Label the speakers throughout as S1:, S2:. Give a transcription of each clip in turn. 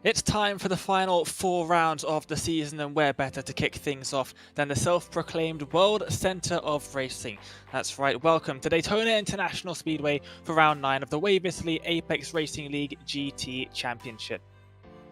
S1: It's time for the final 4 rounds of the season, and where better to kick things off than the self-proclaimed World Centre of Racing. That's right, welcome to Daytona International Speedway for round 9 of the Wave Italy Apex Racing League GT Championship.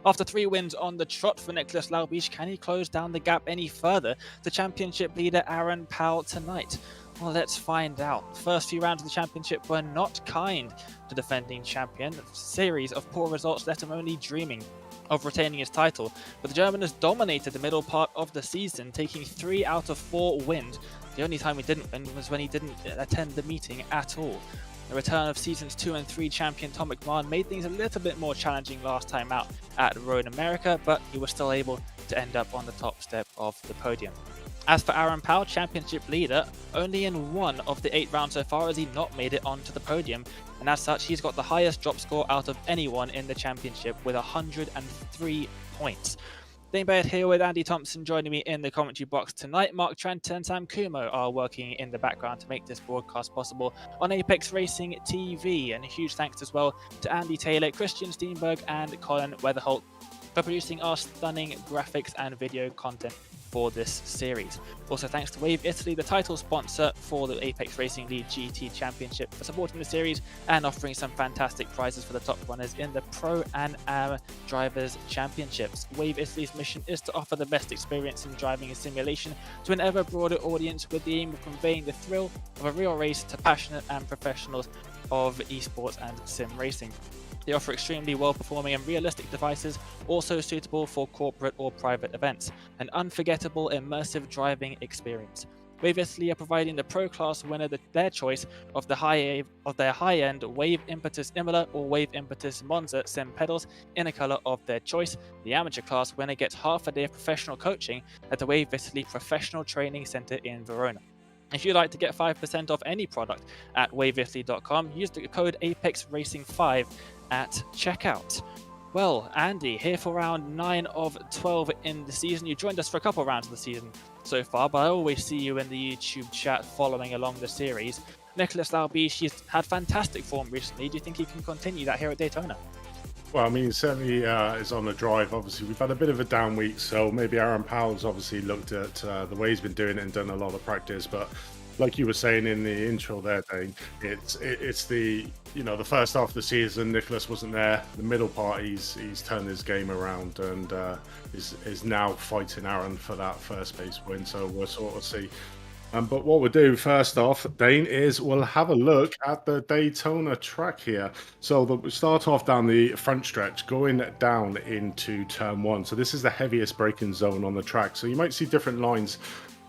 S1: After 3 wins on the trot for Nicholas Laubich, can he close down the gap any further to championship leader Aaron Powell tonight? Well, let's find out. The first few rounds of the championship were not kind to defending champion. A series of poor results left him only dreaming of retaining his title, but the German has dominated the middle part of the season, taking 3 out of 4 wins. The only time he didn't win was when he didn't attend the meeting at all. The return of Seasons 2 and 3 champion Tom McMahon made things a little bit more challenging last time out at Road America, but he was still able to end up on the top step of the podium. As for Aaron Powell, championship leader, only in 1 of the 8 rounds so far has he not made it onto the podium, and as such he's got the highest drop score out of anyone in the championship with 103 points. Dane Baird here with Andy Thompson joining me in the commentary box tonight. Mark Trent and Sam Kumo are working in the background to make this broadcast possible on Apex Racing TV. And a huge thanks as well to Andy Taylor, Christian Steenberg and Colin Weatherholt for producing our stunning graphics and video content for this series. Also thanks to Wave Italy, the title sponsor for the Apex Racing League GT Championship, for supporting the series and offering some fantastic prizes for the top runners in the Pro and Am Drivers Championships. Wave Italy's mission is to offer the best experience in driving and simulation to an ever broader audience, with the aim of conveying the thrill of a real race to passionate and professionals of esports and sim racing. They offer extremely well-performing and realistic devices, also suitable for corporate or private events. An unforgettable, immersive driving experience. Wave Italy are providing the Pro Class winner their choice of their high-end Wave Impetus Imola or Wave Impetus Monza sim pedals in a color of their choice. The Amateur Class winner gets half a day of professional coaching at the Wave Italy Professional Training Center in Verona. If you'd like to get 5% off any product at waveitaly.com, use the code APEXRACING5 at checkout. Well, Andy, here for round 9 of 12 in the season. You joined us for a couple of rounds of the season so far, but I always see you in the YouTube chat following along the series. Nicholas Laubich, he's had fantastic form recently. Do you think he can continue that here at Daytona?
S2: Well, I mean, he certainly is on the drive. Obviously, we've had a bit of a down week, so maybe Aaron Powell's obviously looked at the way he's been doing it and done a lot of practice. But like you were saying in the intro there, Dane, it's the the first half of the season. Nicholas wasn't there. The middle part, he's turned his game around and is now fighting Aaron for that first place win. So we'll sort of see. But what we'll do first off, Dane, is we'll have a look at the Daytona track here. So we'll start off down the front stretch, going down into turn 1. So this is the heaviest braking zone on the track. So you might see different lines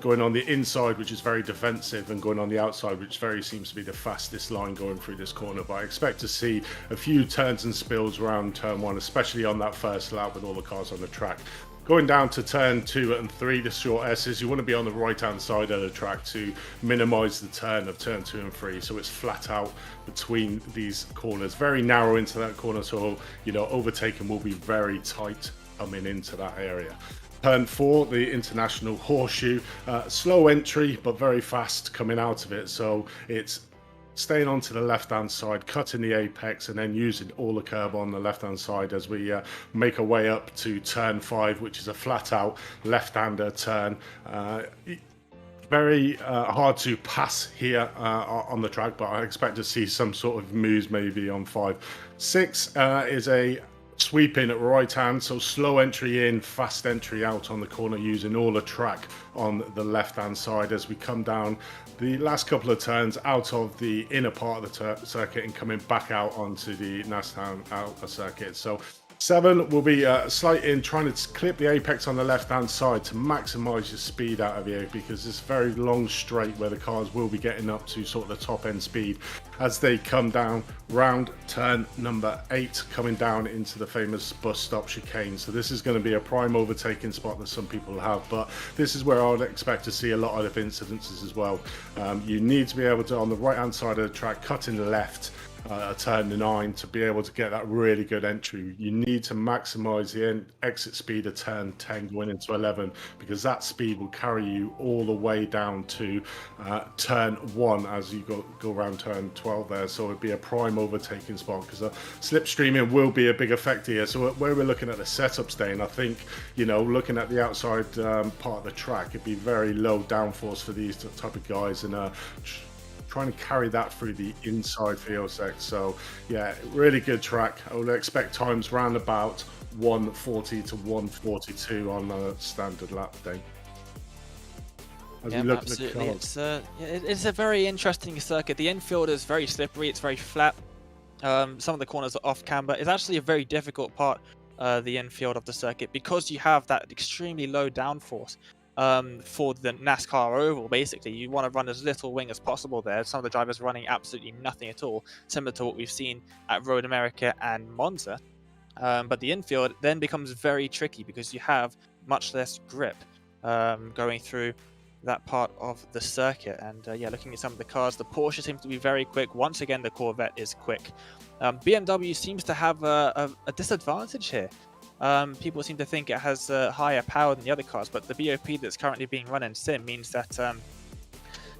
S2: going on the inside, which is very defensive, and going on the outside, which seems to be the fastest line going through this corner. But I expect to see a few turns and spills around turn 1, especially on that first lap with all the cars on the track. Going down to turn 2 and 3, the short S's, you want to be on the right-hand side of the track to minimize the turn of turn 2 and 3. So it's flat out between these corners, very narrow into that corner. So, overtaking will be very tight coming into that area. Turn 4, the international horseshoe, slow entry, but very fast coming out of it. So it's staying onto the left-hand side, cutting the apex, and then using all the curb on the left-hand side as we make our way up to turn 5, which is a flat-out left-hander turn. Very hard to pass here on the track, but I expect to see some sort of moves maybe on 5. 6 is a sweeping at right hand, so slow entry in, fast entry out on the corner, using all the track on the left hand side as we come down the last couple of turns out of the inner part of the circuit and coming back out onto the Nastan outer circuit. So 7 will be slight in, trying to clip the apex on the left hand side to maximize your speed out of here, because it's very long straight where the cars will be getting up to sort of the top end speed as they come down round turn number 8, coming down into the famous bus stop chicane. So this is going to be a prime overtaking spot that some people have, but this is where I would expect to see a lot of incidences as well. You need to be able to, on the right hand side of the track, cut in left turn 9 to be able to get that really good entry. You need to maximize the exit speed of turn 10 going into 11, because that speed will carry you all the way down to turn 1 as you go around turn 12 there. So it'd be a prime overtaking spot, because slipstreaming will be a big effect here. So where we're looking at the setup staying, I think, you know, looking at the outside part of the track, it'd be very low downforce for these type of guys, and trying to carry that through the inside field sec. So yeah, really good track. I would expect times round about 140 to 142 on a standard lap day. As
S1: Yeah,
S2: we look
S1: absolutely.
S2: at the
S1: It's a very interesting circuit. The infield is very slippery. It's very flat. Some of the corners are off camber. It's actually a very difficult part, the infield of the circuit, because you have that extremely low downforce. For the NASCAR oval, basically, you want to run as little wing as possible there. Some of the drivers running absolutely nothing at all, similar to what we've seen at Road America and Monza. But the infield then becomes very tricky because you have much less grip going through that part of the circuit. And yeah, looking at some of the cars, the Porsche seems to be very quick. Once again, the Corvette is quick. BMW seems to have a disadvantage here. People seem to think it has higher power than the other cars, but the BOP that's currently being run in Sim means that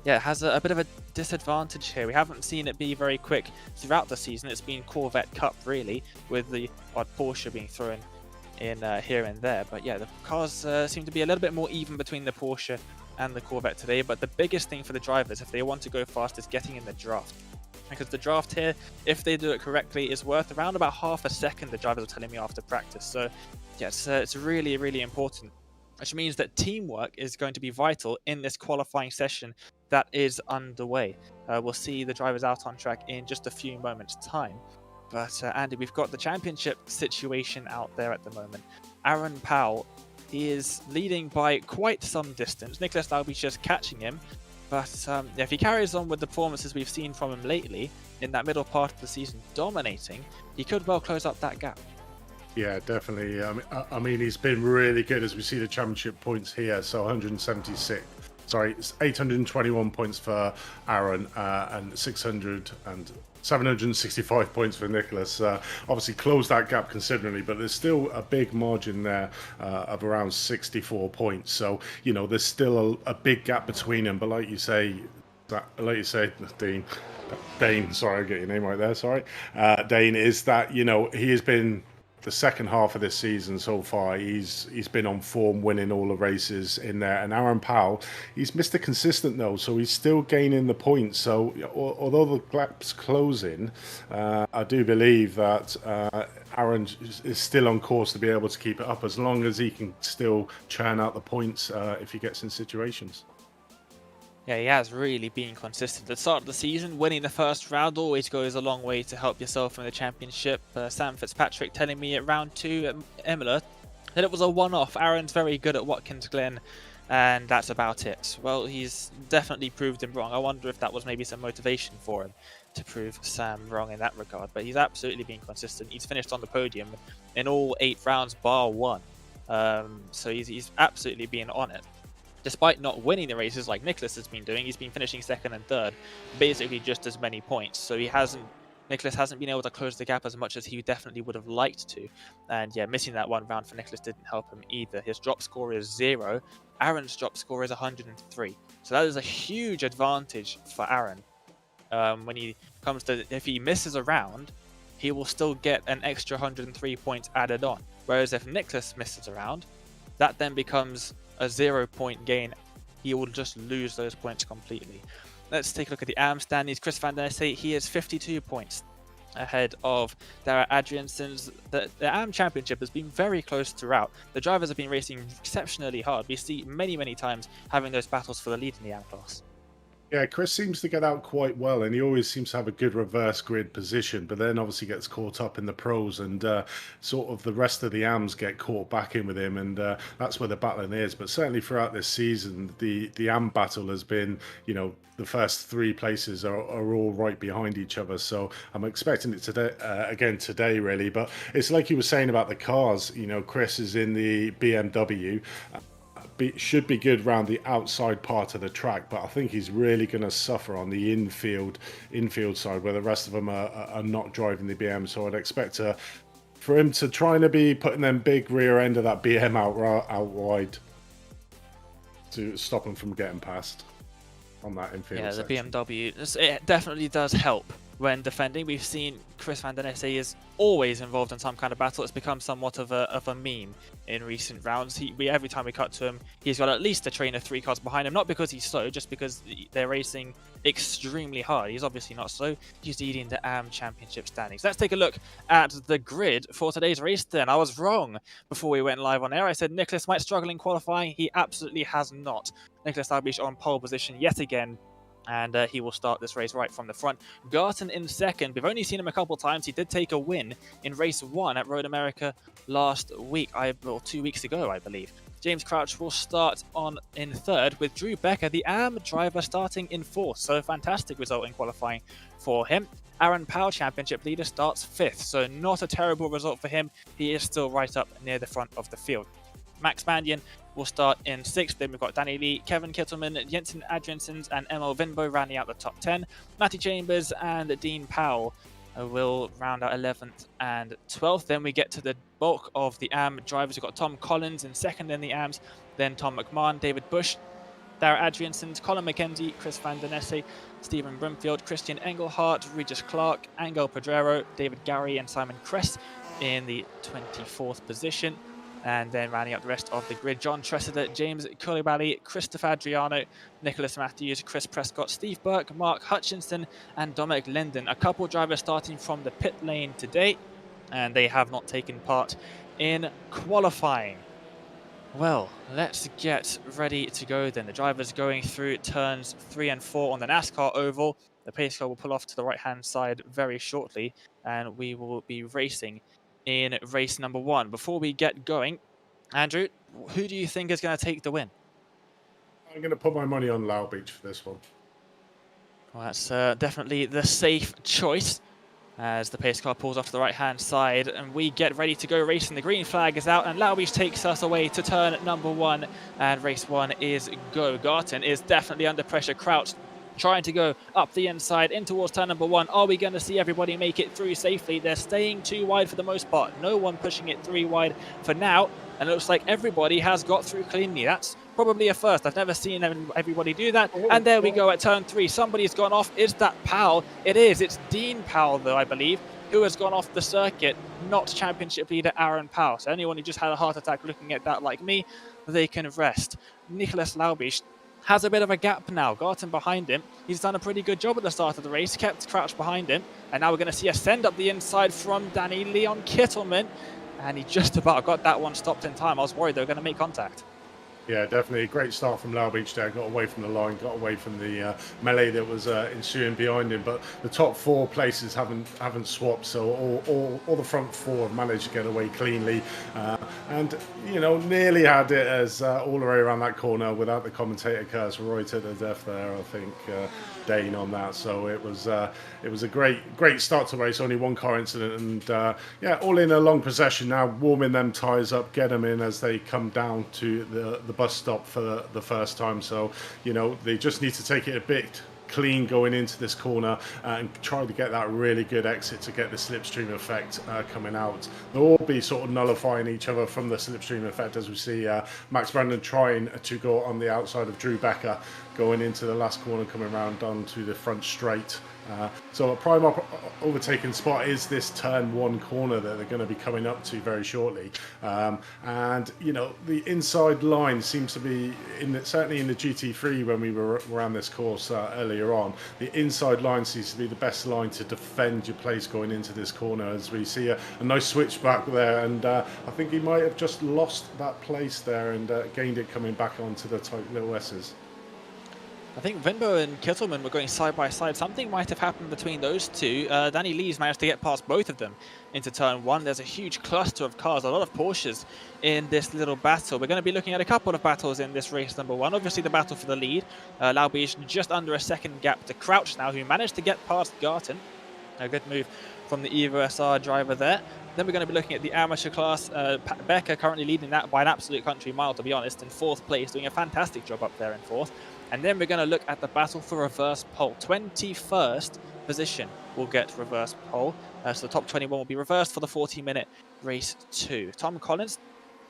S1: yeah, it has a bit of a disadvantage here. We haven't seen it be very quick throughout the season. It's been Corvette Cup, really, with the odd Porsche being thrown in here and there. But yeah, the cars seem to be a little bit more even between the Porsche and the Corvette today. But the biggest thing for the drivers, if they want to go fast, is getting in the draft. Because the draft here, if they do it correctly, is worth around about half a second, the drivers are telling me after practice. So yeah, it's really, really important, which means that teamwork is going to be vital in this qualifying session that is underway. We'll see the drivers out on track in just a few moments' time. But Andy, we've got the championship situation out there at the moment. Aaron Powell, he is leading by quite some distance. Nicholas Dalby's just catching him. But if he carries on with the performances we've seen from him lately, in that middle part of the season dominating, he could well close up that gap.
S2: Yeah, definitely. I mean, he's been really good as we see the championship points here. So 176. Sorry, it's 821 points for Aaron and 765 points for Nicholas. Obviously closed that gap considerably, but there's still a big margin there of around 64 points. So, you know, there's still a big gap between them. But like you say, Dane, sorry, I get your name right there, sorry. Dane, is that, you know, he has been the second half of this season so far, he's been on form, winning all the races in there. And Aaron Powell, he's Mr. Consistent though, so he's still gaining the points. So although the gap's closing, I do believe that Aaron is still on course to be able to keep it up, as long as he can still churn out the points if he gets in situations.
S1: Yeah, he has really been consistent. At the start of the season, winning the first round always goes a long way to help yourself in the championship. Sam Fitzpatrick telling me at round 2 at Imola that it was a one-off. Aaron's very good at Watkins Glen, and that's about it. Well, he's definitely proved him wrong. I wonder if that was maybe some motivation for him to prove Sam wrong in that regard. But he's absolutely been consistent. He's finished on the podium in all 8 rounds bar 1. So he's absolutely been on it. Despite not winning the races like Nicholas has been doing, he's been finishing second and third, basically just as many points. So Nicholas hasn't been able to close the gap as much as he definitely would have liked to. And yeah, missing that one round for Nicholas didn't help him either. His drop score is 0. Aaron's drop score is 103. So that is a huge advantage for Aaron. When he comes to, if he misses a round, he will still get an extra 103 points added on. Whereas if Nicholas misses a round, that then becomes a 0-point gain. He will just lose those points completely. Let's take a look at the AM standings. Chris Van Der Sate, he is 52 points ahead of Dara Adriansons. The AM Championship has been very close throughout. The drivers have been racing exceptionally hard. We see many times having those battles for the lead in the AM class.
S2: Yeah, Chris seems to get out quite well, and he always seems to have a good reverse grid position, but then obviously gets caught up in the pros, and sort of the rest of the AMs get caught back in with him, and that's where the battling is. But certainly throughout this season, the AM battle has been, you know, the first 3 places are all right behind each other. So I'm expecting it today, again today, really. But it's like you were saying about the cars, you know, Chris is in the BMW. should be good around the outside part of the track, but I think he's really going to suffer on the infield side where the rest of them are not driving the BM. So I'd expect for him to try and be putting them big rear end of that BM out wide to stop him from getting past on that infield.
S1: Yeah,
S2: section.
S1: the BMW, it definitely does help when defending. We've seen Chris Van Den Esse is always involved in some kind of battle. It's become somewhat of a meme in recent rounds. Every time we cut to him, he's got at least a train of 3 cars behind him, not because he's slow, just because they're racing extremely hard. He's obviously not slow. He's leading the AM Championship standings. Let's take a look at the grid for today's race then. I was wrong before we went live on air. I said Nicholas might struggle in qualifying. He absolutely has not. Nicholas Laubich on pole position yet again, and he will start this race right from the front. Garton in second. We've only seen him a couple times. He did take a win in race 1 at Road America last week, or 2 weeks ago, I believe. James Crouch will start on in third, with Drew Becker, the AM driver, starting in fourth. So fantastic result in qualifying for him. Aaron Powell, championship leader, starts 5th. So not a terrible result for him. He is still right up near the front of the field. Max Bandian will start in 6th. Then we've got Danny Lee, Kevin Kittleman, Jensen Adriansons, and Emil Vinbo rounding out the top 10. Matty Chambers and Dean Powell will round out 11th and 12th. Then we get to the bulk of the AM drivers. We've got Tom Collins in second in the AMs, then Tom McMahon, David Bush, Dara Adriansons, Colin McKenzie, Chris Van Den Esse, Stephen Brimfield, Christian Engelhardt, Regis Clark, Angel Pedrero, David Gary, and Simon Kress in the 24th position. And then rounding up the rest of the grid, John Tressida, James Coulibaly, Christopher Adriano, Nicholas Matthews, Chris Prescott, Steve Burke, Mark Hutchinson, and Dominic Linden. A couple drivers starting from the pit lane today, and they have not taken part in qualifying. Well, let's get ready to go then. The drivers going through turns 3 and 4 on the NASCAR oval. The pace car will pull off to the right-hand side very shortly, and we will be racing in race number 1. Before we get going, Andrew, who do you think is going to take the win?
S2: I'm going to put my money on Laubich for this one.
S1: Well, that's definitely the safe choice as the pace car pulls off to the right-hand side and we get ready to go racing. The green flag is out and Laubich takes us away to turn number 1, and race 1 is go. Garton is definitely under pressure, crouched, trying to go up the inside in towards turn number 1. Are we going to see everybody make it through safely? They're staying 2 wide for the most part. No one pushing it 3 wide for now. And it looks like everybody has got through cleanly. That's probably a first. I've never seen everybody do that. And there we go at turn 3. Somebody's gone off. Is that Powell? It is. It's Dean Powell, though, I believe, who has gone off the circuit, not championship leader Aaron Powell. So anyone who just had a heart attack looking at that like me, they can rest. Nicholas Laubich has a bit of a gap now. Garton behind him. He's done a pretty good job at the start of the race, kept Crouch behind him. And now we're going to see a send up the inside from Danny Leon Kittleman. And he just about got that one stopped in time. I was worried they were going to make contact.
S2: Yeah, definitely a great start from Laubich there. Got away from the line, got away from the melee that was ensuing behind him. But the top 4 places haven't swapped, so all the front 4 have managed to get away cleanly, and nearly had it as all the way around that corner without the commentator curse right to the death there. I think Dane on that. So it was a great start to the race. Only 1 car incident, and yeah, all in a long possession now, warming them tyres up, get them in as they come down to the bus stop for the first time. So they just need to take it a bit clean going into this corner and try to get that really good exit to get the slipstream effect coming out. They'll all be sort of nullifying each other from the slipstream effect, as we see Max Brandon trying to go on the outside of Drew Becker going into the last corner, coming around onto the front straight. So a prime overtaking spot is this turn 1 corner that they're going to be coming up to very shortly, and the inside line seems to be certainly in the GT3 when we were around this course earlier on. The inside line seems to be the best line to defend your place going into this corner, as we see a nice switchback there, and I think he might have just lost that place there and gained it coming back onto the tight little S's.
S1: I think Vinbo and Kittleman were going side by side. Something might have happened between those two. Danny Lee's managed to get past both of them into turn 1. There's a huge cluster of cars, a lot of Porsches in this little battle. We're going to be looking at a couple of battles in this race number 1. Obviously the battle for the lead. Laubich just under a second gap to Crouch now, who managed to get past Garton. A good move from the Evo SR driver there. Then we're going to be looking at the amateur class. Becker currently leading that by an absolute country mile, to be honest, in 4th place, doing a fantastic job up there in 4th. And then we're going to look at the battle for reverse pole. 21st position will get reverse pole. So the top 21 will be reversed for the 40-minute race 2. Tom Collins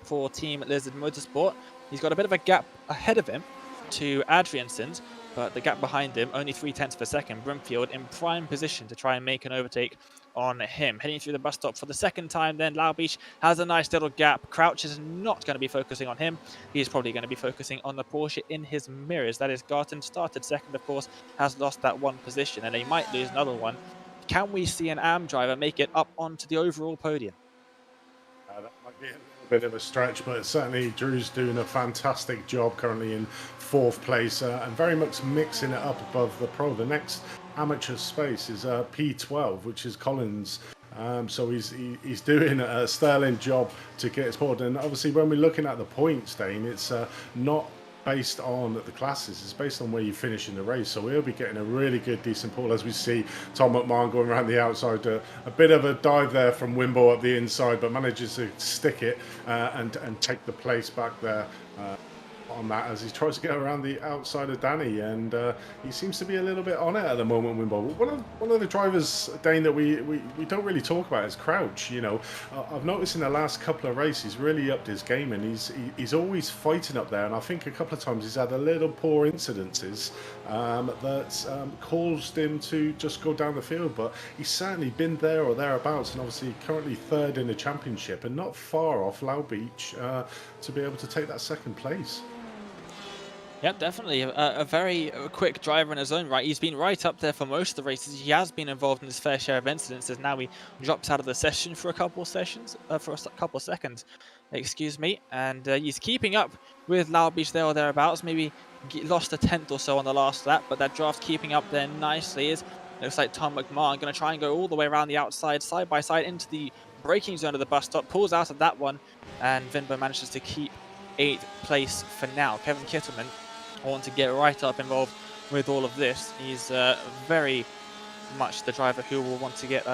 S1: for Team Lizard Motorsport. He's got a bit of a gap ahead of him to Adrianson's, but the gap behind him, only 0.3 of a second. Brimfield in prime position to try and make an overtake on him. Heading through the bus stop for the second time then, Laubeach has a nice little gap. Crouch is not going to be focusing on him. He's probably going to be focusing on the Porsche in his mirrors. That is Garten, started second, of course, has lost that one position, and they might lose another one. Can we see an AM driver make it up onto the overall podium?
S2: That might be a little bit of a stretch, but certainly Drew's doing a fantastic job currently in 4th place and very much mixing it up above the pro. The next amateur space is P12, which is Collins. So he's doing a sterling job to get his forward. And obviously, when we're looking at the points, Dane, it's not based on the classes, it's based on where you finish in the race. So we'll be getting a really good, decent pool as we see Tom McMahon going around the outside. A bit of a dive there from Wimbo up the inside, but manages to stick it and take the place back there on that as he tries to get around the outside of Danny, and he seems to be a little bit on it at the moment. Wimbo, one of the drivers, Dane, that we don't really talk about is Crouch. You know, I've noticed in the last couple of races he's really upped his game, and he's always fighting up there. And I think a couple of times he's had a little poor incidences that caused him to just go down the field, but he's certainly been there or thereabouts, and obviously currently 3rd in the championship and not far off Laubeach to be able to take that 2nd place.
S1: Yeah, definitely. A very quick driver in his own right. He's been right up there for most of the races. He has been involved in his fair share of incidences. Now he drops out of the session for a couple of seconds, excuse me. And he's keeping up with Laubeach there or thereabouts. Maybe lost a 10th or so on the last lap, but that draft keeping up there nicely. Looks like Tom McMahon going to try and go all the way around the outside, side by side, into the braking zone of the bus stop. Pulls out of that one, and Vinbo manages to keep 8th place for now. Kevin Kittelman want to get right up involved with all of this. He's very much the driver who will want to get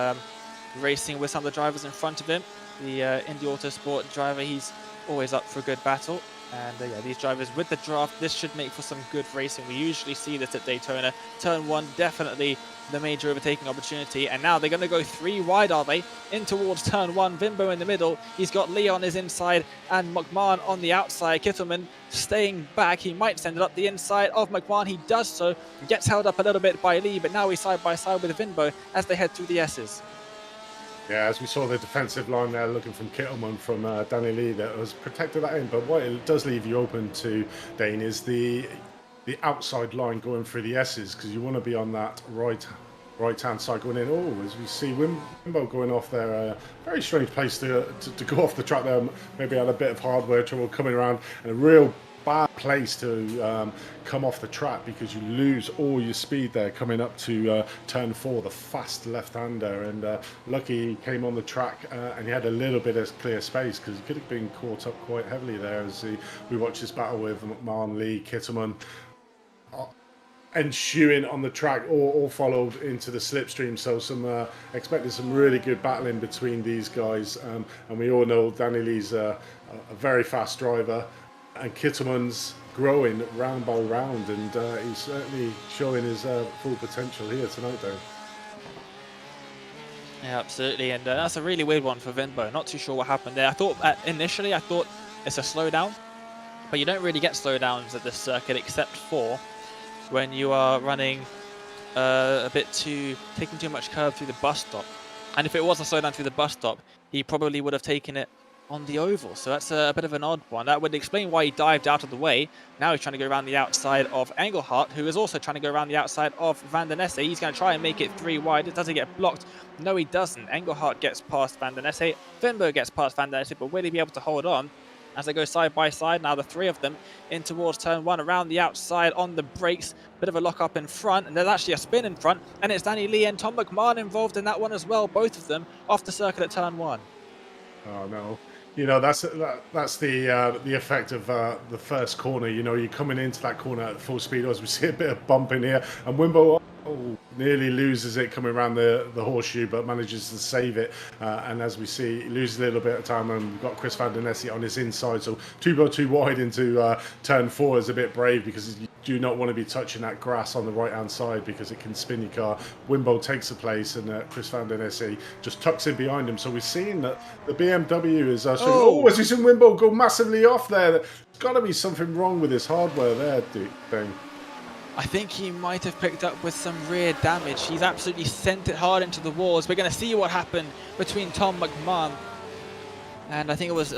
S1: racing with some of the drivers in front of him. The Indy Autosport driver, he's always up for a good battle. And yeah, these drivers with the draft, this should make for some good racing. We usually see this at Daytona. Turn 1, definitely the major overtaking opportunity. And now they're going to go 3 wide, are they? In towards turn 1. Vimbo in the middle. He's got Lee on his inside and McMahon on the outside. Kittelman staying back. He might send it up the inside of McMahon. He does so. Gets held up a little bit by Lee, but now he's side by side with Vimbo as they head through the S's.
S2: Yeah, as we saw the defensive line there looking from Kittelman from Danny Lee that was protected that in, but what it does leave you open to, Dane, is the outside line going through the S's, because you want to be on that right-hand side going in. Oh, as we see Wimbo going off there, very strange place to go off the track there. Maybe had a bit of hardware trouble coming around, and a real bad place to come off the track, because you lose all your speed there coming up to turn 4, the fast left-hander. And lucky he came on the track and he had a little bit of clear space, because he could have been caught up quite heavily there as we watch this battle with McMahon, Lee, Kittelman ensuing on the track, all followed into the slipstream. So expected some really good battling between these guys, and we all know Danny Lee's a very fast driver, and Kittelman's growing round by round, and he's certainly showing his full potential here tonight, though.
S1: Yeah, absolutely, and that's a really weird one for Vinbo. Not too sure what happened there. I thought initially it's a slowdown, but you don't really get slowdowns at this circuit except for when you are running taking too much curve through the bus stop. And if it was a slowdown through the bus stop, he probably would have taken it on the oval. So that's a bit of an odd one. That would explain why he dived out of the way. Now he's trying to go around the outside of Engelhardt, who is also trying to go around the outside of Van der Nesse. He's going to try and make it 3 wide. It doesn't get blocked. No, he doesn't. Engelhardt gets past Van der Nesse. Vinbo gets past Van der Nesse, but will he be able to hold on as they go side by side? Now the 3 of them in towards turn 1, around the outside on the brakes. Bit of a lock up in front, and there's actually a spin in front, and it's Danny Lee and Tom McMahon involved in that one as well. Both of them off the circuit at turn 1.
S2: Oh no. You know, that's the effect of the first corner. You know, you're coming into that corner at full speed, as we see a bit of bump in here, and Wimbo nearly loses it coming around the horseshoe, but manages to save it. And as we see, he loses a little bit of time, and we've got Chris Van Der Nessie on his inside. So 2x2 wide into turn 4 is a bit brave, because you do not want to be touching that grass on the right-hand side, because it can spin your car. Wimbo takes the place, and Chris Van Der Nessie just tucks in behind him. So we're seeing that the BMW is as we've seen Wimbo go massively off there. There's got to be something wrong with his hardware there, thing.
S1: I think he might have picked up with some rear damage. He's absolutely sent it hard into the walls. We're going to see what happened between Tom McMahon and I think it was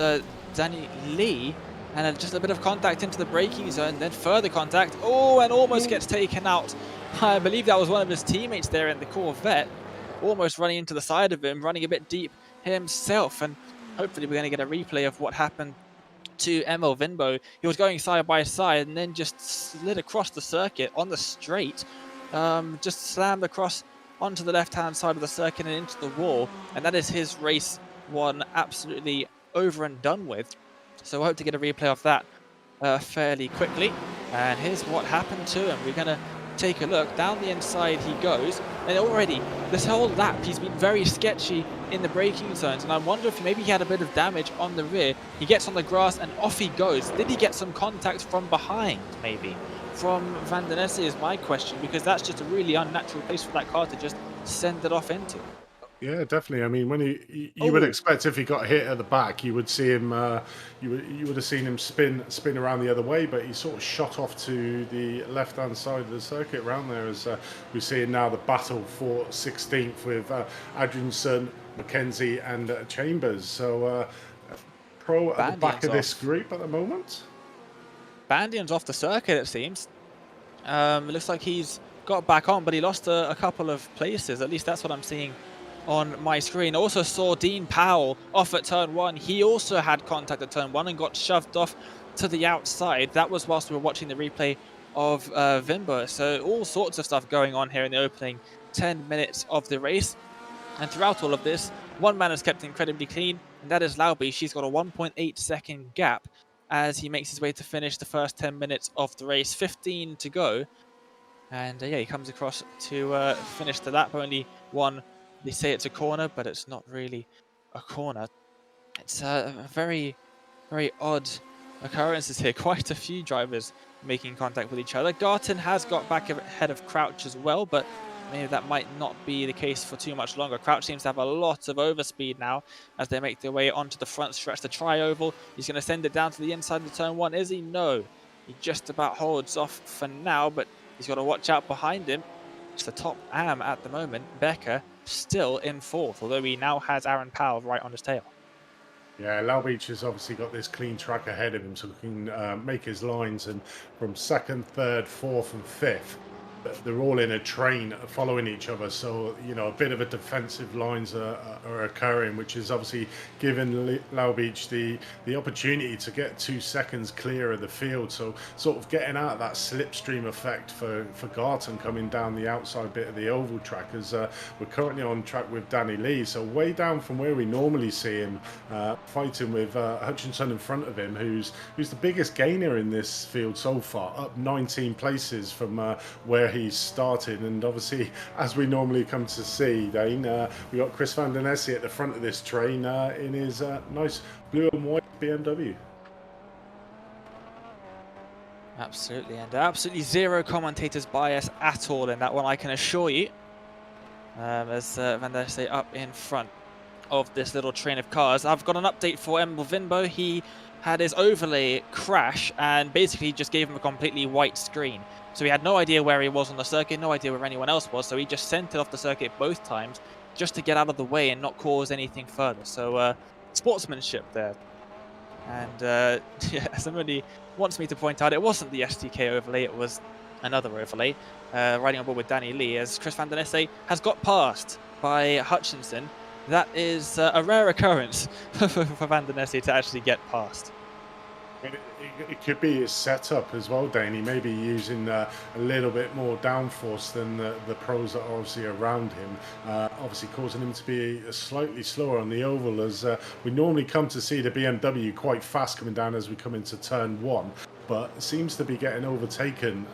S1: Danny Lee. And just a bit of contact into the braking zone, then further contact. Oh, and almost gets taken out. I believe that was one of his teammates there in the Corvette. Almost running into the side of him, running a bit deep himself. And hopefully we're going to get a replay of what happened to Emil Vinbo. He was going side by side and then just slid across the circuit on the straight. Just slammed across onto the left-hand side of the circuit and into the wall. And that is his race one absolutely over and done with. So I hope to get a replay of that fairly quickly. And here's what happened to him. We're going to take a look. Down the inside he goes. And already, this whole lap, he's been very sketchy in the braking zones. And I wonder if maybe he had a bit of damage on the rear. He gets on the grass and off he goes. Did he get some contact from behind, maybe? From Van Der Nessie is my question, because that's just a really unnatural place for that car to just send it off into.
S2: Yeah, definitely. I mean, when you would expect if he got hit at the back, you would see him. You would have seen him spin around the other way, but he sort of shot off to the left-hand side of the circuit round there. As we're seeing now the battle for 16th with Adrianson, McKenzie, and Chambers. So Pro at the back of this group at the moment.
S1: Bandion's off the circuit, it seems. It looks like he's got back on, but he lost a couple of places. At least that's what I'm seeing on my screen. Also saw Dean Powell off at turn 1. He also had contact at turn 1 and got shoved off to the outside. That was whilst we were watching the replay of Vinbo. So all sorts of stuff going on here in the opening 10 minutes of the race. And throughout all of this, one man has kept incredibly clean, and that is Lauby. She's got a 1.8 second gap as he makes his way to finish the first 10 minutes of the race. 15 to go. And yeah, he comes across to finish the lap. Only one. They say it's a corner, but it's not really a corner. It's a very, very odd occurrences here. Quite a few drivers making contact with each other. Garton has got back ahead of Crouch as well, but maybe that might not be the case for too much longer. Crouch seems to have a lot of overspeed now as they make their way onto the front stretch. The tri-oval, he's going to send it down to the inside of turn 1. Is he? No. He just about holds off for now, but he's got to watch out behind him. It's the top am at the moment. Becker still in 4th, although he now has Aaron Powell right on his tail.
S2: Yeah, Laubeach has obviously got this clean track ahead of him, so he can make his lines, and from 2nd, 3rd, 4th and 5th, they're all in a train following each other. So, you know, a bit of a defensive lines are occurring, which is obviously giving Laubeach the opportunity to get 2 seconds clear of the field. So sort of getting out of that slipstream effect for Garton coming down the outside bit of the oval track, as we're currently on track with Danny Lee. So way down from where we normally see him, fighting with Hutchinson in front of him, who's the biggest gainer in this field so far, up 19 places from where he started. And obviously, as we normally come to see, Dane, we got Chris Van Der Nessie at the front of this train in his nice blue and white BMW.
S1: Absolutely, and absolutely zero commentators bias at all in that one, I can assure you. As Van Der Nessie up in front of this little train of cars. I've got an update for Emil Vinbo. He had his overlay crash and basically just gave him a completely white screen. So he had no idea where he was on the circuit, no idea where anyone else was, so he just sent it off the circuit both times just to get out of the way and not cause anything further. So sportsmanship there. And yeah, somebody wants me to point out it wasn't the SDK overlay, it was another overlay. Riding on board with Danny Lee, as Chris Van Der Nessie has got passed by Hutchinson. That is a rare occurrence for Van Der Nessie to actually get past.
S2: It could be his setup as well, Dane. He may be using a little bit more downforce than the pros that are obviously around him, obviously causing him to be slightly slower on the oval, as we normally come to see the BMW quite fast coming down as we come into turn 1, but seems to be getting overtaken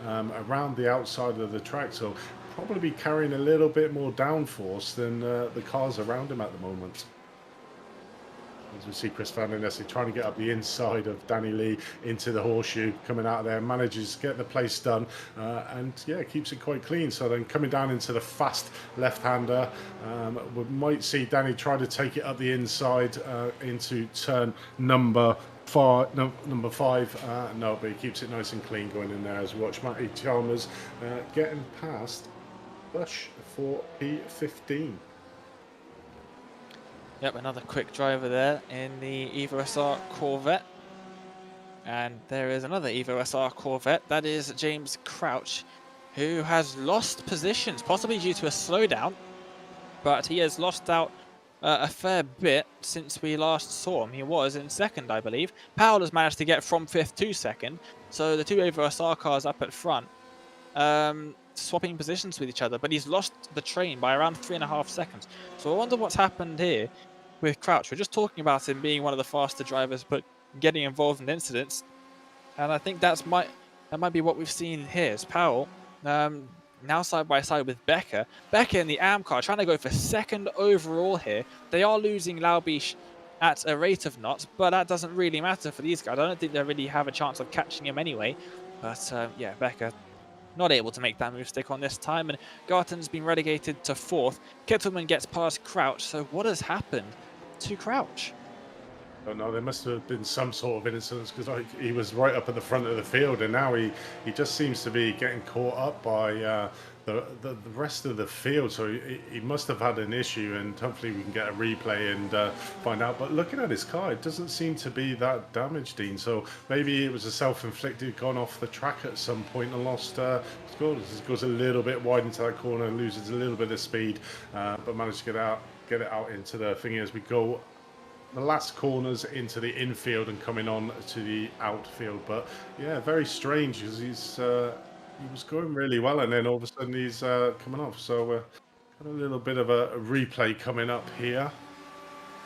S2: around the outside of the track. So probably be carrying a little bit more downforce than the cars around him at the moment. As we see Chris Van Der Nessie trying to get up the inside of Danny Lee into the horseshoe, coming out of there, manages to get the place done, and yeah, keeps it quite clean. So then coming down into the fast left-hander, we might see Danny try to take it up the inside into turn number five. No, but he keeps it nice and clean going in there as we watch Matty Chalmers getting past Bush for P15.
S1: Yep, another quick driver there in the Evo SR Corvette. And there is another Evo SR Corvette. That is James Crouch, who has lost positions, possibly due to a slowdown. But he has lost out a fair bit since we last saw him. He was in second, I believe. Powell has managed to get from 5th to 2nd. So the two Evo SR cars up at front, swapping positions with each other. But he's lost the train by around 3.5 seconds. So I wonder what's happened here with Crouch. We're just talking about him being one of the faster drivers, but getting involved in incidents, and I think that might be what we've seen here. Is Powell now side by side with Becker. Becker in the AM car trying to go for 2nd overall here. They are losing Laubish at a rate of knots, but that doesn't really matter for these guys. I don't think they really have a chance of catching him anyway. But yeah, Becker not able to make that move stick on this time, and Garton's been relegated to 4th. Kittleman gets past Crouch. So what has happened to Crouch?
S2: I don't know, there must have been some sort of incidents, because he was right up at the front of the field, and now he just seems to be getting caught up by the rest of the field. So he must have had an issue, and hopefully we can get a replay and find out. But looking at his car, it doesn't seem to be that damaged, Dean. So maybe it was a self-inflicted, gone off the track at some point and lost score. It goes a little bit wide into that corner and loses a little bit of speed, but managed to get it out into the thingy as we go the last corners into the infield and coming on to the outfield. But yeah, very strange, because he was going really well, and then all of a sudden he's coming off. So got a little bit of a replay coming up here.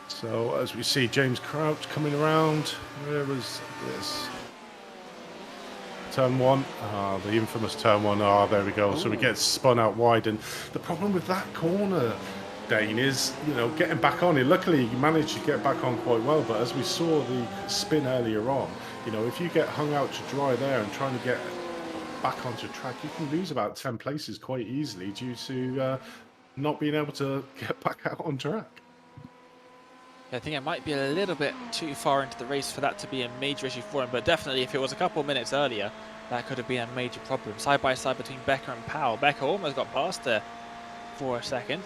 S2: So as we see James Crouch coming around, where was this? Turn 1, the infamous turn 1. There we go. Ooh. So we get spun out wide, and the problem with that corner, Dane, is, you know, getting back on it. Luckily, he managed to get back on quite well, but as we saw the spin earlier on, you know, if you get hung out to dry there and trying to get back onto track, you can lose about 10 places quite easily due to not being able to get back out on track.
S1: I think it might be a little bit too far into the race for that to be a major issue for him, but definitely if it was a couple of minutes earlier, that could have been a major problem. Side by side between Becker and Powell. Becker almost got past there for a second.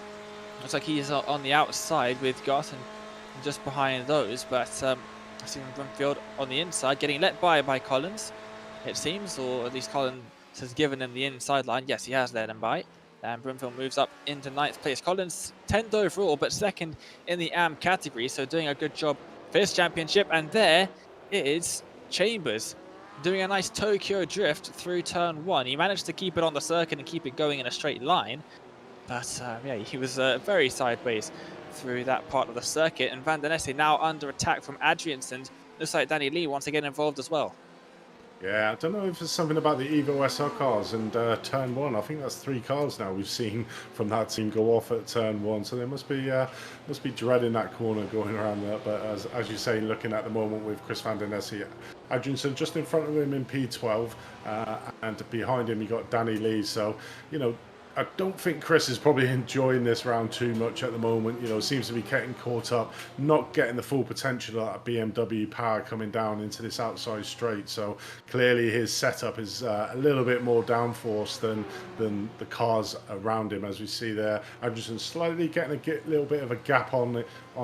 S1: Looks like he's on the outside with Garton just behind those, but I see Brumfield on the inside, getting let by Collins, it seems, or at least Collins has given him the inside line. Yes, he has let him by, and Brumfield moves up into 9th place. Collins 10th overall, but 2nd in the AM category, so doing a good job for his championship. And there is Chambers doing a nice Tokyo drift through turn 1. He managed to keep it on the circuit and keep it going in a straight line. But yeah, he was very sideways through that part of the circuit. And Van Der Nessie now under attack from Adrianson. Looks like Danny Lee wants to get involved as well.
S2: Yeah, I don't know if there's something about the Evo SR cars and turn 1. I think that's 3 cars now we've seen from that team go off at turn 1. So they must be dreading that corner going around there. But as you say, looking at the moment with Chris Van Der Nessie, Adrianson just in front of him in P12, and behind him you got Danny Lee. So, you know, I don't think Chris is probably enjoying this round too much at the moment. You know, seems to be getting caught up, not getting the full potential of that BMW power coming down into this outside straight. So clearly his setup is a little bit more downforce than the cars around him, as we see there. Anderson slightly getting a little bit of a gap on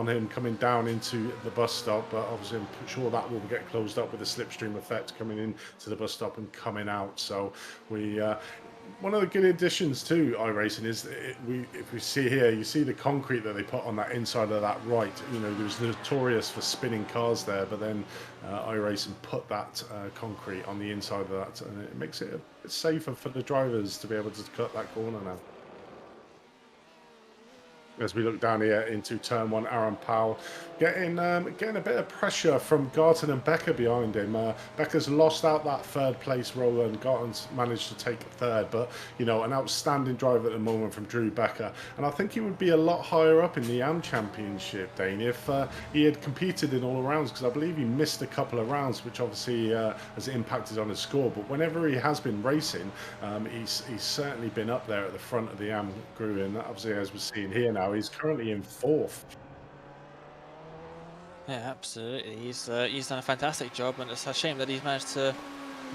S2: him coming down into the bus stop, but obviously I'm sure that will get closed up with the slipstream effect coming in to the bus stop and coming out. So we one of the good additions to iRacing is if we see here, you see the concrete that they put on that inside of that right. You know, there was notorious for spinning cars there, but then iRacing put that concrete on the inside of that, and it makes it a bit safer for the drivers to be able to cut that corner now. as we look down here into turn one. Aaron Powell getting a bit of pressure from Garton and Becker behind him. Becker's lost out that third place role and Garton's managed to take third, but you know, an outstanding drive at the moment from Drew Becker, and I think he would be a lot higher up in the AM Championship, Dane, if he had competed in all the rounds, because I believe he missed a couple of rounds, which obviously has impacted on his score. But whenever he has been racing, he's certainly been up there at the front of the AM crew, and obviously, as we're seeing here now, he's currently in fourth.
S1: Yeah, absolutely. He's done a fantastic job, and it's a shame that he's managed to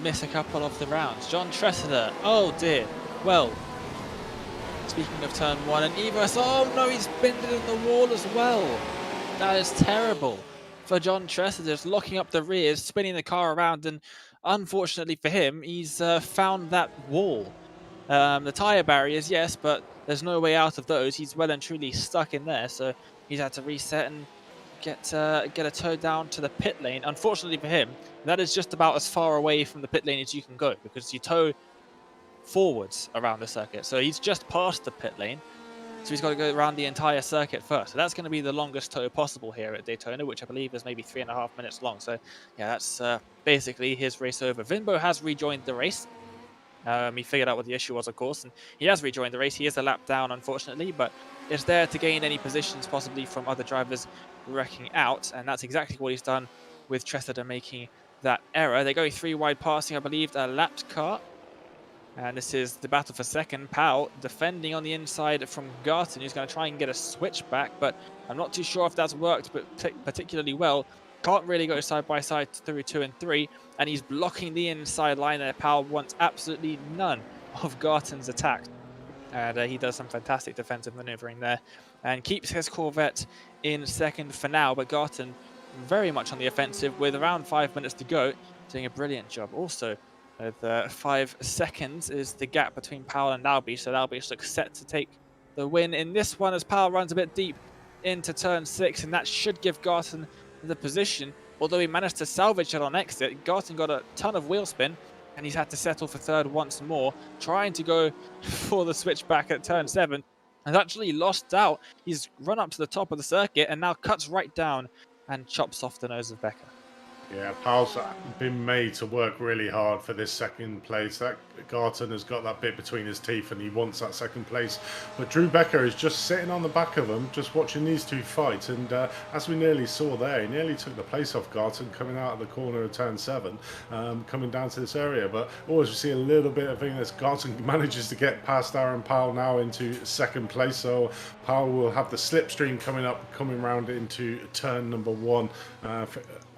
S1: miss a couple of the rounds. John Tressida, oh dear. Well, speaking of turn one, and Evers, oh no, he's bended in the wall as well. That is terrible for John Tressida, just locking up the rears, spinning the car around, and unfortunately for him, he's found that wall. The tyre barriers, yes, but there's no way out of those. He's well and truly stuck in there, so he's had to reset and get a tow down to the pit lane. Unfortunately for him, that is just about as far away from the pit lane as you can go, because you tow forwards around the circuit. So he's just past the pit lane, so he's got to go around the entire circuit first. So that's going to be the longest tow possible here at Daytona, which I believe is maybe 3.5 minutes long. So yeah, that's basically his race over. Vinbo has rejoined the race. He figured out what the issue was, of course, and he has rejoined the race. He is a lap down, unfortunately, but is there to gain any positions, possibly from other drivers wrecking out, and that's exactly what he's done with Tressida making that error. They're going 3 wide passing, I believe, a lapped car, and this is the battle for second. Powell defending on the inside from Garton, who's going to try and get a switch back, but I'm not too sure if that's worked particularly well. Can't really go side by side through 2 and 3, and he's blocking the inside line there. Powell wants absolutely none of Garton's attack, and he does some fantastic defensive maneuvering there and keeps his Corvette in second for now. But Garton very much on the offensive with around 5 minutes to go, doing a brilliant job. Also, with 5 seconds is the gap between Powell and Dalby, so Dalby's looks set to take the win in this one as Powell runs a bit deep into turn 6, and that should give Garton the position. Although he managed to salvage it on exit, Garton got a ton of wheel spin, and he's had to settle for third once more, trying to go for the switch back at turn 7, and actually lost out. He's run up to the top of the circuit and now cuts right down and chops off the nose of Becker.
S2: Yeah, Powell's been made to work really hard for this second place. That Garton has got that bit between his teeth and he wants that second place. But Drew Becker is just sitting on the back of him, just watching these two fight. And as we nearly saw there, he nearly took the place off Garton coming out of the corner of turn 7, coming down to this area. But always we see a little bit of thing. Garton manages to get past Aaron Powell now into second place. So Powell will have the slipstream coming round into turn number 1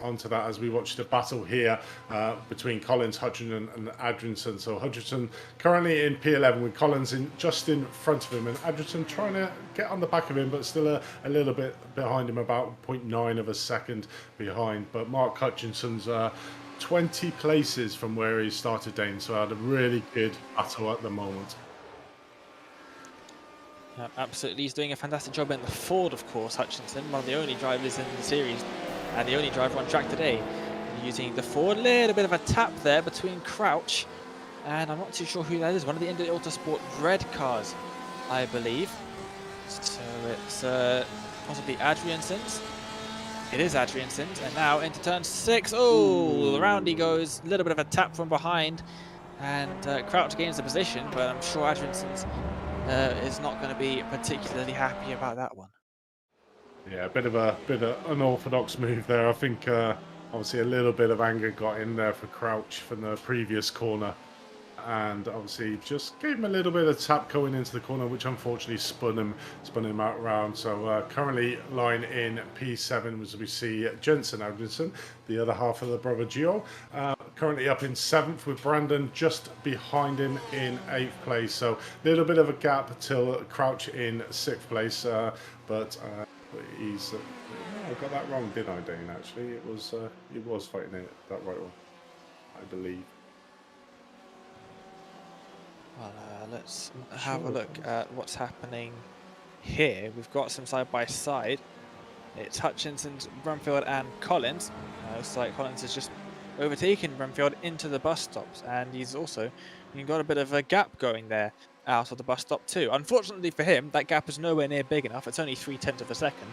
S2: onto that as we watch the battle here between Collins, Hutchinson and Adrianson. So Hutchinson currently in P11 with Collins just in front of him, and Adrianson trying to get on the back of him, but still a little bit behind him, about 0.9 of a second behind. But Mark Hutchinson's 20 places from where he started, Dane, so had a really good battle at the moment.
S1: Absolutely, he's doing a fantastic job in the Ford, of course. Hutchinson, one of the only drivers in the series and the only driver on track today using the Ford. A little bit of a tap there between Crouch, and I'm not too sure who that is. One of the Indy Autosport red cars, I believe. So it's possibly Adrianson's. It is Adrianson's, and now into turn 6. Oh, around he goes. A little bit of a tap from behind, and Crouch gains the position, but I'm sure Adrianson's is not going to be particularly happy about that one.
S2: Yeah, a bit of an unorthodox move there. I think obviously a little bit of anger got in there for Crouch from the previous corner, and obviously just gave him a little bit of tap going into the corner, which unfortunately spun him out round. So currently lying in P7 as we see Jensen Adrianson, the other half of the brother duo, currently up in 7th with Brandon just behind him in 8th place. So a little bit of a gap till Crouch in 6th place, but he's I got that wrong, didn't I, Dane? Actually, he was fighting it that right one, I believe.
S1: Well, let's have a look at what's happening here. We've got some side by side. It's Hutchinson's, Brumfield and Collins. Looks like Collins has just overtaken Brumfield into the bus stops, and he's also got a bit of a gap going there out of the bus stop too. Unfortunately for him, that gap is nowhere near big enough. It's only 3/10 of a second,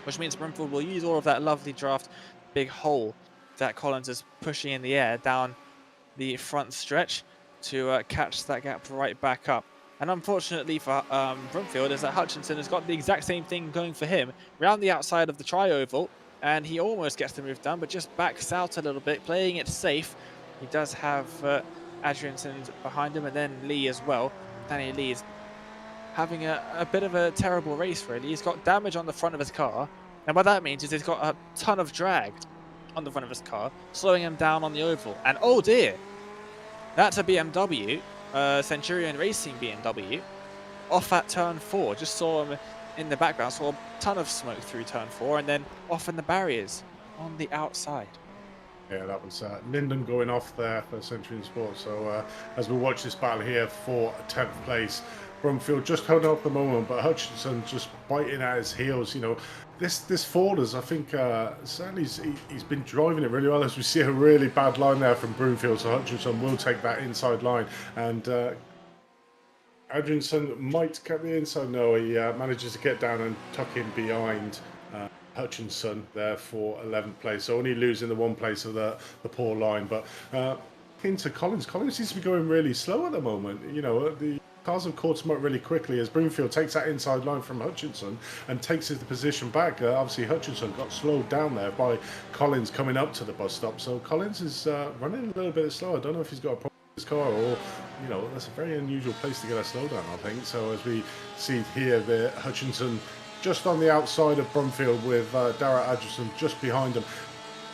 S1: which means Brumfield will use all of that lovely draft big hole that Collins is pushing in the air down the front stretch to catch that gap right back up. And unfortunately for Brumfield is that Hutchinson has got the exact same thing going for him round the outside of the tri-oval, and he almost gets the move done, but just backs out a little bit, playing it safe. He does have Adrianson behind him, and then Lee as well. Danny Lee is having a bit of a terrible race, really. He's got damage on the front of his car, and what that means is he's got a ton of drag on the front of his car, slowing him down on the oval. And oh dear, that's a BMW, Centurion Racing BMW, off at turn 4. Just saw him in the background, saw a ton of smoke through turn 4, and then off in the barriers on the outside.
S2: Yeah, that was Linden going off there for Centurion Sports. So as we watch this battle here for 10th place, Brumfield just holding up the moment, but Hutchinson just biting at his heels. You know, this Ford is, I think, certainly he's been driving it really well. As we see a really bad line there from Broomfield, so Hutchinson will take that inside line, and Adrianson might get the inside. No, he manages to get down and tuck in behind Hutchinson there for 11th place. So only losing the 1 place of the poor line. But into Collins. Collins seems to be going really slow at the moment. You know, the cars have caught him up really quickly as Broomfield takes that inside line from Hutchinson and takes his position back. Obviously, Hutchinson got slowed down there by Collins coming up to the bus stop. So Collins is running a little bit slow. I don't know if he's got a problem with his car, or, you know, that's a very unusual place to get a slowdown, I think. So as we see here, the Hutchinson just on the outside of Brumfield with Darragh Adgerson just behind him.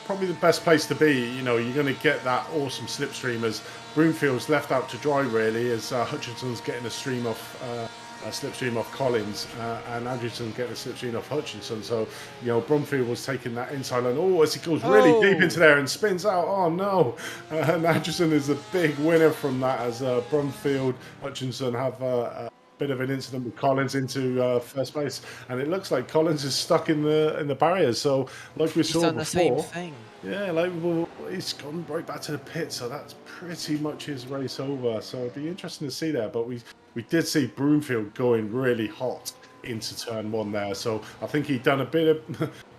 S2: Probably the best place to be. You know, you're going to get that awesome slipstream as Broomfield's left out to dry, really, as Hutchinson's getting a slipstream off Collins, and Adgerson's getting a slipstream off Hutchinson. So, you know, Brumfield was taking that inside line. Oh, as he goes really deep into there and spins out. Oh, no. And Adgerson is a big winner from that, as Brumfield, Hutchinson have bit of an incident with Collins into first place, and it looks like Collins is stuck in the barriers. So, like we saw
S1: done
S2: before,
S1: the same thing.
S2: Yeah, like, well, he's gone right back to the pit, so that's pretty much his race over. So it'd be interesting to see there. But we did see Broomfield going really hot into turn 1 there. So I think he'd done a bit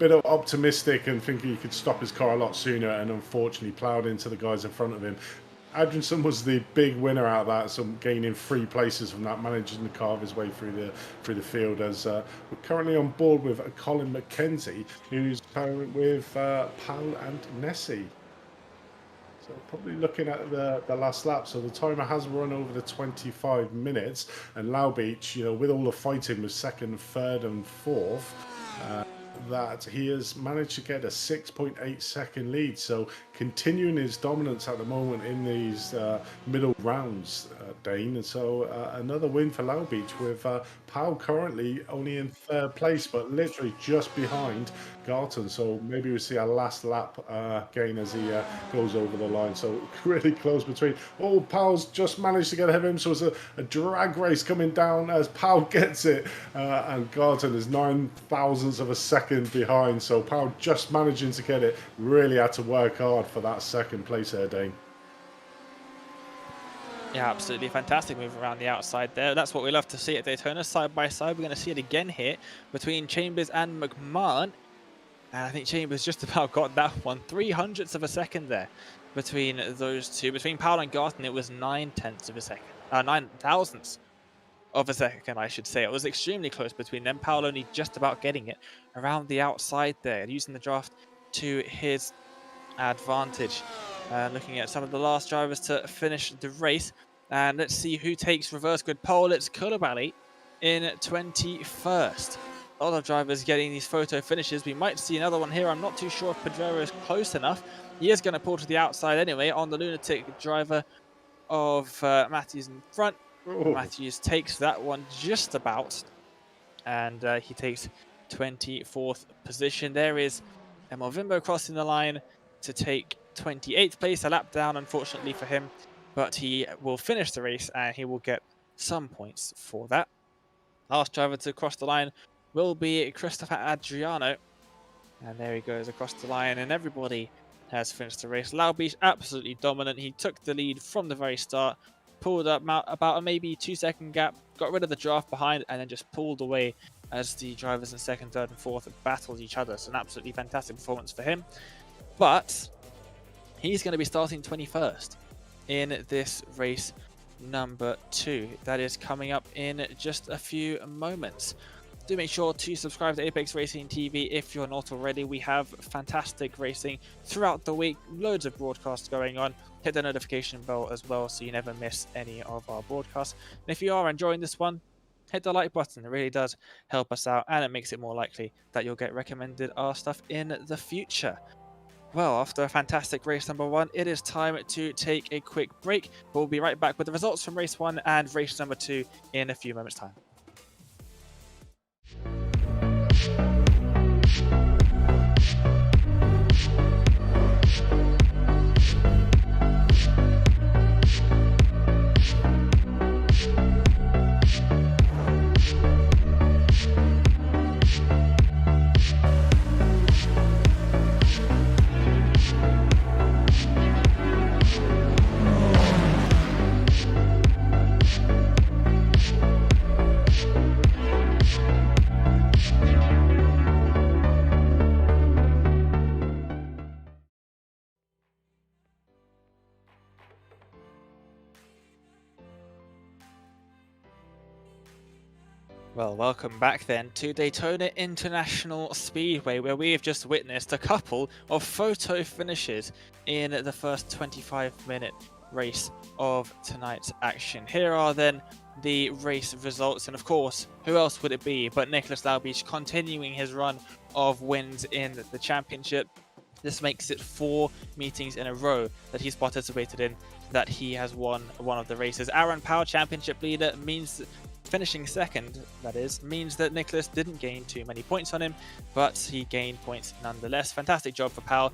S2: of optimistic and thinking he could stop his car a lot sooner, and unfortunately ploughed into the guys in front of him. Adrianson was the big winner out of that, so gaining 3 places from that, managing to carve his way through the field. As we're currently on board with Colin McKenzie, who's pairing with Powell and Nessie. So probably looking at the last lap. So the timer has run over the 25 minutes, and Low Beach, you know, with all the fighting with 2nd, 3rd, and 4th. That he has managed to get a 6.8 second lead, so continuing his dominance at the moment in these middle rounds, Dane. And so another win for Low Beach, with Powell currently only in 3rd place, but literally just behind Garton. So maybe we see a last lap gain as he goes over the line. So really close between. Oh, Powell's just managed to get ahead of him, so it's a drag race coming down as Powell gets it, and Garton is 9 thousandths of a second behind. So Powell just managing to get it. Really had to work hard for that 2nd place there, Dane.
S1: Yeah, absolutely fantastic move around the outside there. That's what we love to see at Daytona, side by side. We're going to see it again here between Chambers and McMahon. And I think Chambers just about got that one. 300ths of a second there between those two. Between Powell and Garton, it was 9/10ths of a second. 9 thousandths of a second, I should say. It was extremely close between them. Powell only just about getting it around the outside there, using the draft to his advantage. Looking at some of the last drivers to finish the race, and let's see who takes reverse grid pole. It's Coulibaly in 21st. A lot of drivers getting these photo finishes. We might see another one here. I'm not too sure if Pedrero is close enough. He is going to pull to the outside anyway on the lunatic driver of Matthews in front.
S2: Oh.
S1: Matthews takes that one just about, and he takes 24th position. There is Emil Vimbo crossing the line to take 28th place, a lap down unfortunately for him, but he will finish the race and he will get some points for that. Last driver to cross the line will be Christopher Adriano, and there he goes across the line, and everybody has finished the race. Low Beach absolutely dominant. He took the lead from the very start, pulled up about a maybe 2-second gap, got rid of the draft behind, and then just pulled away as the drivers in second, third, and fourth battled each other. So an absolutely fantastic performance for him. But he's going to be starting 21st in this race number 2. That is coming up in just a few moments. Do make sure to subscribe to Apex Racing TV if you're not already. We have fantastic racing throughout the week, loads of broadcasts going on. Hit the notification bell as well so you never miss any of our broadcasts. And if you are enjoying this one, hit the like button. It really does help us out, and it makes it more likely that you'll get recommended our stuff in the future. Well, after a fantastic race number 1, it is time to take a quick break. We'll be right back with the results from race 1 and race number 2 in a few moments' time. Well, welcome back then to Daytona International Speedway, where we have just witnessed a couple of photo finishes in the first 25-minute race of tonight's action. Here are then the race results, and of course, who else would it be but Nicholas Laubich continuing his run of wins in the championship. This makes it 4 meetings in a row that he's participated in that he has won one of the races. ARL championship leader means finishing second, that is, means that Nicholas didn't gain too many points on him, but he gained points nonetheless. Fantastic job for Powell,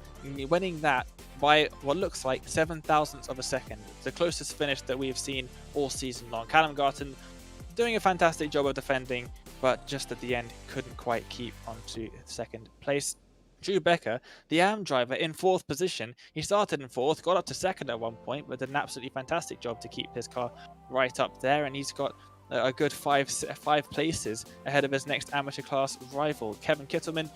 S1: winning that by what looks like 7,000ths of a second. The closest finish that we have seen all season long. Callum Garton doing a fantastic job of defending, but just at the end couldn't quite keep onto second place. Drew Becker, the AM driver, in 4th position. He started in 4th, got up to 2nd at one point, but did an absolutely fantastic job to keep his car right up there, and he's got a good five places ahead of his next amateur class rival. Kevin Kittleman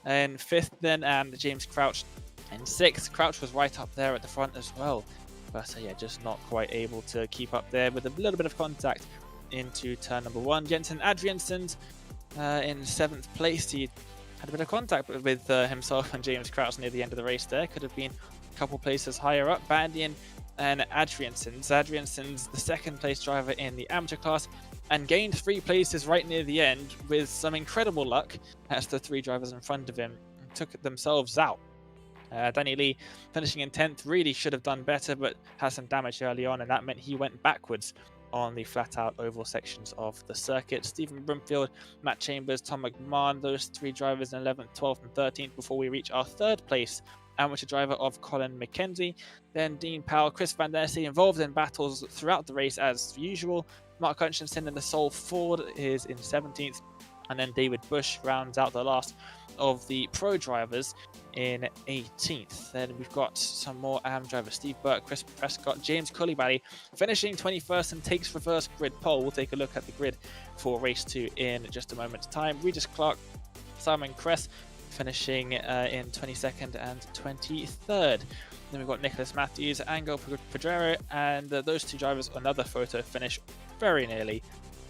S1: in 5th then, and James Crouch in 6th. Crouch was right up there at the front as well, but yeah, just not quite able to keep up there with a little bit of contact into turn number 1. Jensen Adriansen in 7th place. He had a bit of contact with himself and James Crouch near the end of the race there. Could have been a couple places higher up. Bandian and Adriansen's the 2nd place driver in the amateur class, and gained 3 places right near the end with some incredible luck as the 3 drivers in front of him took themselves out. Danny Lee finishing in 10th, really should have done better, but had some damage early on, and that meant he went backwards on the flat-out oval sections of the circuit. Stephen Broomfield, Matt Chambers, Tom McMahon, those 3 drivers in 11th, 12th and 13th before we reach our 3rd place amateur driver of Colin McKenzie. Then Dean Powell, Chris Van Der Sey involved in battles throughout the race as usual. Mark Hutchinson in the sole Ford is in 17th, and then David Bush rounds out the last of the pro drivers in 18th. Then we've got some more AM drivers: Steve Burke, Chris Prescott, James Coulibaly finishing 21st and takes reverse grid pole. We'll take a look at the grid for race 2 in just a moment's time. Regis Clark, Simon Kress finishing in 22nd and 23rd. Then we've got Nicholas Matthews, Angel Pedrero, and those 2 drivers, another photo finish very nearly.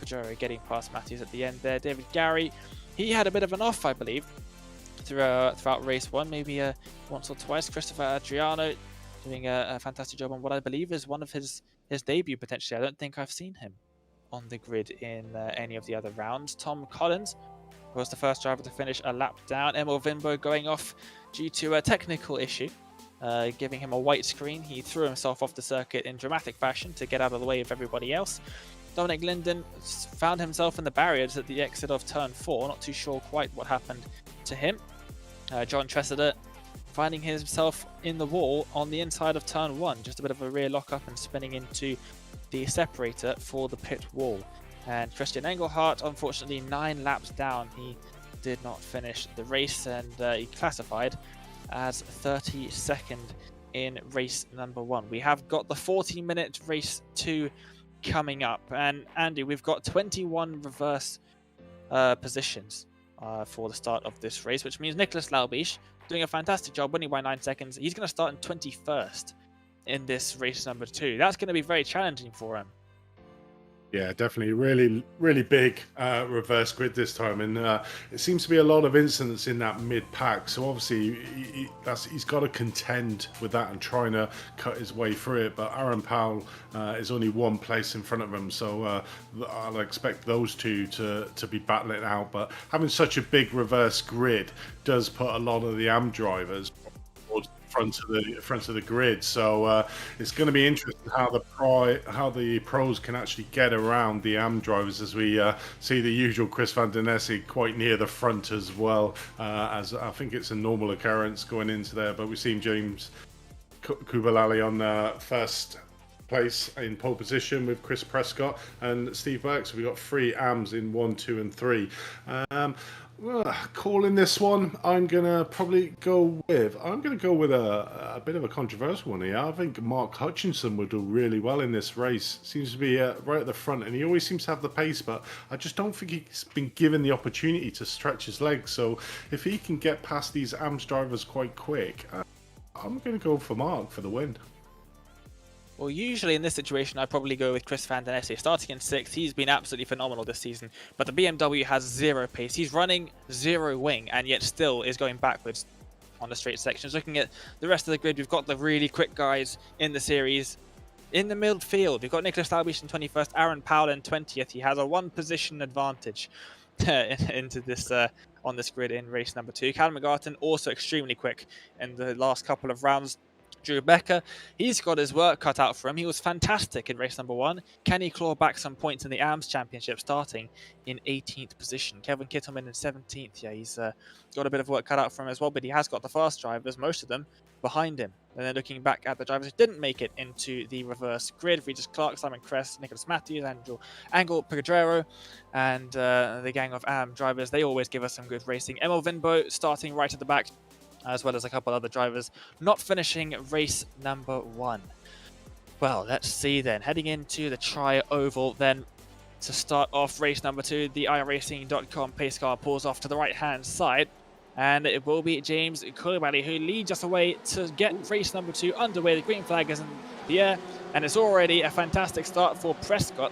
S1: Pedrero getting past Matthews at the end there. David Gary, he had a bit of an off, I believe, throughout race 1, maybe once or twice. Christopher Adriano doing a fantastic job on what I believe is one of his debut potentially. I don't think I've seen him on the grid in any of the other rounds. Tom Collins was the first driver to finish a lap down. Emil Vinbo going off due to a technical issue, giving him a white screen. He threw himself off the circuit in dramatic fashion to get out of the way of everybody else. Dominic Linden found himself in the barriers at the exit of turn 4, not too sure quite what happened to him. John Tressida finding himself in the wall on the inside of turn 1, just a bit of a rear lockup and spinning into the separator for the pit wall. And Christian Engelhardt, unfortunately 9 laps down, he did not finish the race, and he classified as 32nd in race number 1. We have got the 40-minute race 2 coming up, and Andy, we've got 21 reverse positions for the start of this race, which means Nicholas Laubich doing a fantastic job, winning by 9 seconds. He's going to start in 21st in this race number 2. That's going to be very challenging for him.
S2: Yeah, definitely, really big reverse grid this time, and it seems to be a lot of incidents in that mid pack. So obviously, he's got to contend with that and trying to cut his way through it. But Aaron Powell is only one place in front of him, so I'll expect those two to be battling out. But having such a big reverse grid does put a lot of the AM drivers towards front of the grid, so it's going to be interesting how the pros can actually get around the AM drivers, as we see the usual Chris Van Der Nesse quite near the front as well, as I think it's a normal occurrence going into there. But we've seen James Kubalali on first place in pole position with Chris Prescott and Steve Burke. So we've got 3 AMs in 1, 2 and 3. Calling this one, I'm gonna go with a bit of a controversial one here. I think Mark Hutchinson would do really well in this race. Seems to be right at the front, and he always seems to have the pace, but I just don't think he's been given the opportunity to stretch his legs. So if he can get past these AMS drivers quite quick, I'm gonna go for Mark for the win.
S1: Well, usually in this situation, I'd probably go with Chris Van Der Nesse. Starting in 6th, he's been absolutely phenomenal this season, but the BMW has 0 pace. He's running 0 wing, and yet still is going backwards on the straight sections. Looking at the rest of the grid, we've got the really quick guys in the series. In the midfield, we've got Nicholas Laubich in 21st, Aaron Powell in 20th. He has a 1 position advantage into this on this grid in race number 2. Callum McGarton also extremely quick in the last couple of rounds. Drew Becker, he's got his work cut out for him. He was fantastic in race number 1. Can he claw back some points in the AMS Championship, starting in 18th position? Kevin Kittleman in 17th. Yeah, he's got a bit of work cut out for him as well, but he has got the fast drivers, most of them, behind him. And then looking back at the drivers who didn't make it into the reverse grid, Regis Clark, Simon Kress, Nicholas Matthews, Angel Pedrero, and the gang of AM drivers, they always give us some good racing. Emil Vinbo starting right at the back, as well as a couple other drivers not finishing race number 1. Well, let's see then. Heading into the Tri-Oval then to start off race number 2, the iRacing.com pace car pulls off to the right-hand side, and it will be James Coulibaly who leads us away to get race number 2 underway. The green flag is in the air, and it's already a fantastic start for Prescott,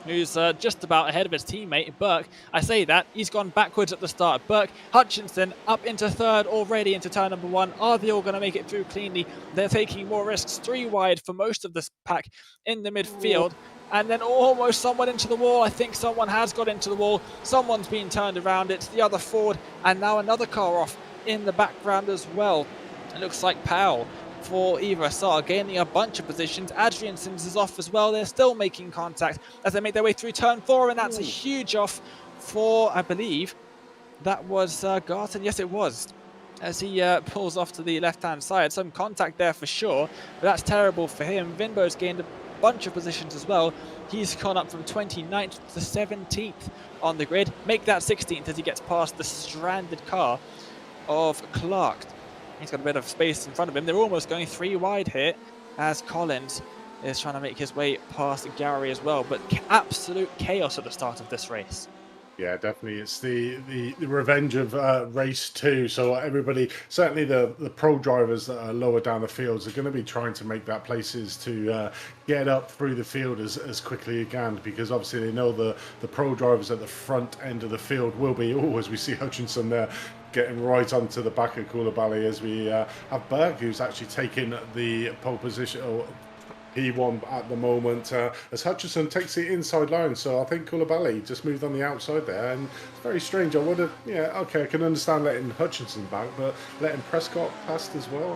S1: who's just about ahead of his teammate, Burke. I say that, he's gone backwards at the start. Burke, Hutchinson up into 3rd already into turn number 1. Are they all going to make it through cleanly? They're taking more risks. 3 wide for most of this pack in the midfield. And then almost someone into the wall. I think someone has got into the wall. Someone's been turned around. It's the other Ford. And now another car off in the background as well. It looks like Powell for Eva Assar gaining a bunch of positions. Adrian Sims is off as well. They're still making contact as they make their way through turn 4, and that's a huge off for, I believe, that was Garton. Yes, it was, as he pulls off to the left-hand side. Some contact there for sure, but that's terrible for him. Vinbo's gained a bunch of positions as well. He's gone up from 29th to 17th on the grid. Make that 16th as he gets past the stranded car of Clark. He's got a bit of space in front of him. They're almost going 3 wide here as Collins is trying to make his way past Gary as well. But absolute chaos at the start of this race.
S2: Yeah, definitely. It's the revenge of race 2. So everybody, certainly the pro drivers that are lower down the fields, are going to be trying to make that places to get up through the field as quickly as you can, because obviously they know the pro drivers at the front end of the field will be, as we see Hutchinson there, getting right onto the back of Coulibaly, as we have Berg, who's actually taking the pole position, or P1 at the moment, as Hutchinson takes the inside line. So I think Coulibaly just moved on the outside there, and it's very strange. I would have, I can understand letting Hutchinson back, but letting Prescott past as well,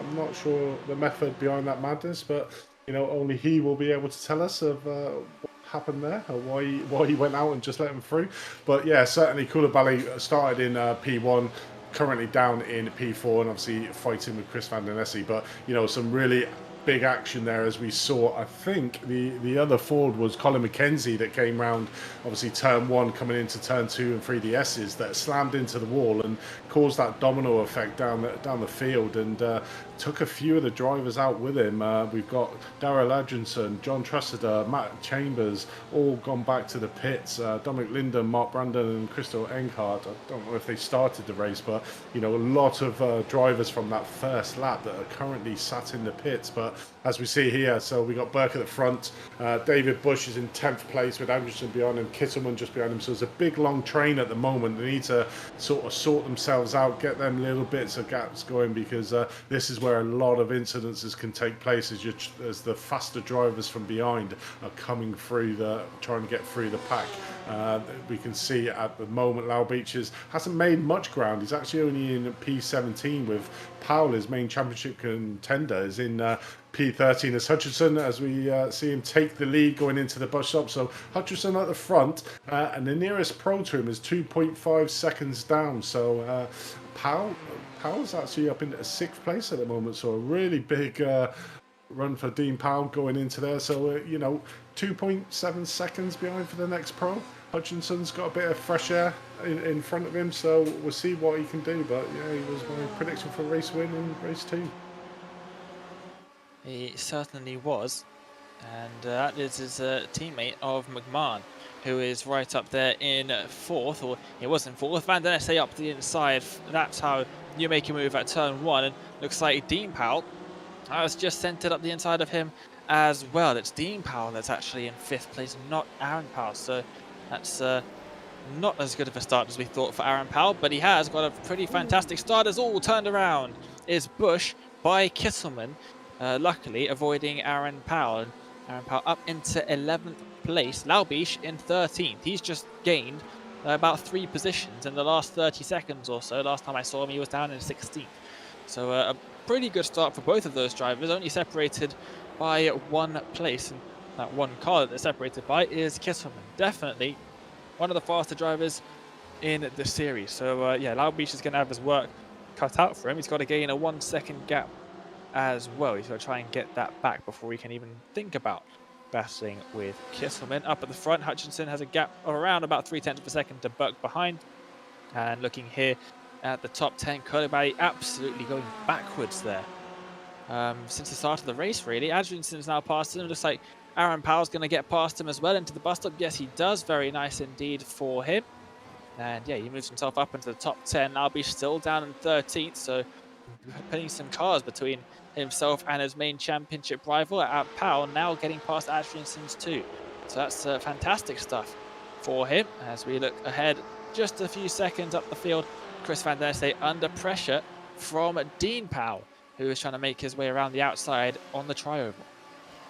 S2: I'm not sure the method behind that madness, but only he will be able to tell us of what happened there, or why he went out and just let him through. But yeah, certainly Coulibaly started in P1, currently down in P4, and obviously fighting with Chris Van Der Nesse. But some really big action there, as we saw. I think the other Ford was Colin McKenzie that came round, obviously turn 1 coming into turn 2 and 3 the S's, that slammed into the wall and caused that domino effect down the field, and took a few of the drivers out with him. We've got Darrell Adjunson, John Tressida, Matt Chambers, all gone back to the pits. Dominic Linden, Mark Brandon, and Crystal Enghart. I don't know if they started the race, but you know, a lot of drivers from that first lap that are currently sat in the pits. But as we see here, so we got Burke at the front, David Bush is in 10th place with Anderson behind him, Kittleman just behind him. So it's a big long train at the moment. They need to sort of sort themselves out, get them little bits of gaps going, because this is where a lot of incidences can take place as the faster drivers from behind are coming through trying to get through the pack. We can see at the moment Lau Beaches hasn't made much ground. He's actually only in P17, with Powell, his main championship contender, is in P13 as Hutchinson, as we see him take the lead going into the bus stop. So Hutchinson at the front, and the nearest pro to him is 2.5 seconds down. So Powell's actually up into 6th place at the moment. So a really big run for Dean Powell going into there. So you know, 2.7 seconds behind for the next pro. Hutchinson's got a bit of fresh air in front of him, so we'll see what he can do. But yeah, he was my prediction for race win in race 2.
S1: He certainly was, and that is his teammate of McMahon, who is right up there in 4th, or he was in 4th. Van Den Essay up the inside. That's how you make a move at turn 1, and looks like Dean Powell has just centered up the inside of him as well. It's Dean Powell that's actually in 5th place, not Aaron Powell. So that's not as good of a start as we thought for Aaron Powell, but he has got a pretty fantastic start, as all turned around is Bush by Kittleman, luckily avoiding Aaron Powell. Aaron Powell up into 11th place. Laubish in 13th. He's just gained about 3 positions in the last 30 seconds or so. Last time I saw him, he was down in 16th. So a pretty good start for both of those drivers, only separated by 1 place. And that 1 car that they're separated by is Kittleman. Definitely one of the faster drivers in the series. So yeah, Laubish is going to have his work cut out for him. He's got to gain a 1-second gap as well. He's got to try and get that back before he can even think about battling with Kittleman. Up at the front, Hutchinson has a gap of around about 0.3 of a second to Buck behind. And looking here at the top 10, Coulibaly absolutely going backwards there. Since the start of the race, really. Adrianson's now passed him. It looks like Aaron Powell's going to get past him as well into the bus stop. Yes, he does. Very nice indeed for him. And yeah, he moves himself up into the top 10. Albish still down in 13th, so putting some cars between himself and his main championship rival at Powell, now getting past Adrianson's too. So that's fantastic stuff for him. As we look ahead just a few seconds up the field, Chris Van Der Essay under pressure from Dean Powell, who is trying to make his way around the outside on the tri-oval.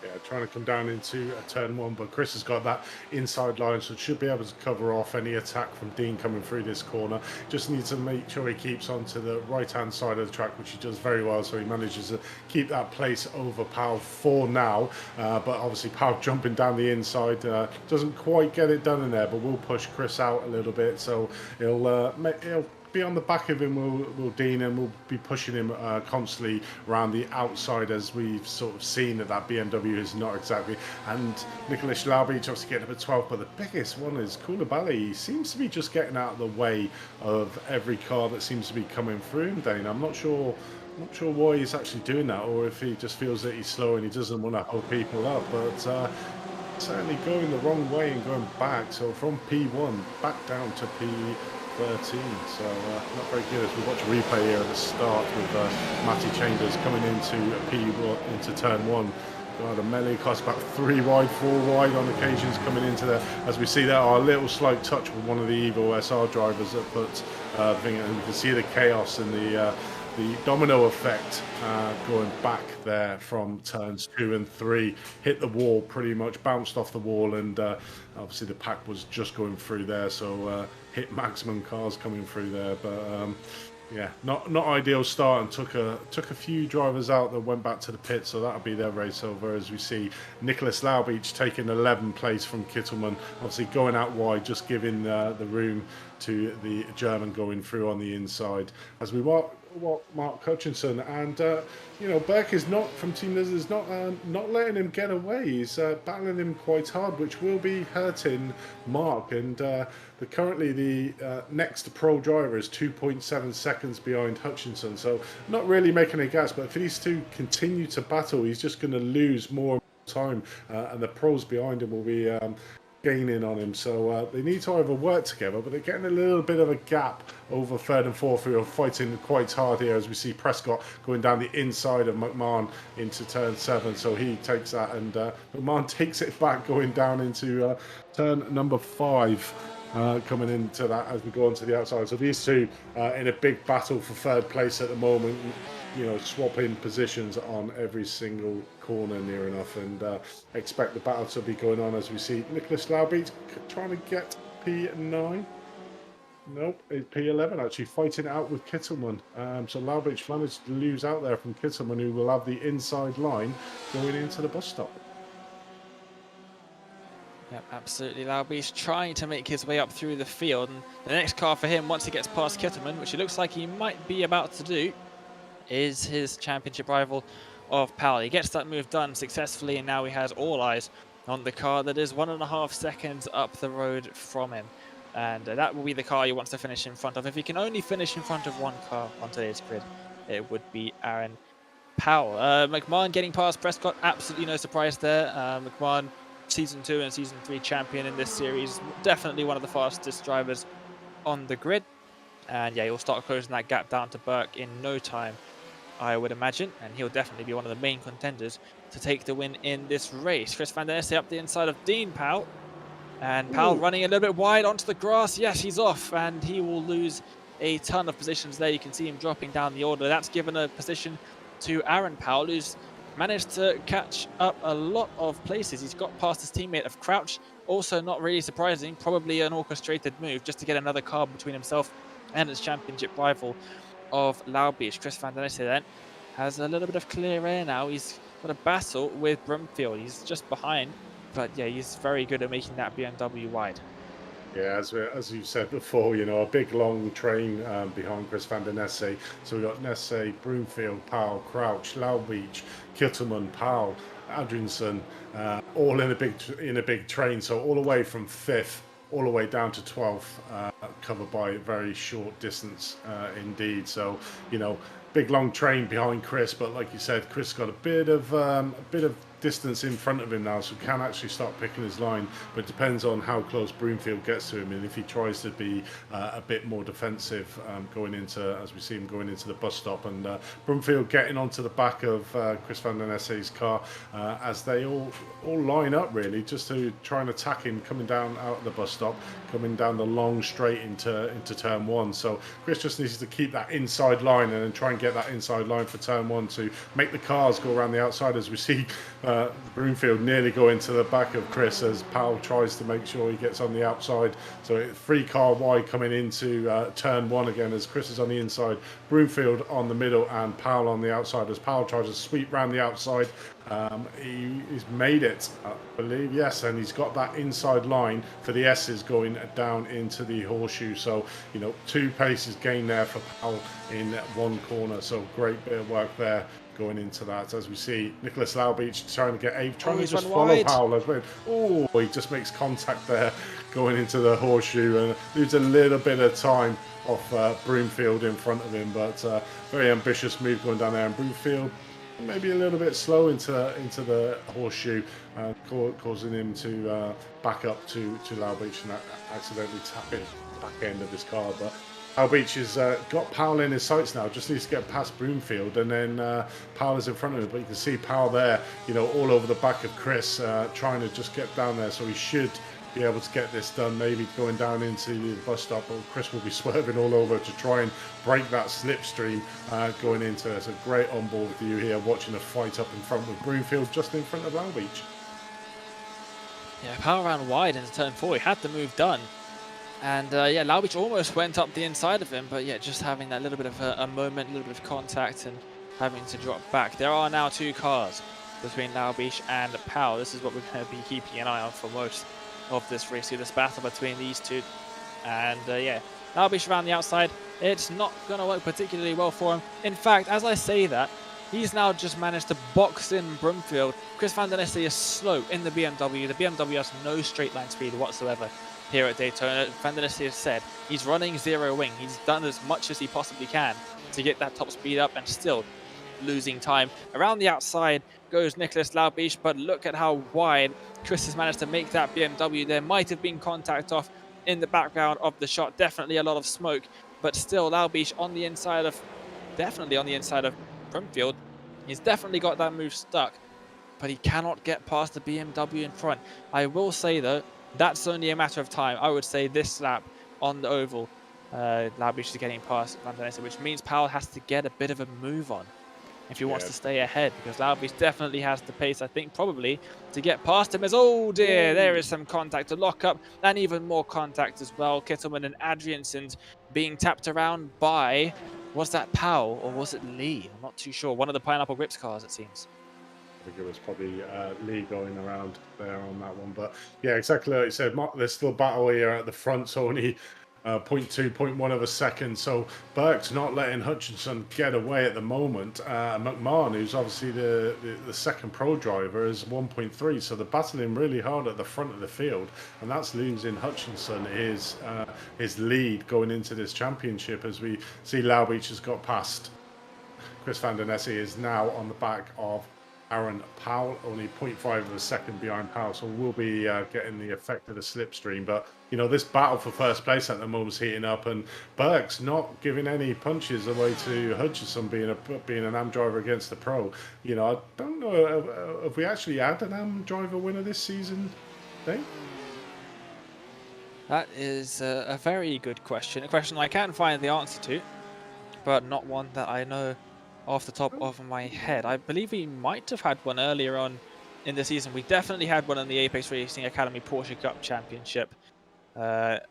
S2: Yeah, trying to come down into a turn 1, but Chris has got that inside line, so should be able to cover off any attack from Dean coming through this corner. Just needs to make sure he keeps onto the right-hand side of the track, which he does very well, so he manages to keep that place over Powell for now. But obviously Powell jumping down the inside doesn't quite get it done in there, but we'll push Chris out a little bit, so he'll be on the back of him, will Dean, and we'll be pushing him constantly around the outside, as we've sort of seen that BMW is not exactly. And Nicholas Laubich obviously getting up at 12th, but the biggest one is Coulibaly. He seems to be just getting out of the way of every car that seems to be coming through him, Dane. I'm not sure why he's actually doing that, or if he just feels that he's slow and he doesn't want to hold people up, but certainly going the wrong way and going back. So from P1 back down to P13, so not very good. As we watch a replay here at the start with Matty Chambers coming into P1 into turn 1. God, a melee cost about 3 wide, 4 wide on occasions coming into there. As we see there, our little slight touch with one of the Evo SR drivers that puts thing, and you can see the chaos and the domino effect going back there from turns 2 and 3. Hit the wall, pretty much bounced off the wall, and obviously the pack was just going through there, so hit maximum cars coming through there. But yeah, not ideal start, and took a few drivers out that went back to the pit, so that'll be their race over. As we see Nicholas Laubich taking 11th place from Kittleman, obviously going out wide, just giving the room to the German going through on the inside. As we what Mark Hutchinson and Burke is not from Team Lizard is not letting him get away. He's battling him quite hard, which will be hurting Mark. And currently the next pro driver is 2.7 seconds behind Hutchinson, so not really making a gas. But if these two continue to battle, he's just going to lose more time, and the pros behind him will be gaining on him. So they need to either work together, but they're getting a little bit of a gap over third and fourth, who are fighting quite hard here, as we see Prescott going down the inside of McMahon into turn 7. So he takes that, and McMahon takes it back going down into turn number 5. Coming into that as we go onto the outside. So these two in a big battle for third place at the moment, swapping positions on every single corner near enough, and expect the battle to be going on as we see Nicholas Laubich trying to get P9. Nope, it's P11 actually, fighting it out with Kittelman. So Laubich managed to lose out there from Kittelman, who will have the inside line going into the bus stop.
S1: Yep, absolutely. Laubich trying to make his way up through the field, and the next car for him, once he gets past Kittelman, which it looks like he might be about to do, is his championship rival of Powell. He gets that move done successfully, and now he has all eyes on the car that is 1.5 seconds up the road from him. And that will be the car he wants to finish in front of. If he can only finish in front of one car on today's grid, it would be Aaron Powell. McMahon getting past Prescott, absolutely no surprise there. McMahon, Season 2 and Season 3 champion in this series, definitely one of the fastest drivers on the grid. And yeah, he'll start closing that gap down to Burke in no time, I would imagine, and he'll definitely be one of the main contenders to take the win in this race. Chris Van Der Essay up the inside of Dean Powell, and Powell running a little bit wide onto the grass. Yes, he's off, and he will lose a ton of positions there. You can see him dropping down the order. That's given a position to Aaron Powell, who's managed to catch up a lot of places. He's got past his teammate of Crouch. Also not really surprising, probably an orchestrated move just to get another car between himself and his championship rival of Laubich. Chris Van Der Essay then has a little bit of clear air now. He's got a battle with Brumfield. He's just behind, but yeah, he's very good at making that BMW wide.
S2: Yeah, as you said before, a big long train behind Chris Van Der Essay. So we've got Nesse, Broomfield, Powell, Crouch, Laubich, Kittelman, Powell, Adrianson, all in a big train. So all the way from 5th all the way down to 12th, covered by a very short distance indeed. So big long train behind Chris, but like you said, Chris got a bit of distance in front of him now, so can actually start picking his line, but it depends on how close Broomfield gets to him, and if he tries to be a bit more defensive going into, as we see him going into the bus stop, and Broomfield getting onto the back of Chris Van Der Essay's car as they all line up really just to try and attack him coming down out of the bus stop, coming down the long straight into turn 1. So Chris just needs to keep that inside line and then try and get that inside line for turn 1 to make the cars go around the outside, as we see Broomfield nearly go into the back of Chris as Powell tries to make sure he gets on the outside. So 3 car wide coming into turn 1 again as Chris is on the inside, Broomfield on the middle and Powell on the outside as Powell tries to sweep round the outside. He's made it, I believe, yes, and he's got that inside line for the S's going down into the horseshoe. So 2 paces gained there for Powell in one corner, so great bit of work there going into that, as we see Nicholas Laubich trying to just follow wide. Powell as well. Oh, he just makes contact there going into the horseshoe and leaves a little bit of time off Broomfield in front of him, but very ambitious move going down there, and Broomfield maybe a little bit slow into the horseshoe, causing him to back up to Laubich and accidentally tapping the back end of his car. But Laubich has got Powell in his sights now, just needs to get past Broomfield, and then Powell is in front of him. But you can see Powell there, all over the back of Chris, trying to just get down there. So he should be able to get this done, maybe going down into the bus stop, but Chris will be swerving all over to try and break that slipstream going into it. It's a great onboard view here, watching the fight up in front with Broomfield just in front of Laubich.
S1: Yeah, Powell ran wide into turn 4. He had the move done. And yeah, Laubich almost went up the inside of him, but yeah, just having that little bit of a moment, a little bit of contact and having to drop back. There are now 2 cars between Laubich and Powell. This is what we're going to be keeping an eye on for most of this race, this battle between these two. And yeah, Laubich around the outside, it's not going to work particularly well for him. In fact, as I say that, he's now just managed to box in Brumfield. Chris Van Der Neste is slow in the BMW. The BMW has no straight line speed whatsoever here at Daytona. Van Der Neste has said he's running zero wing. He's done as much as he possibly can to get that top speed up and still losing time. Around the outside goes Nicholas Laubich, but look at how wide Chris has managed to make that BMW. There might have been contact off in the background of the shot. Definitely a lot of smoke, but still Laubich on the inside of, definitely on the inside of Brumfield. He's definitely got that move stuck, but he cannot get past the BMW in front. I will say though, that's only a matter of time. I would say this lap on the oval, Laubich is getting past Van Der Neste, which means Powell has to get a bit of a move on if he wants to stay ahead, because Laubich definitely has the pace, I think, probably to get past him. As oh dear, there is some contact to lock up, and even more contact as well. Kittleman and Adrianson being tapped around by, was that Powell or was it Lee? I'm not too sure. One of the Pineapple Grips cars, it seems.
S2: I think it was probably Lee going around there on that one. But yeah, exactly like you said, there's still battle here at the front, so only 0.2, 0.1 of a second. So Burke's not letting Hutchinson get away at the moment. McMahon, who's obviously the second pro driver, is 1.3. So they're battling really hard at the front of the field, and that's losing Hutchinson his lead going into this championship. As we see, Laubich has got past Chris Van Der Neste, is now on the back of Aaron Powell, only 0.5 of a second behind Powell, so we'll be getting the effect of the slipstream. But you know, this battle for first place at the moment is heating up, and Burke's not giving any punches away to Hutchinson, being an AM driver against the pro. You know, I don't know if we actually had an AM driver winner this season, Dave?
S1: That is a very good question. A question I can't find the answer to, but not one that I know off the top of my head. I believe we might have had one earlier on in the season. We definitely had one in the Apex Racing Academy Porsche Cup Championship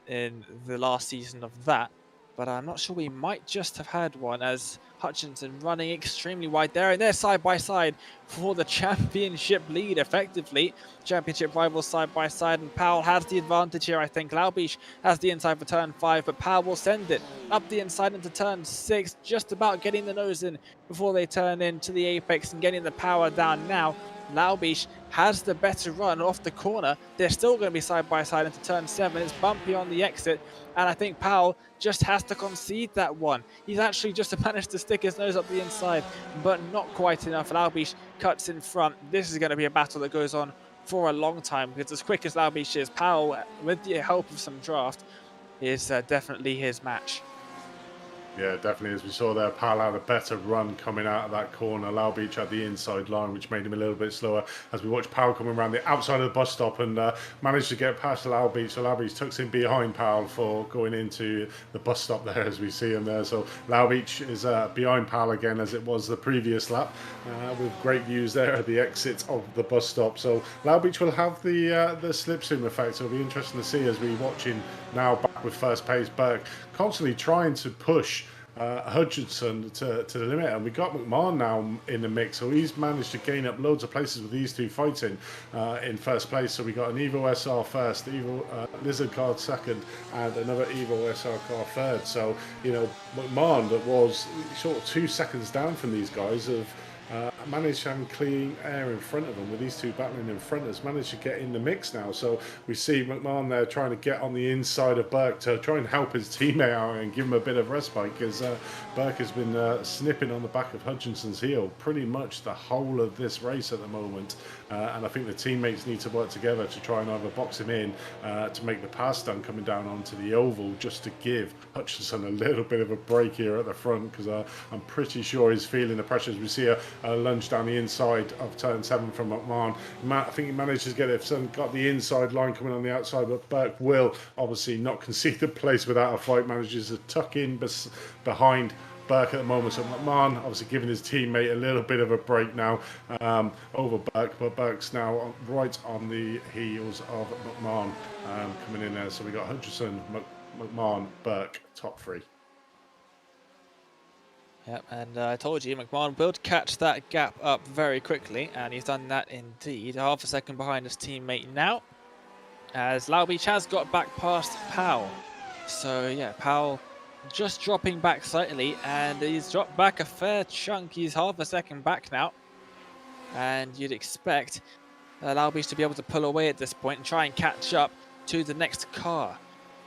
S1: in the last season of that, but I'm not sure. We might just have had one, as Hutchinson running extremely wide there, and they're side by side for the championship lead, effectively. Championship rivals side by side, and Powell has the advantage here, I think. Laubich has the inside for turn 5, but Powell will send it up the inside into turn 6, just about getting the nose in before they turn into the apex and getting the power down now. Laubich has the better run off the corner. They're still going to be side by side into turn 7. It's bumpy on the exit, and I think Powell just has to concede that one. He's actually just managed to stick his nose up the inside, but not quite enough. Laubich cuts in front. This is going to be a battle that goes on for a long time, because as quick as Laubich is, Powell, with the help of some draft, is definitely his match.
S2: Yeah, definitely. As we saw there, Powell had a better run coming out of that corner. Laubich had the inside line, which made him a little bit slower. As we watch Powell coming around the outside of the bus stop and managed to get past Laubich. So Laubich tucks in behind Powell for going into the bus stop there, as we see him there. So Laubich is behind Powell again, as it was the previous lap, with great views there at the exit of the bus stop. So Laubich will have the slipstream effect. So it'll be interesting to see as we watch him now back with first pace. Burke constantly trying to push Hutchinson to the limit, and we got McMahon now in the mix, so he's managed to gain up loads of places with these two fighting in first place. So we got an Evo SR first, Evo Lizard car second, and another Evo SR car third. So you know, McMahon, that was sort of 2 seconds down from these guys, have managed to have clean air in front of them with these two battling in front, has managed to get in the mix now. So we see McMahon there trying to get on the inside of Burke to try and help his teammate out and give him a bit of respite, because Burke has been snipping on the back of Hutchinson's heel pretty much the whole of this race at the moment. And I think the teammates need to work together to try and either box him in to make the pass done coming down onto the oval, just to give Hutchinson a little bit of a break here at the front, because I'm pretty sure he's feeling the pressure. As we see a lunge down the inside of turn 7 from McMahon. I think he managed to get it, got the inside line coming on the outside, but Burke will obviously not concede the place without a fight, manages to tuck in behind Burke at the moment. So McMahon obviously giving his teammate a little bit of a break now over Burke, but Burke's now right on the heels of McMahon coming in there. So we got Hutchinson, McMahon, Burke, top 3.
S1: Yep, and I told you McMahon will catch that gap up very quickly, and he's done that indeed. Half a second behind his teammate now, as Laubich has got back past Powell. So yeah, Powell just dropping back slightly, and he's dropped back a fair chunk. He's half a second back now, and you'd expect Laubich to be able to pull away at this point and try and catch up to the next car,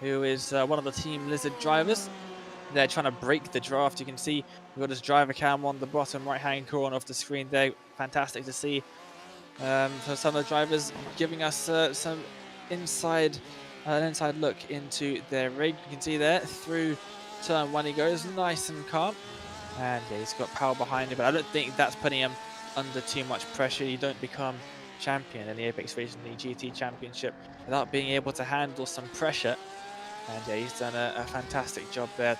S1: who is one of the Team Lizard drivers. They're trying to break the draft. You can see we've got his driver cam on the bottom right-hand corner of the screen there. Fantastic to see for some of the drivers, giving us some inside an inside look into their rig. You can see there through turn 1 he goes, nice and calm, and yeah, he's got power behind him, but I don't think that's putting him under too much pressure. You don't become champion in the Apex Racing League GT Championship without being able to handle some pressure, and yeah, he's done a fantastic job there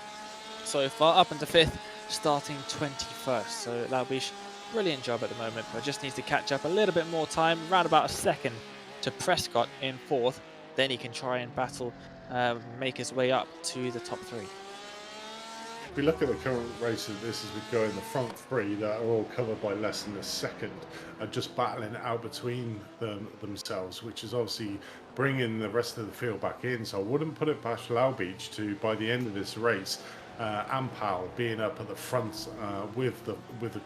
S1: so far, up into 5th, starting 21st. So Laubich, brilliant job at the moment, but just needs to catch up a little bit more time, around about a second to Prescott in 4th. Then he can try and battle, make his way up to the top 3.
S2: If we look at the current races, this is we go in the front 3 that are all covered by less than a second, are just battling out between themselves, which is obviously bringing the rest of the field back in. So I wouldn't put it past Laubich to, by the end of this race, Ampal being up at the front with the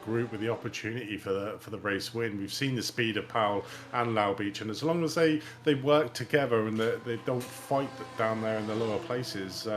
S2: group, with the opportunity for the race win. We've seen the speed of Powell and Laubich, and as long as they work together and they don't fight down there in the lower places,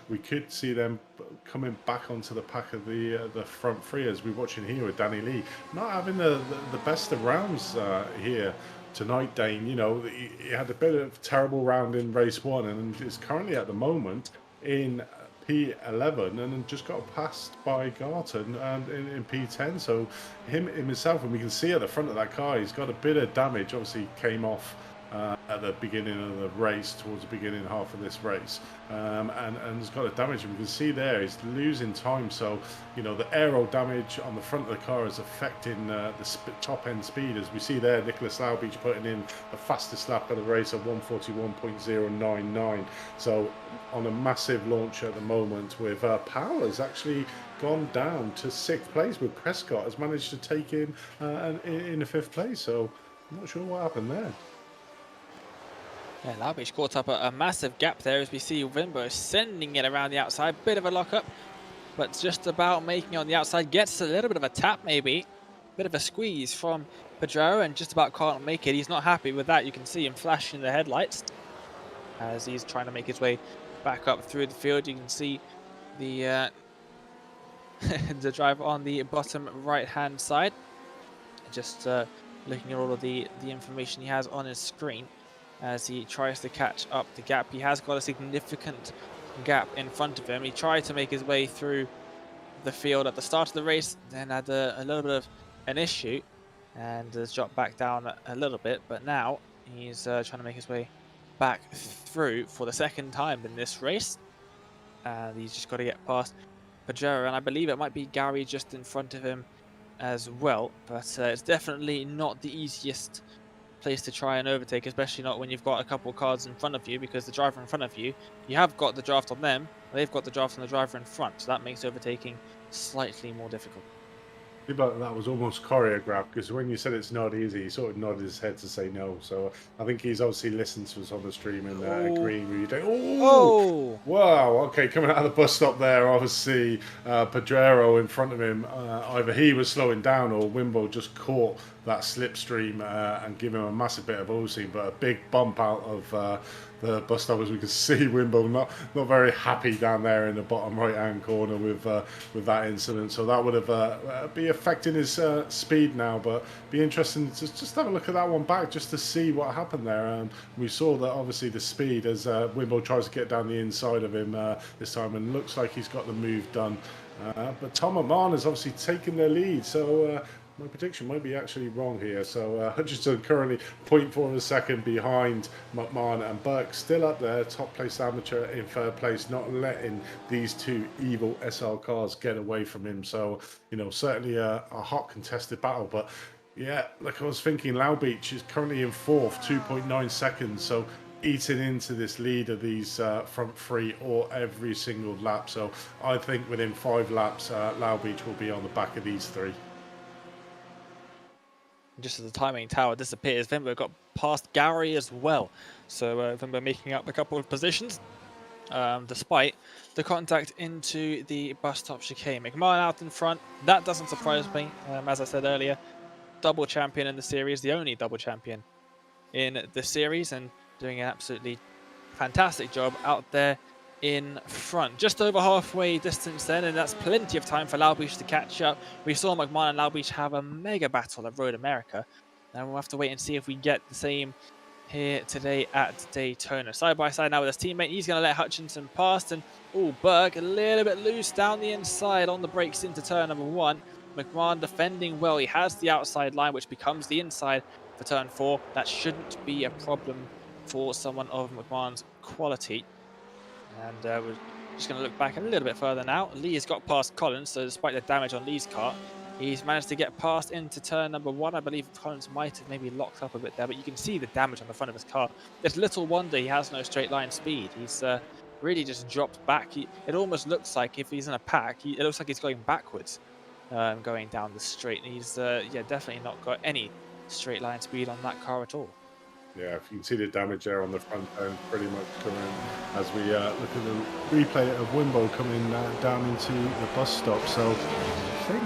S2: we could see them coming back onto the pack of the front 3, as we're watching here with Danny Lee not having the best of rounds here tonight. Dane, you know, he had a bit of terrible round in race 1 and is currently at the moment in P11 and just got passed by Garton in P10. So himself, and we can see at the front of that car, he's got a bit of damage. Obviously came off at the beginning of the race, towards the beginning half of this race, and has got a damage, and we can see there he's losing time. So you know, the aero damage on the front of the car is affecting the top end speed, as we see there. Nicholas Laubich putting in the fastest lap of the race of 141.099. So on a massive launch at the moment, with Powell has actually gone down to 6th place, with Prescott has managed to take him in the 5th place. So I'm not sure what happened there.
S1: Yeah, Laubich caught up a massive gap there, as we see Wimbo sending it around the outside. Bit of a lock-up, but just about making it on the outside. Gets a little bit of a tap, maybe. Bit of a squeeze from Pedro, and just about can't make it. He's not happy with that. You can see him flashing the headlights as he's trying to make his way back up through the field. You can see the the driver on the bottom right-hand side, just looking at all of the information he has on his screen as he tries to catch up the gap. He has got a significant gap in front of him. He tried to make his way through the field at the start of the race, then had a little bit of an issue and has dropped back down a little bit, but now he's trying to make his way back through for the 2nd time in this race, and he's just got to get past Pajero, and I believe it might be Gary just in front of him as well, but it's definitely not the easiest place to try and overtake, especially not when you've got a couple of cars in front of you, because the driver in front of you, you have got the draft on them, they've got the draft on the driver in front, so that makes overtaking slightly more difficult.
S2: But that was almost choreographed, because when you said it's not easy, he sort of nodded his head to say no. So I think he's obviously listened to us on the stream and agreeing with you. Oh, wow. Okay, coming out of the bus stop there, obviously Pedrero in front of him. Either he was slowing down or Wimbo just caught that slipstream and gave him a massive bit of O-scene, but a big bump out of the bus stop, as we can see Wimbo not very happy down there in the bottom right hand corner with that incident. So that would have be affecting his speed now, but be interesting to just have a look at that one back just to see what happened there. And we saw that obviously the speed as Wimbo tries to get down the inside of him this time, and looks like he's got the move done. But Tom and Man has obviously taken their lead, so my prediction might be actually wrong here. So Hutchinson currently 0.4 of a second behind McMahon, and Burke still up there, top place amateur in 3rd place, not letting these two evil SL cars get away from him. So, you know, certainly a hot contested battle. But yeah, like I was thinking, Laubich is currently in 4th, 2.9 seconds. So eating into this lead of these front 3 or every single lap. So I think within 5 laps, Laubich will be on the back of these 3.
S1: Just as the timing tower disappears, Vimbo got past Gary as well. So Vimbo making up a couple of positions, despite the contact into the bus stop chicane. McMahon out in front. That doesn't surprise me. As I said earlier, double champion in the series, the only double champion in the series, and doing an absolutely fantastic job out there in front. Just over halfway distance then, and that's plenty of time for Laubish to catch up. We saw McMahon and Laubish have a mega battle at Road America, and we'll have to wait and see if we get the same here today at Daytona. Side by side now with his teammate. He's going to let Hutchinson past, and Berg a little bit loose down the inside on the brakes into turn number 1. McMahon defending well. He has the outside line, which becomes the inside for turn 4. That shouldn't be a problem for someone of McMahon's quality. And we're just going to look back a little bit further now. Lee has got past Collins, so despite the damage on Lee's car, he's managed to get past into turn number 1. I believe Collins might have maybe locked up a bit there, but you can see the damage on the front of his car. It's little wonder he has no straight line speed. He's really just dropped back. It almost looks like if he's in a pack, it looks like he's going backwards, going down the straight. And he's yeah, definitely not got any straight line speed on that car at all.
S2: Yeah, if you can see the damage there on the front end, pretty much coming as we look at the replay of Wimbo coming down into the bus stop. So I think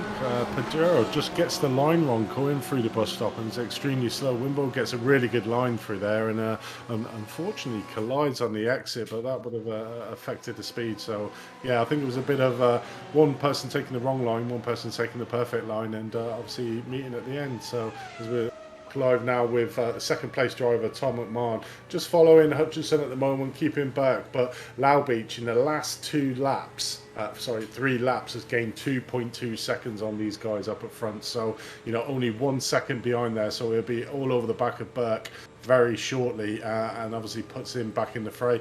S2: Padero just gets the line wrong going through the bus stop and is extremely slow. Wimbo gets a really good line through there and unfortunately collides on the exit, but that would have affected the speed. So yeah, I think it was a bit of one person taking the wrong line, one person taking the perfect line, and obviously meeting at the end. So as we're live now with second place driver Tom McMahon just following Hutchinson at the moment, keeping back, but Laubeach in the last 3 laps has gained 2.2 seconds on these guys up at front, so you know, only 1 second behind there, so he'll be all over the back of Burke very shortly, and obviously puts him back in the fray.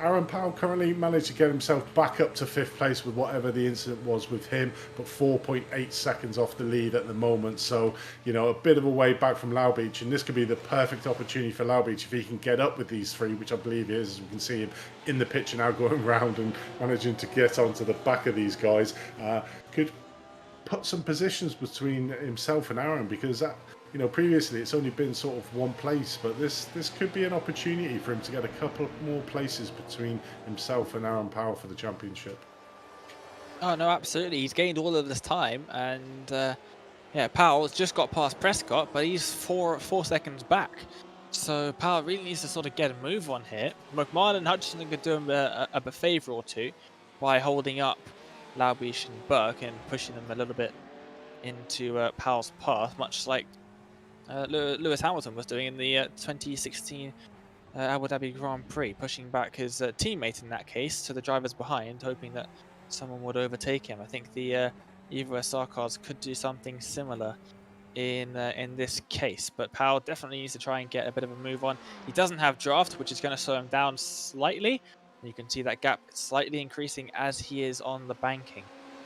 S2: Aaron Powell currently managed to get himself back up to 5th place with whatever the incident was with him, but 4.8 seconds off the lead at the moment. So, you know, a bit of a way back from Laubeach, and this could be the perfect opportunity for Laubeach if he can get up with these 3, which I believe he is. As we can see him in the picture now going round and managing to get onto the back of these guys. Could put some positions between himself and Aaron, because that, you know, previously it's only been sort of 1 place, but this could be an opportunity for him to get a couple more places between himself and Aaron Powell for the championship.
S1: Oh no, absolutely. He's gained all of this time, and yeah, Powell's just got past Prescott, but he's four seconds back. So Powell really needs to sort of get a move on here. McMahon and Hutchinson could do him a favour or two by holding up Laubish and Burke and pushing them a little bit into Powell's path, much like Lewis Hamilton was doing in the 2016 Abu Dhabi Grand Prix, pushing back his teammate in that case to the drivers behind, hoping that someone would overtake him. I think the Evo SR cars could do something similar in this case, but Powell definitely needs to try and get a bit of a move on. He doesn't have draft, which is going to slow him down slightly. You can see that gap slightly increasing as he is on the banking,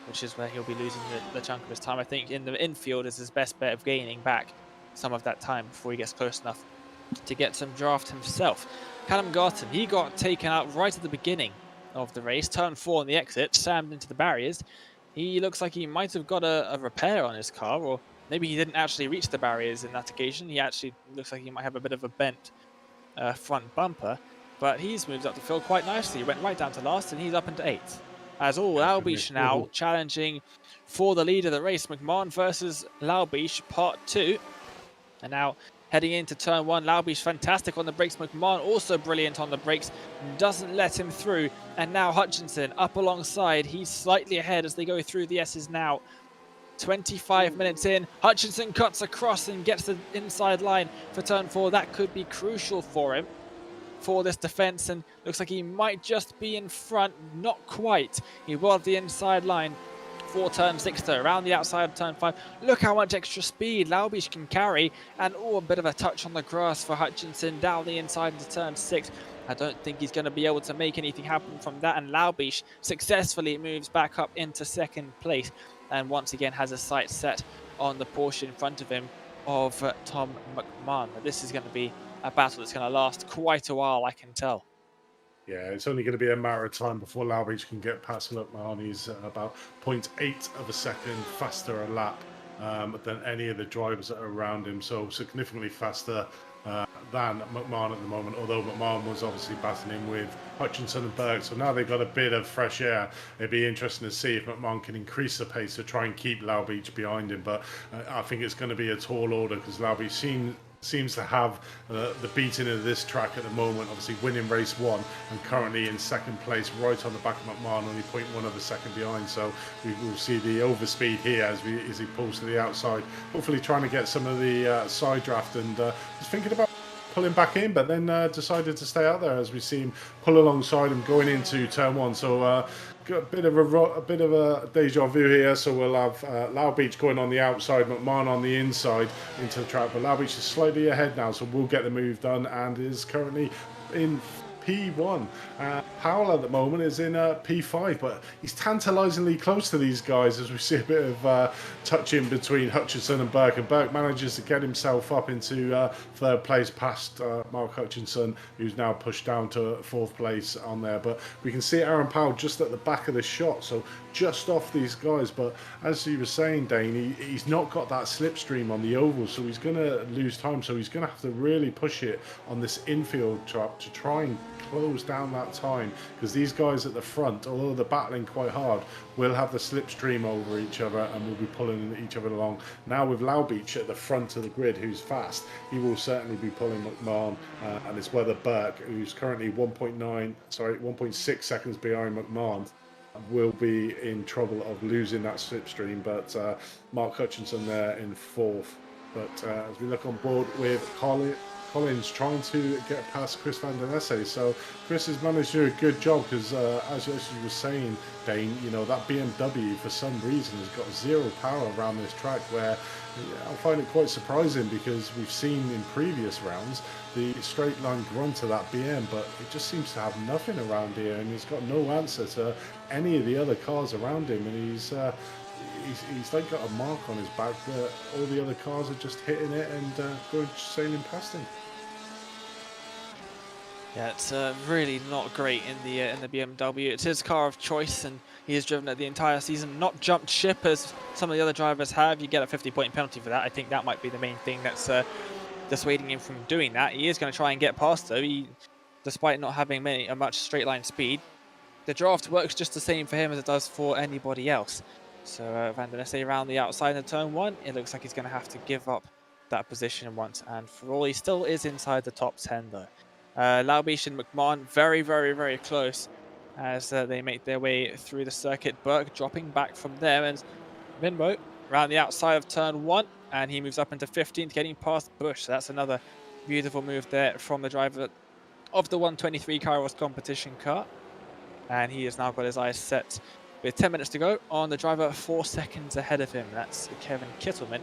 S1: which is where he'll be losing the chunk of his time. I think in the infield is his best bet of gaining back some of that time before he gets close enough to get some draft himself. Callum Garton, he got taken out right at the beginning of the race, turn 4 on the exit, slammed into the barriers. He looks like he might have got a repair on his car, or maybe he didn't actually reach the barriers in that occasion. He actually looks like he might have a bit of a bent front bumper, but he's moved up the field quite nicely. He went right down to last, and he's up into 8th. As all, Laubish now challenging for the lead of the race. McMahon versus Laubish, part 2. And now heading into turn 1, Laubish fantastic on the brakes. McMahon also brilliant on the brakes, doesn't let him through. And now Hutchinson up alongside. He's slightly ahead as they go through the S's now. 25 minutes in, Hutchinson cuts across and gets the inside line for turn 4. That could be crucial for him, for this defense, and looks like he might just be in front. Not quite. He will have the inside line for turn 6 though, around the outside of turn 5. Look how much extra speed Laubish can carry, and a bit of a touch on the grass for Hutchinson down the inside into turn 6. I don't think he's going to be able to make anything happen from that, and Laubish successfully moves back up into 2nd place, and once again has a sight set on the Porsche in front of him of Tom McMahon. This is going to be a battle that's going to last quite a while, I can tell.
S2: Yeah, it's only going to be a matter of time before Laubeach can get past McMahon. He's about 0.8 of a second faster a lap than any of the drivers that are around him, so significantly faster than McMahon at the moment, although McMahon was obviously battling with Hutchinson and Berg. So now they've got a bit of fresh air. It'd be interesting to see if McMahon can increase the pace to try and keep Laubeach behind him. But I think it's going to be a tall order because Laubeach seems to have the beating of this track at the moment, obviously winning race 1 and currently in second place, right on the back of McMahon, only 0.1 of a second behind. So we will see the overspeed here as he pulls to the outside, hopefully trying to get some of the side draft, and just thinking about pulling back in, but then decided to stay out there as we see him pull alongside him going into turn 1. So got a bit of a deja vu here. So we'll have Laubeach going on the outside, McMahon on the inside into the track, but Laubeach is slightly ahead now, so we'll get the move done and is currently in P1. Powell at the moment is in P5, but he's tantalisingly close to these guys as we see a bit of touch in between Hutchinson and Burke. And Burke manages to get himself up into third place past Mark Hutchinson, who's now pushed down to fourth place on there. But we can see Aaron Powell just at the back of the shot, so just off these guys. But as you were saying, Dane, he's not got that slipstream on the oval, so he's going to lose time. So he's going to have to really push it on this infield trap to try and close down that time, because these guys at the front, although they're battling quite hard, will have the slipstream over each other and will be pulling each other along. Now with Laubeach at the front of the grid, who's fast, he will certainly be pulling McMahon, and it's whether Burke, who's currently 1.6 seconds behind McMahon, will be in trouble of losing that slipstream. But Mark Hutchinson there in fourth. But as we look on board with Collins trying to get past Chris Van Den Esse. So Chris has managed to do a good job because, as you were saying, Dane, you know, that BMW for some reason has got zero power around this track, where I find it quite surprising because we've seen in previous rounds the straight line grunt of that BM, but it just seems to have nothing around here, and he's got no answer to any of the other cars around him, and he's like got a mark on his back that all the other cars are just hitting it and going sailing past him.
S1: Yeah, it's really not great in the BMW. It's his car of choice, and he has driven it the entire season, not jumped ship as some of the other drivers have. You get a 50-point penalty for that. I think that might be the main thing that's dissuading him from doing that. He is going to try and get past, though. Despite not having much straight line speed, the draft works just the same for him as it does for anybody else. So Van Den Esse around the outside in turn 1. It looks like he's going to have to give up that position once and for all. He still is inside the top 10, though. Laubeach and McMahon very, very, very close as they make their way through the circuit. Burke dropping back from there, and Minbo around the outside of turn 1, and he moves up into 15th, getting past Bush. So that's another beautiful move there from the driver of the 123 Kairos competition car. And he has now got his eyes set with 10 minutes to go on the driver 4 seconds ahead of him. That's Kevin Kittleman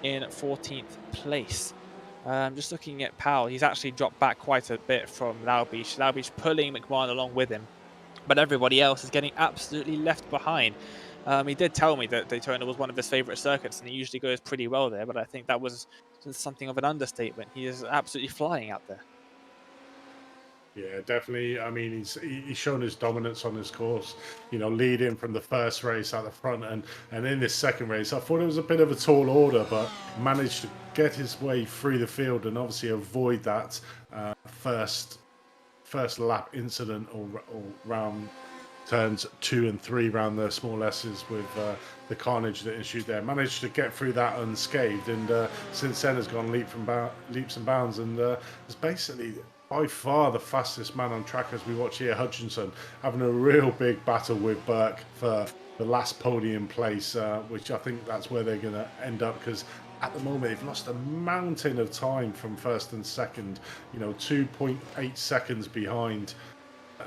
S1: in 14th place. Just looking at Powell, he's actually dropped back quite a bit from Laubeach. Laubeach pulling McMahon along with him, but everybody else is getting absolutely left behind. He did tell me that Daytona was one of his favourite circuits, and he usually goes pretty well there, but I think that was something of an understatement. He is absolutely flying out there.
S2: Yeah, definitely. I mean, he's shown his dominance on this course, you know, leading from the first race at the front, and in this second race, I thought it was a bit of a tall order, but managed to get his way through the field and obviously avoid that first lap incident or round turns 2 and 3 round the small S's with the carnage that ensued there. Managed to get through that unscathed, and since then has gone leaps and bounds, and is basically by far the fastest man on track as we watch here. Hutchinson having a real big battle with Burke for the last podium place, which I think that's where they're going to end up, because at the moment they've lost a mountain of time from first and second, you know, 2.8 seconds behind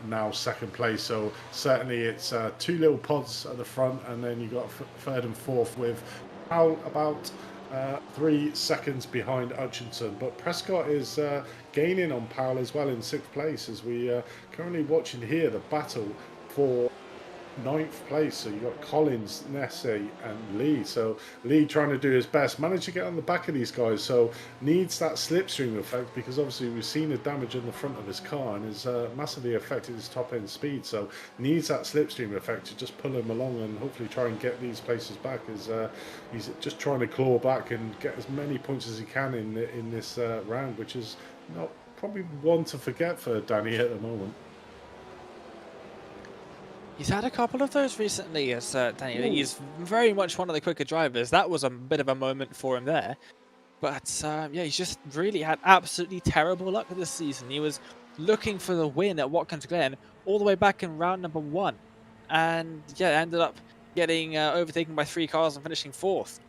S2: now second place. So certainly it's 2 little pods at the front, and then you've got third and fourth with Powell about 3 seconds behind Hutchinson, but Prescott is gaining on Powell as well in 6th place, as we currently watching here the battle for ninth place. So you got Collins, Nessie, and Lee. So Lee trying to do his best, managed to get on the back of these guys. So needs that slipstream effect, because obviously we've seen the damage in the front of his car and has massively affected his top end speed. So needs that slipstream effect to just pull him along and hopefully try and get these places back. As he's just trying to claw back and get as many points as he can in this round, which is not probably one to forget for Danny at the moment.
S1: He's had a couple of those recently, as Danny.
S2: Ooh.
S1: He's very much one of the quicker drivers. That was a bit of a moment for him there. But yeah, he's just really had absolutely terrible luck this season. He was looking for the win at Watkins Glen all the way back in round number 1. And yeah, ended up getting overtaken by 3 cars and finishing 4th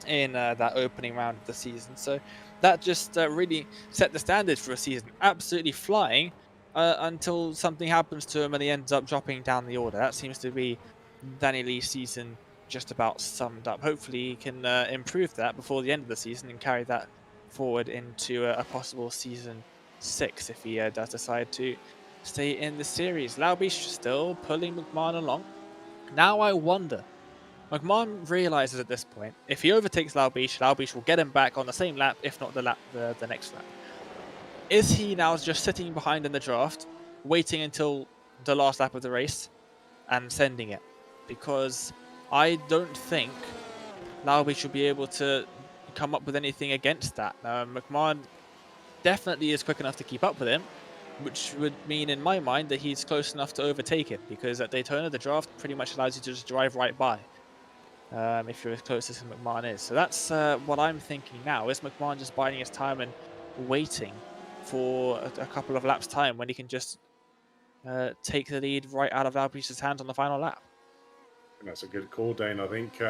S1: in that opening round of the season. So that just really set the standard for a season. Absolutely flying. Until something happens to him and he ends up dropping down the order. That seems to be Danny Lee's season just about summed up. Hopefully he can improve that before the end of the season and carry that forward into a possible season 6 if he does decide to stay in the series. Laubish still pulling McMahon along. Now I wonder, McMahon realizes at this point, if he overtakes Laubish, Laubish will get him back on the same lap, if not the next lap. Is he now just sitting behind in the draft, waiting until the last lap of the race and sending it? Because I don't think Lauby should be able to come up with anything against that. McMahon definitely is quick enough to keep up with him, which would mean in my mind that he's close enough to overtake him, because at Daytona the draft pretty much allows you to just drive right by if you're as close as McMahon is. So that's what I'm thinking now. Is McMahon just biding his time and waiting for a couple of laps time when he can just take the lead right out of Laubish's hands on the final lap?
S2: And that's a good call, Dane. I think,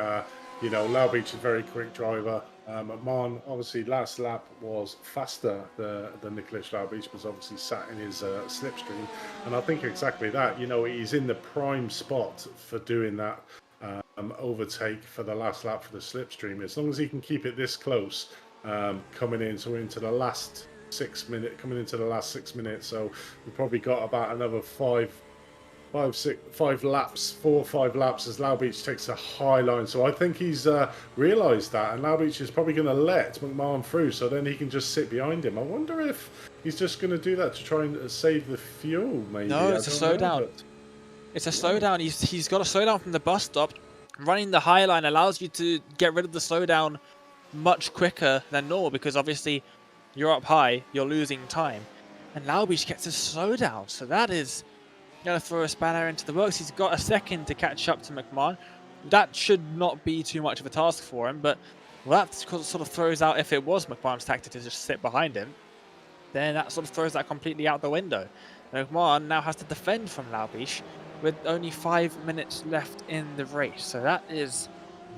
S2: you know, Laubich is a very quick driver. McMahon, obviously, last lap was faster than Nicholas Laubich, was obviously sat in his slipstream. And I think exactly that, you know, he's in the prime spot for doing that overtake for the last lap for the slipstream. As long as he can keep it this close, coming into the last 6 minutes, so we've probably got about another 4 or 5 laps as Laubich takes a high line. So I think he's realised that, and Laubich is probably going to let McMahon through, so then he can just sit behind him. I wonder if he's just going to do that to try and save the fuel, maybe.
S1: No, it's a slowdown. It's a slowdown. He's got a slowdown from the bus stop. Running the high line allows you to get rid of the slowdown much quicker than normal, because obviously you're up high, you're losing time. And Laubich gets a slowdown, so that is going to throw a spanner into the works. He's got a second to catch up to McMahon. That should not be too much of a task for him, but well, that sort of throws out, if it was McMahon's tactic to just sit behind him, then that sort of throws that completely out the window. And McMahon now has to defend from Laubich with only 5 minutes left in the race. So that is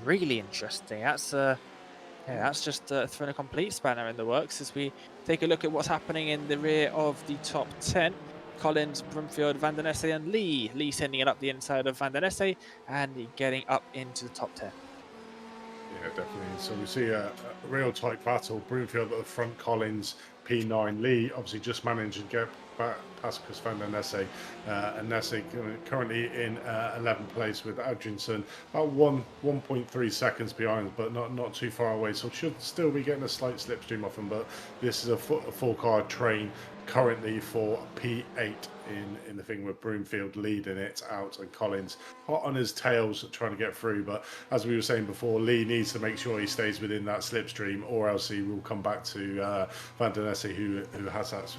S1: really interesting. That's just thrown a complete spanner in the works as we take a look at what's happening in the rear of the top 10. Collins, Broomfield, Van der Nesse, and Lee. Lee sending it up the inside of Van der Nesse and getting up into the top 10.
S2: Yeah, definitely. So we see a real tight battle. Broomfield at the front, Collins, P9. Lee obviously just managed to get back past Chris Van der Nesse. And Nesse currently in 11th place with Adrianson, about 1.3 seconds behind, but not too far away. So should still be getting a slight slipstream off him, but this is a full car train currently for P8 in the thing, with Broomfield leading it out and Collins hot on his tails trying to get through. But as we were saying before, Lee needs to make sure he stays within that slipstream, or else he will come back to Van der Nesse, who has that.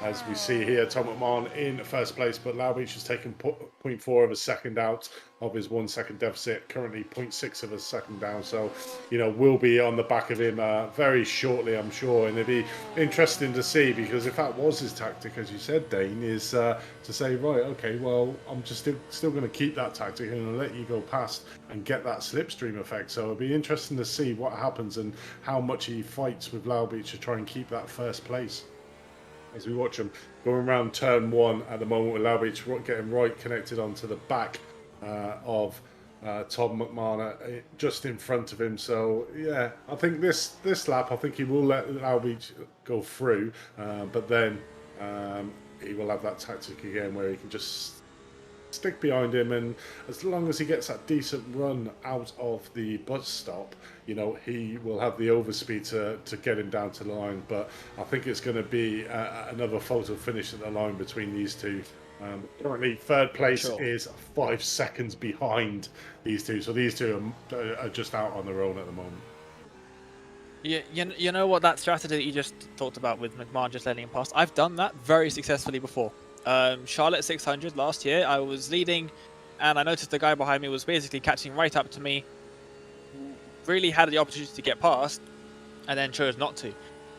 S2: As we see here, Tom McMahon in first place, but Laubich has taken 0.4 of a second out of his 1 second deficit, currently 0.6 of a second down. So, you know, we'll be on the back of him very shortly, I'm sure. And it'd be interesting to see, because if that was his tactic, as you said, Dane, is to say, right, okay, well, I'm just still going to keep that tactic and let you go past and get that slipstream effect. So it'll be interesting to see what happens and how much he fights with Laubich to try and keep that first place. As we watch him going around turn 1 at the moment, with Laubich getting right connected onto the back of Tom McMahon just in front of him. So yeah, I think this lap, I think he will let Laubich go through, but then he will have that tactic again where he can just stick behind him, and as long as he gets that decent run out of the bus stop, you know, he will have the overspeed to get him down to the line. But I think it's going to be another photo finish at the line between these two. Currently, third place
S1: Sure.
S2: is 5 seconds behind these two, so these two are just out on their own at the moment.
S1: You know what, that strategy that you just talked about with McMahon just letting him pass, I've done that very successfully before. Charlotte 600 last year, I was leading, and I noticed the guy behind me was basically catching right up to me, really had the opportunity to get past, and then chose not to.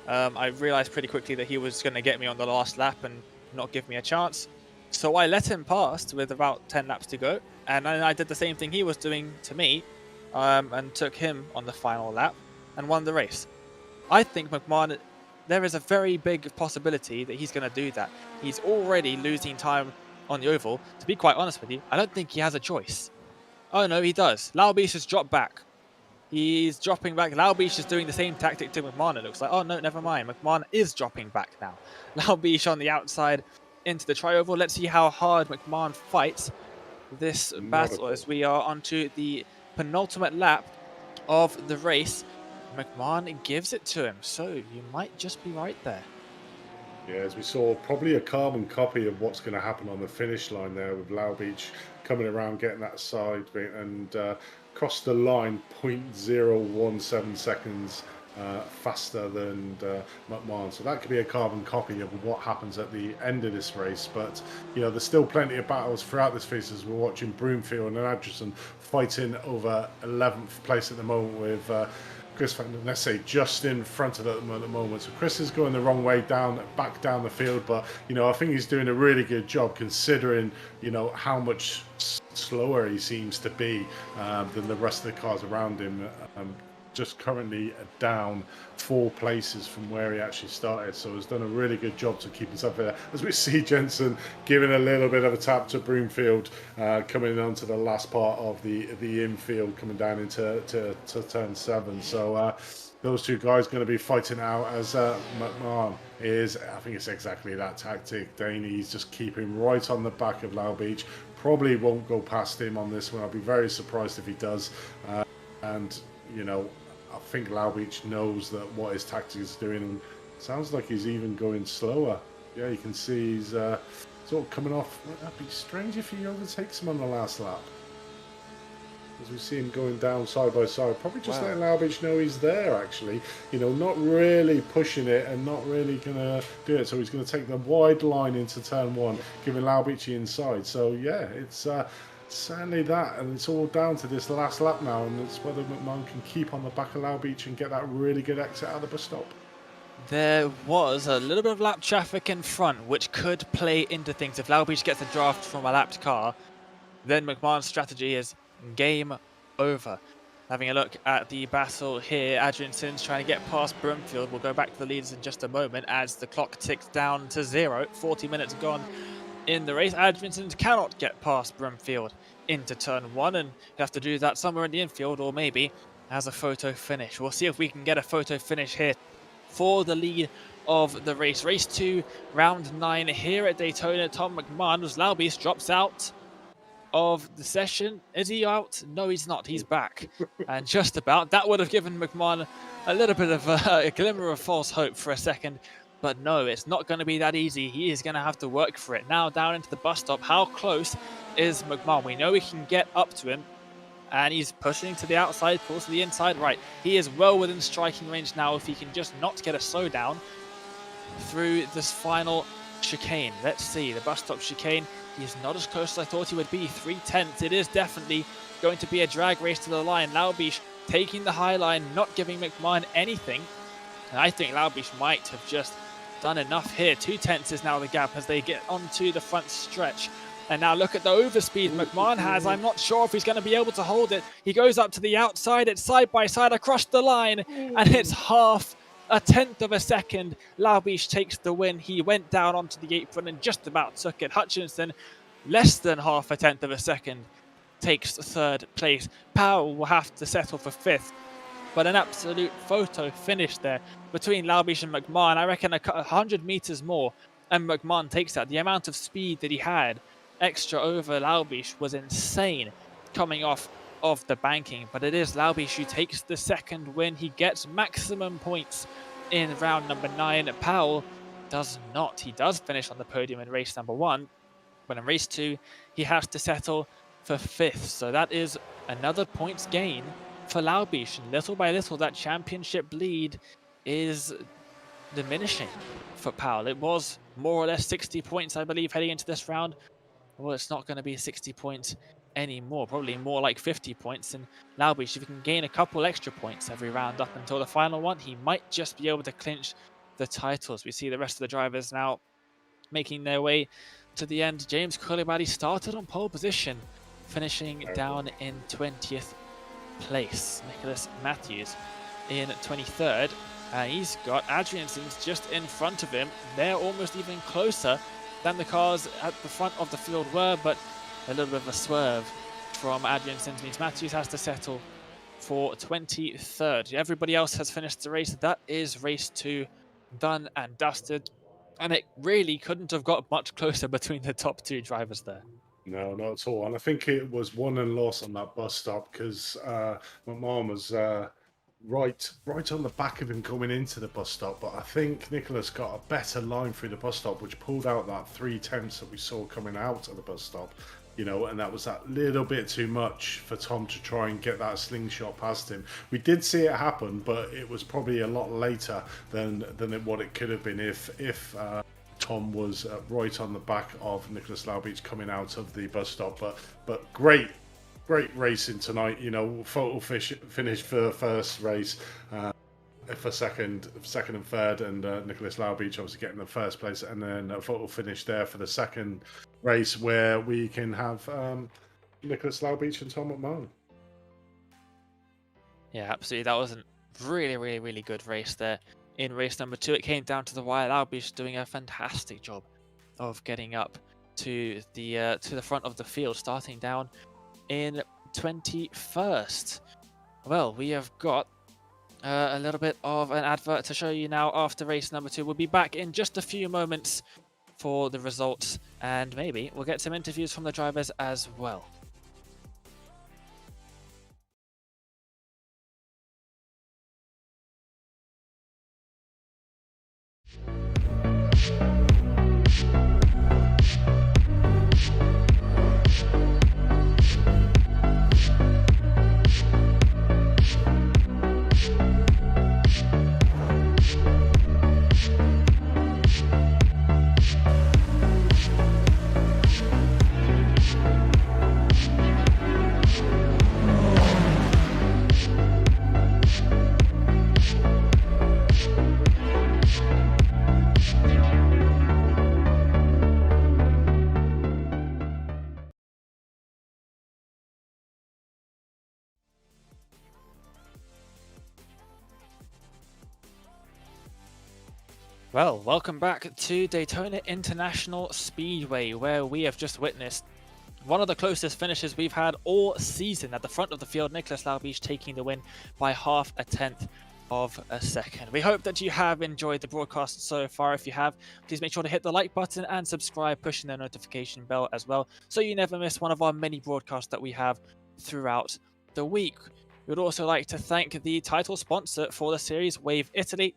S1: I realized pretty quickly that he was going to get me on the last lap and not give me a chance. So I let him pass with about 10 laps to go, and then I did the same thing he was doing to me, and took him on the final lap and won the race. I think McMahon, there is a very big possibility that he's going to do that. He's already losing time on the oval. To be quite honest with you, I don't think he has a choice. Oh no, he does. Laubish has dropped back. He's dropping back. Laubish is doing the same tactic to McMahon, it looks like. Oh no, never mind. McMahon is dropping back now. Laubish on the outside into the tri-oval. Let's see how hard McMahon fights this battle as we are onto the penultimate lap of the race. McMahon gives it to him, so you might just be right there.
S2: Yeah, as we saw, probably a carbon copy of what's going to happen on the finish line there, with Laubish coming around, getting that side bit, and crossed the line 0.017 seconds faster than McMahon. So that could be a carbon copy of what happens at the end of this race. But, you know, there's still plenty of battles throughout this race, as we're watching Broomfield and Adrison fighting over 11th place at the moment, with Chris Van Nesse just in front of them at the moment. So Chris is going the wrong way back down the field, but, you know, I think he's doing a really good job, considering, you know, how much slower he seems to be than the rest of the cars around him. Just currently down 4 places from where he actually started, so has done a really good job to keep himself there. As we see Jensen giving a little bit of a tap to Broomfield, coming on to the last part of the infield, coming down into turn 7. So those two guys going to be fighting out, as McMahon is, I think it's exactly that tactic. He's just keeping right on the back of Laubish. Probably won't go past him on this one. I'll be very surprised if he does. And, you know, I think Laubish knows that what his tactic is doing, and sounds like he's even going slower. Yeah, you can see he's sort of coming off. That'd be strange if he overtakes him on the last lap, as we see him going down side by side. Probably just letting Laubish know he's there, actually. You know, not really pushing it and not really going to do it. So he's going to take the wide line into turn 1, giving Laubish the inside. So, yeah, it's certainly that, and it's all down to this last lap now, and it's whether McMahon can keep on the back of Laubish and get that really good exit out of the bus stop.
S1: There was a little bit of lap traffic in front, which could play into things. If Laubish gets a draft from a lapped car, then McMahon's strategy is game over. Having a look at the battle here, Adrianson's trying to get past Broomfield. We'll go back to the leaders in just a moment as the clock ticks down to 0. 40 minutes gone in the race. Adrianson cannot get past Broomfield into turn 1, and you have to do that somewhere in the infield, or maybe as a photo finish. We'll see if we can get a photo finish here for the lead of the race. Race 2, round 9 here at Daytona. Tom McMahon, as Laubish drops out of the session. Is he out? No, he's not. He's back. And just about. That would have given McMahon a little bit of a glimmer of false hope for a second. But no, it's not going to be that easy. He is going to have to work for it. Now down into the bus stop. How close is McMahon? We know we can get up to him. And he's pushing to the outside, pulls to the inside. Right, he is well within striking range now if he can just not get a slowdown through this final chicane. Let's see, the bus stop chicane. He's not as close as I thought he would be. 3/10. It is definitely going to be a drag race to the line. Laubish taking the high line, not giving McMahon anything. And I think Laubish might have just done enough here. 2/10 is now the gap as they get onto the front stretch. And now look at the overspeed McMahon has. I'm not sure if he's going to be able to hold it. He goes up to the outside. It's side by side across the line. And it's half a tenth of a second. Laubish takes the win. He went down onto the apron and just about took it. Hutchinson, less than half a tenth of a second, takes 3rd place. Powell will have to settle for 5th. But an absolute photo finish there between Laubish and McMahon. I reckon 100 meters more, and McMahon takes that. The amount of speed that he had extra over Laubish was insane coming off of the banking, but it is Laubish who takes the second win. He gets maximum points in round number 9. Powell does not. He does finish on the podium in race number 1, but in race 2, he has to settle for 5th. So that is another points gain for Laubish. And little by little, that championship lead is diminishing for Powell. It was more or less 60 points, I believe, heading into this round. Well, it's not going to be 60 points anymore, probably more like 50 points. And Laubish, if he can gain a couple extra points every round up until the final one, he might just be able to clinch the titles. We see the rest of the drivers now making their way to the end. James Coulibaly started on pole position, finishing down in 20th place. Nicholas Matthews in 23rd. He's got Adrian Sims just in front of him. They're almost even closer than the cars at the front of the field were, but a little bit of a swerve from Adrian Sims means Matthews has to settle for 23rd. Everybody else has finished the race. That is race 2 done and dusted. And it really couldn't have got much closer between the top 2 drivers there.
S2: No, not at all. And I think it was won and lost on that bus stop because McMahon was right on the back of him coming into the bus stop. But I think Nicholas got a better line through the bus stop, which pulled out that 3 tenths that we saw coming out of the bus stop. You know, and that was that little bit too much for Tom to try and get that slingshot past him. We did see it happen, but it was probably a lot later than what it could have been if Tom was right on the back of Nicholas Laubish coming out of the bus stop. But great racing tonight. You know, photo finish for the first race. For second and third, and Nicholas Laubish obviously getting the first place, and then a photo finish there for the second race where we can have Nicholas Laubish and Tom McMahon.
S1: Yeah, absolutely. That was a really good race there. In race number 2, it came down to the wire. Laubish doing a fantastic job of getting up to the front of the field, starting down in 21st. Well, we have got a little bit of an advert to show you now after race number 2. We'll be back in just a few moments for the results, and maybe we'll get some interviews from the drivers as well. Well, welcome back to Daytona International Speedway, where we have just witnessed one of the closest finishes we've had all season. At the front of the field, Nicholas Laubish taking the win by 0.5 tenth of a second. We hope that you have enjoyed the broadcast so far. If you have, please make sure to hit the like button and subscribe, pushing the notification bell as well, so you never miss one of our many broadcasts that we have throughout the week. We would also like to thank the title sponsor for the series, Wave Italy.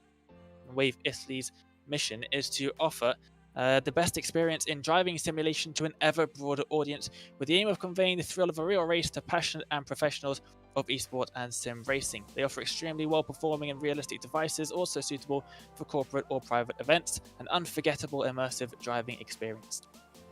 S1: Wave Italy's mission is to offer the best experience in driving simulation to an ever broader audience, with the aim of conveying the thrill of a real race to passionate and professionals of eSport and sim racing. They offer extremely well-performing and realistic devices, also suitable for corporate or private events, an unforgettable immersive driving experience.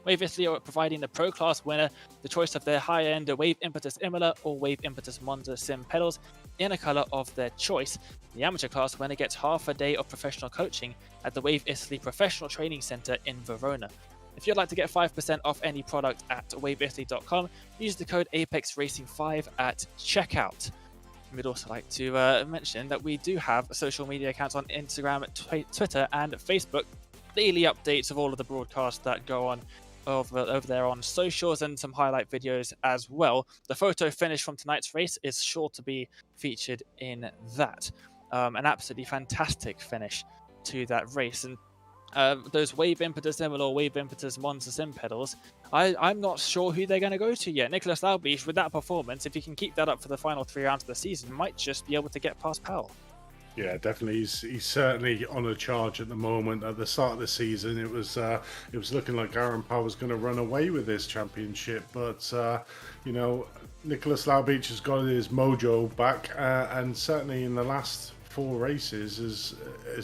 S1: Wave Italy are providing the Pro Class winner the choice of their high-end Wave Impetus Imola or Wave Impetus Monza sim pedals in a colour of their choice. The Amateur Class winner gets half a day of professional coaching at the Wave Italy Professional Training Centre in Verona. If you'd like to get 5% off any product at waveitaly.com, use the code APEXRACING5 at checkout. We'd also like to mention that we do have social media accounts on Instagram, Twitter and Facebook. Daily updates of all of the broadcasts that go on over there on socials, and some highlight videos as well. The photo finish from tonight's race is sure to be featured in that. An absolutely fantastic finish to that race. And those wave impetus level or wave impetus monster sim pedals, I'm not sure who they're going to go to yet. Nicholas Laubich, with that performance, if he can keep that up for the final 3 rounds of the season, might just be able to get past Powell.
S2: Yeah, definitely. He's certainly on a charge at the moment. At the start of the season, it was looking like Aaron Powell was going to run away with this championship, but you know, Nicholas Laubich has got his mojo back, and certainly in the last 4 races is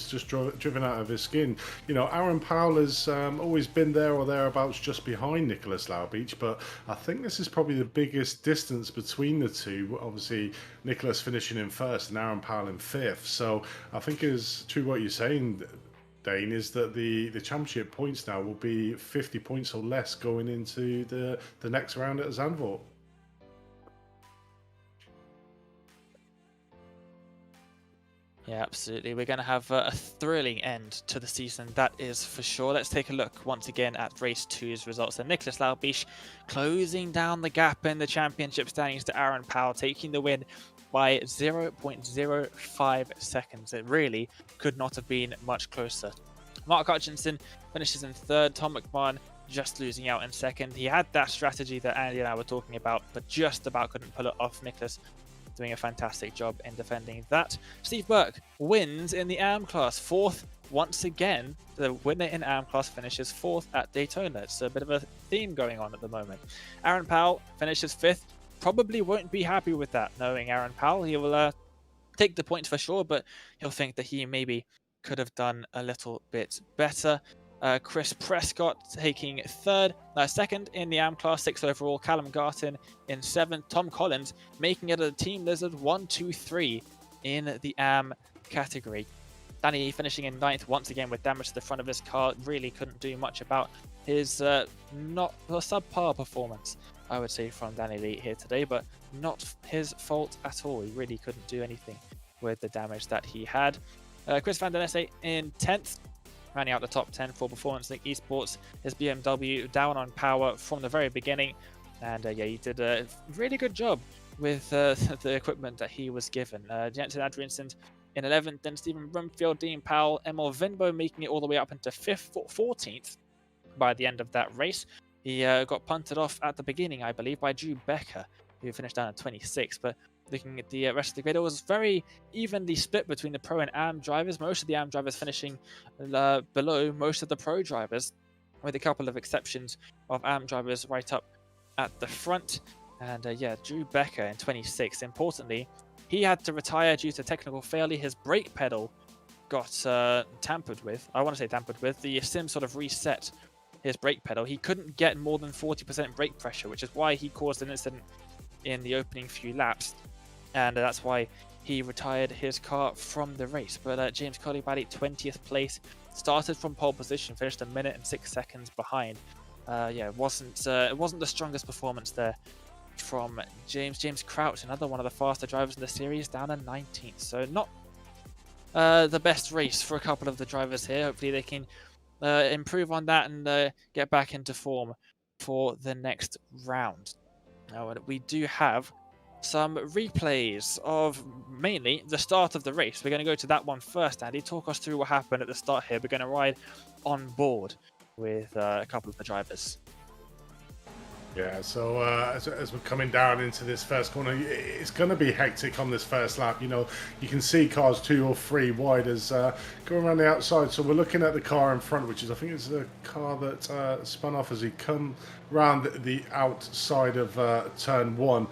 S2: just driven out of his skin. You know, Aaron Powell has always been there or thereabouts, just behind Nicholas Laubich, but I think this is probably the biggest distance between the two. Obviously, Nicholas finishing in first and Aaron Powell in fifth. So I think it's true what you're saying, Dane, is that the championship points now will be 50 points or less going into the next round at Zandvoort.
S1: Yeah, absolutely. We're going to have a thrilling end to the season, that is for sure. Let's take a look once again at race 2's results. And Nicholas Laubich closing down the gap in the championship standings to Aaron Powell, taking the win by 0.05 seconds. It really could not have been much closer. Mark Hutchinson finishes in third. Tom McMahon just losing out in second. He had that strategy that Andy and I were talking about, but just about couldn't pull it off. Nicholas doing a fantastic job in defending that. Steve Burke wins in the AM class, fourth once again. The winner in AM class finishes fourth at Daytona. It's a bit of a theme going on at the moment. Aaron Powell finishes fifth. Probably won't be happy with that, knowing Aaron Powell. He will take the points for sure, but he'll think that he maybe could have done a little bit better. Chris Prescott taking second in the AM class, 6th overall. Callum Garton in 7th. Tom Collins making it a Team Lizard 1-2-3 in the AM category. Danny finishing in 9th once again with damage to the front of his car. Really couldn't do much about his subpar performance, I would say, from Danny Lee here today, but not his fault at all. He really couldn't do anything with the damage that he had. Chris Van Den Esse in 10th. Rounding out the top 10 for Performance Link Esports. His BMW down on power from the very beginning. And yeah, he did a really good job with the equipment that he was given. Jensen Adrianson in 11th, then Stephen Brumfield, Dean Powell, Emil Vinbo making it all the way up into 14th by the end of that race. He got punted off at the beginning, I believe, by Drew Becker, who finished down at 26th. But looking at the rest of the grid, it was very evenly split between the Pro and AM drivers. Most of the AM drivers finishing below most of the Pro drivers, with a couple of exceptions of AM drivers right up at the front. And yeah, Drew Becker in 26th. Importantly, he had to retire due to technical failure. His brake pedal got tampered with. I want to say tampered with. The sim sort of reset his brake pedal. He couldn't get more than 40% brake pressure, which is why he caused an incident in the opening few laps. And that's why he retired his car from the race. But James Coulibaly, 20th place, started from pole position, finished a minute and 6 seconds behind. Yeah, it wasn't the strongest performance there from James Crouch, another one of the faster drivers in the series, down at 19th. So not the best race for a couple of the drivers here. Hopefully they can improve on that and get back into form for the next round. Now we do have some replays of mainly the start of the race. We're going to go to that one first, Andy. Talk us through what happened at the start here. We're going to ride on board with a couple of the drivers.
S2: Yeah, so as we're coming down into this first corner, it's going to be hectic on this first lap. You know, you can see cars 2 or 3 wide as going around the outside. So we're looking at the car in front, which is, I think it's the car that spun off as he come round the outside of turn 1.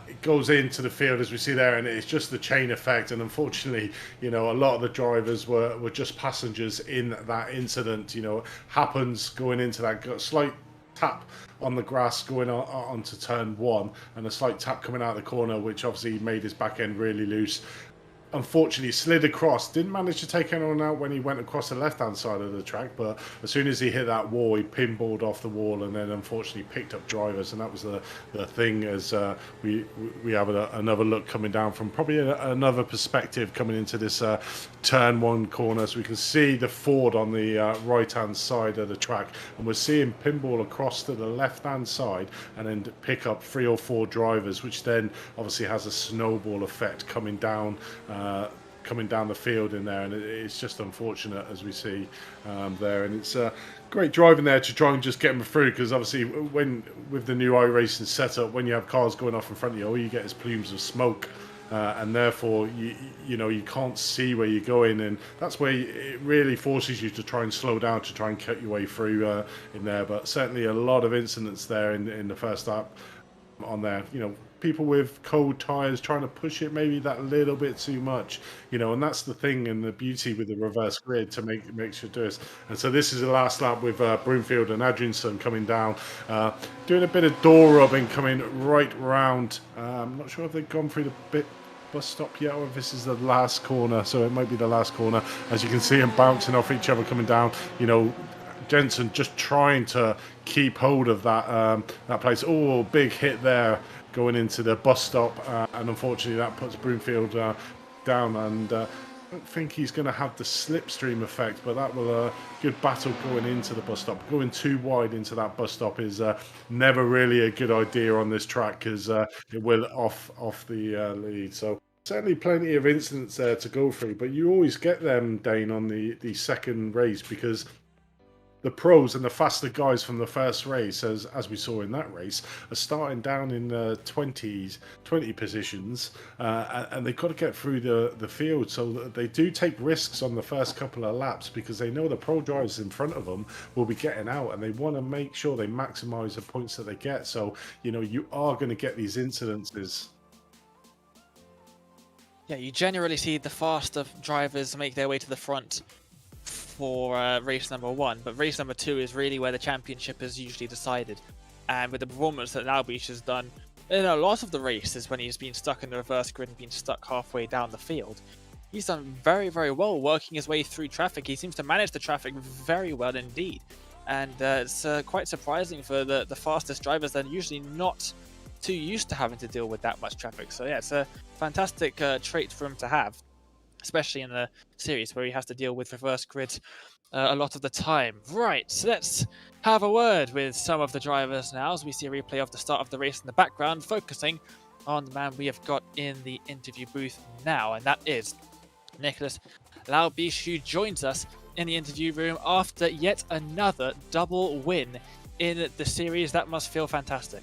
S2: It goes into the field, as we see there, and it's just the chain effect. And unfortunately, you know, a lot of the drivers were just passengers in that incident. You know, happens going into that slight tap on the grass going onto turn 1, and a slight tap coming out of the corner, which obviously made his back end really loose. Unfortunately slid across, didn't manage to take anyone out when he went across the left hand side of the track, but as soon as he hit that wall, he pinballed off the wall and then unfortunately picked up drivers. And that was the thing, as we have another look coming down from probably another perspective coming into this turn 1 corner, so we can see the Ford on the right hand side of the track, and we're seeing pinball across to the left hand side and then pick up 3 or 4 drivers, which then obviously has a snowball effect coming down coming down the field in there, and it's just unfortunate, as we see there. And it's great driving there to try and just get them through, because obviously when with the new iRacing setup, when you have cars going off in front of you, all you get is plumes of smoke. And therefore, you know, you can't see where you're going, and that's where it really forces you to try and slow down to try and cut your way through in there. But certainly a lot of incidents there in the first lap on there. You know, people with cold tires trying to push it maybe that little bit too much, you know, and that's the thing and the beauty with the reverse grid to make sure do this. And so this is the last lap with Broomfield and Adrianson coming down, doing a bit of door rubbing, coming right round. I'm not sure if they've gone through the bus stop yet, or if this is the last corner. So it might be the last corner. As you can see them bouncing off each other coming down, you know, Jensen just trying to keep hold of that that place. Oh, big hit there going into the bus stop, and unfortunately that puts Broomfield down. And I don't think he's going to have the slipstream effect, but that will good battle going into the bus stop. Going too wide into that bus stop is never really a good idea on this track, because it will off the lead. So certainly plenty of incidents there to go through, but you always get them, Dane, on the second race, because the pros and the faster guys from the first race, as we saw in that race, are starting down in the 20 positions, and they've got to get through the field. So they do take risks on the first couple of laps, because they know the pro drivers in front of them will be getting out, and they want to make sure they maximise the points that they get. So, you know, you are going to get these incidences.
S1: Yeah, you generally see the faster drivers make their way to the front for race number 1, but race number 2 is really where the championship is usually decided. And with the performance that Laubish has done in a lot of the races, when he's been stuck in the reverse grid and been stuck halfway down the field, he's done very, very well working his way through traffic. He seems to manage the traffic very well indeed, and it's quite surprising for the fastest drivers that are usually not too used to having to deal with that much traffic. So yeah, it's a fantastic trait for him to have, especially in the series where he has to deal with reverse grids a lot of the time. Right, so let's have a word with some of the drivers now, as we see a replay of the start of the race in the background, focusing on the man we have got in the interview booth now, and that is Nicholas Laubish, who joins us in the interview room after yet another double win in the series. That must feel fantastic.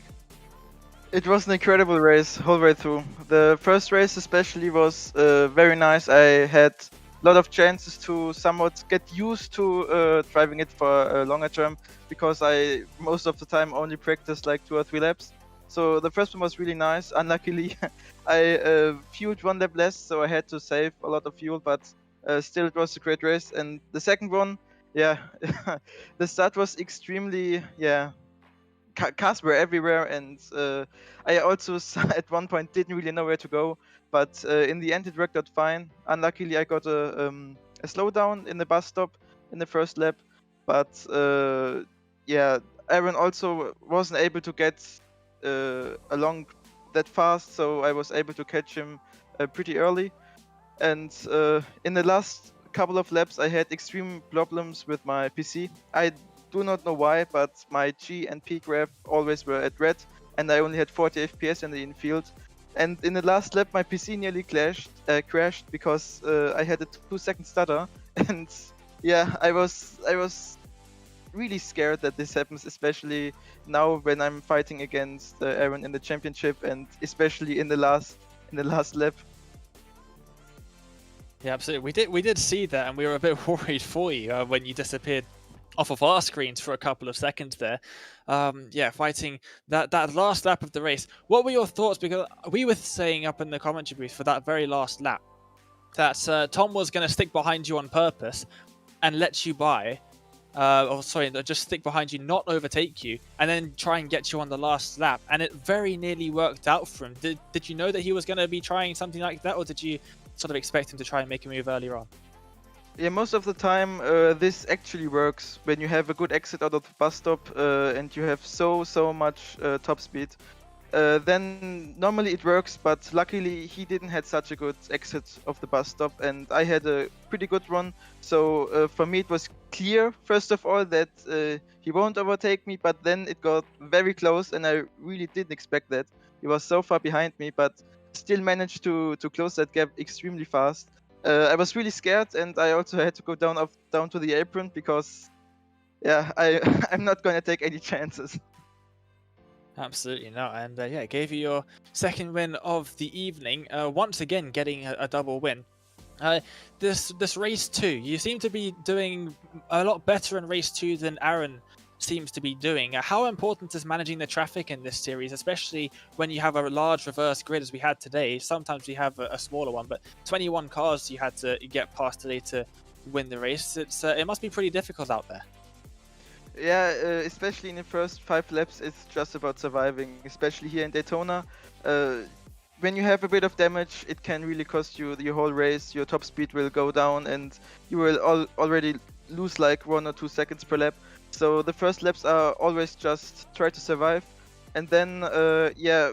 S3: It was an incredible race whole way through. The first race especially was very nice. I had a lot of chances to somewhat get used to driving it for a longer term, because I most of the time only practiced like 2 or 3 laps. So the first one was really nice. Unluckily, I fueled 1 lap less, so I had to save a lot of fuel, but still it was a great race. And the second one, yeah, the start was extremely, cars were everywhere, and I also at one point didn't really know where to go, but in the end it worked out fine. Unluckily, I got a slowdown in the bus stop in the first lap, but yeah, Aaron also wasn't able to get along that fast, so I was able to catch him pretty early. And in the last couple of laps I had extreme problems with my PC. I do not know why, but my G and P graph always were at red, and I only had 40 FPS in the infield. And in the last lap, my PC nearly crashed because I had a 2-second stutter. And yeah, I was really scared that this happens, especially now when I'm fighting against Aaron in the championship, and especially in the last lap.
S1: Yeah, absolutely. We did see that, and we were a bit worried for you when you disappeared off of our screens for a couple of seconds there. Yeah, fighting that last lap of the race. What were your thoughts? Because we were saying up in the commentary booth for that very last lap that Tom was going to stick behind you on purpose and let you by. Just stick behind you, not overtake you, and then try and get you on the last lap. And it very nearly worked out for him. Did you know that he was going to be trying something like that, or did you sort of expect him to try and make a move earlier on?
S3: Yeah, most of the time this actually works when you have a good exit out of the bus stop and you have so much top speed. Then normally it works, but luckily he didn't have such a good exit of the bus stop, and I had a pretty good run. So for me it was clear, first of all, that he won't overtake me, but then it got very close, and I really didn't expect that. He was so far behind me, but still managed to close that gap extremely fast. I was really scared, and I also had to go down to the apron because, yeah, I'm not gonna take any chances.
S1: Absolutely not, and yeah, it gave you your second win of the evening. Once again, getting a double win. This race 2, you seem to be doing a lot better in race 2 than Aaron seems to be doing. How important is managing the traffic in this series, especially when you have a large reverse grid as we had today? Sometimes we have a smaller one, but 21 cars you had to get past today to win the race. It must be pretty difficult out there.
S3: Yeah, especially in the first 5 laps, it's just about surviving. Especially here in Daytona, when you have a bit of damage, it can really cost you the whole race. Your top speed will go down, and you will already lose like 1 or 2 seconds per lap. So the first laps are always just try to survive, and then yeah,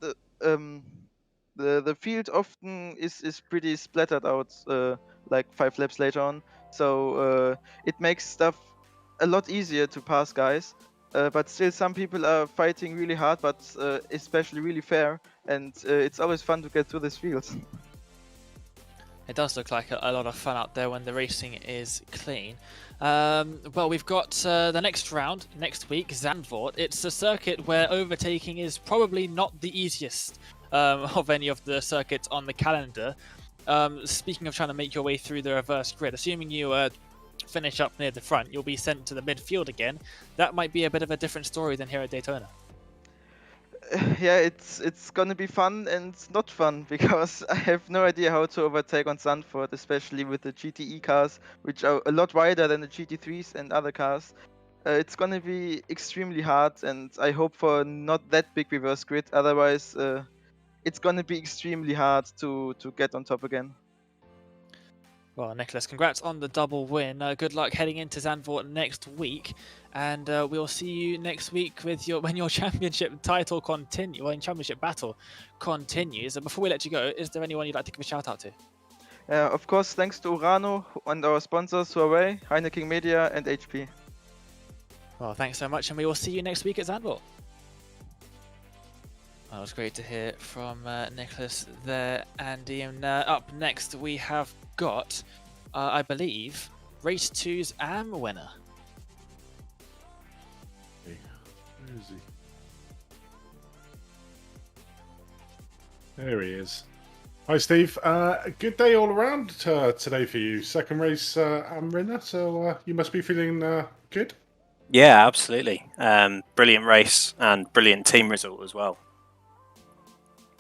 S3: the um, the field often is pretty splattered out like 5 laps later on. So it makes stuff a lot easier to pass guys. But still, some people are fighting really hard, but especially really fair, and it's always fun to get through this field.
S1: It does look like a lot of fun out there when the racing is clean. Well, we've got the next round next week, Zandvoort. It's a circuit where overtaking is probably not the easiest of any of the circuits on the calendar. Speaking of trying to make your way through the reverse grid, assuming you finish up near the front, you'll be sent to the midfield again. That might be a bit of a different story than here at Daytona.
S3: Yeah, it's gonna be fun and not fun because I have no idea how to overtake on Zandvoort, especially with the GTE cars, which are a lot wider than the GT3s and other cars. It's gonna be extremely hard, and I hope for not that big reverse grid. Otherwise, it's gonna be extremely hard to get on top again.
S1: Well, Nicholas, congrats on the double win. Good luck heading into Zandvoort next week, and we'll see you next week with when your championship title championship battle continues. And before we let you go, is there anyone you'd like to give a shout out to?
S3: Of course, thanks to Urano and our sponsors Huawei, Heineken Media, and HP.
S1: Well, thanks so much, and we will see you next week at Zandvoort. Well, it was great to hear from Nicholas there, Andy. And up next, we have got, I believe, Race 2's AM winner.
S2: Where is he? There he is. Hi, Steve. Good day all around today for you. Second race AM winner, so you must be feeling good?
S4: Yeah, absolutely. Brilliant race and brilliant team result as well.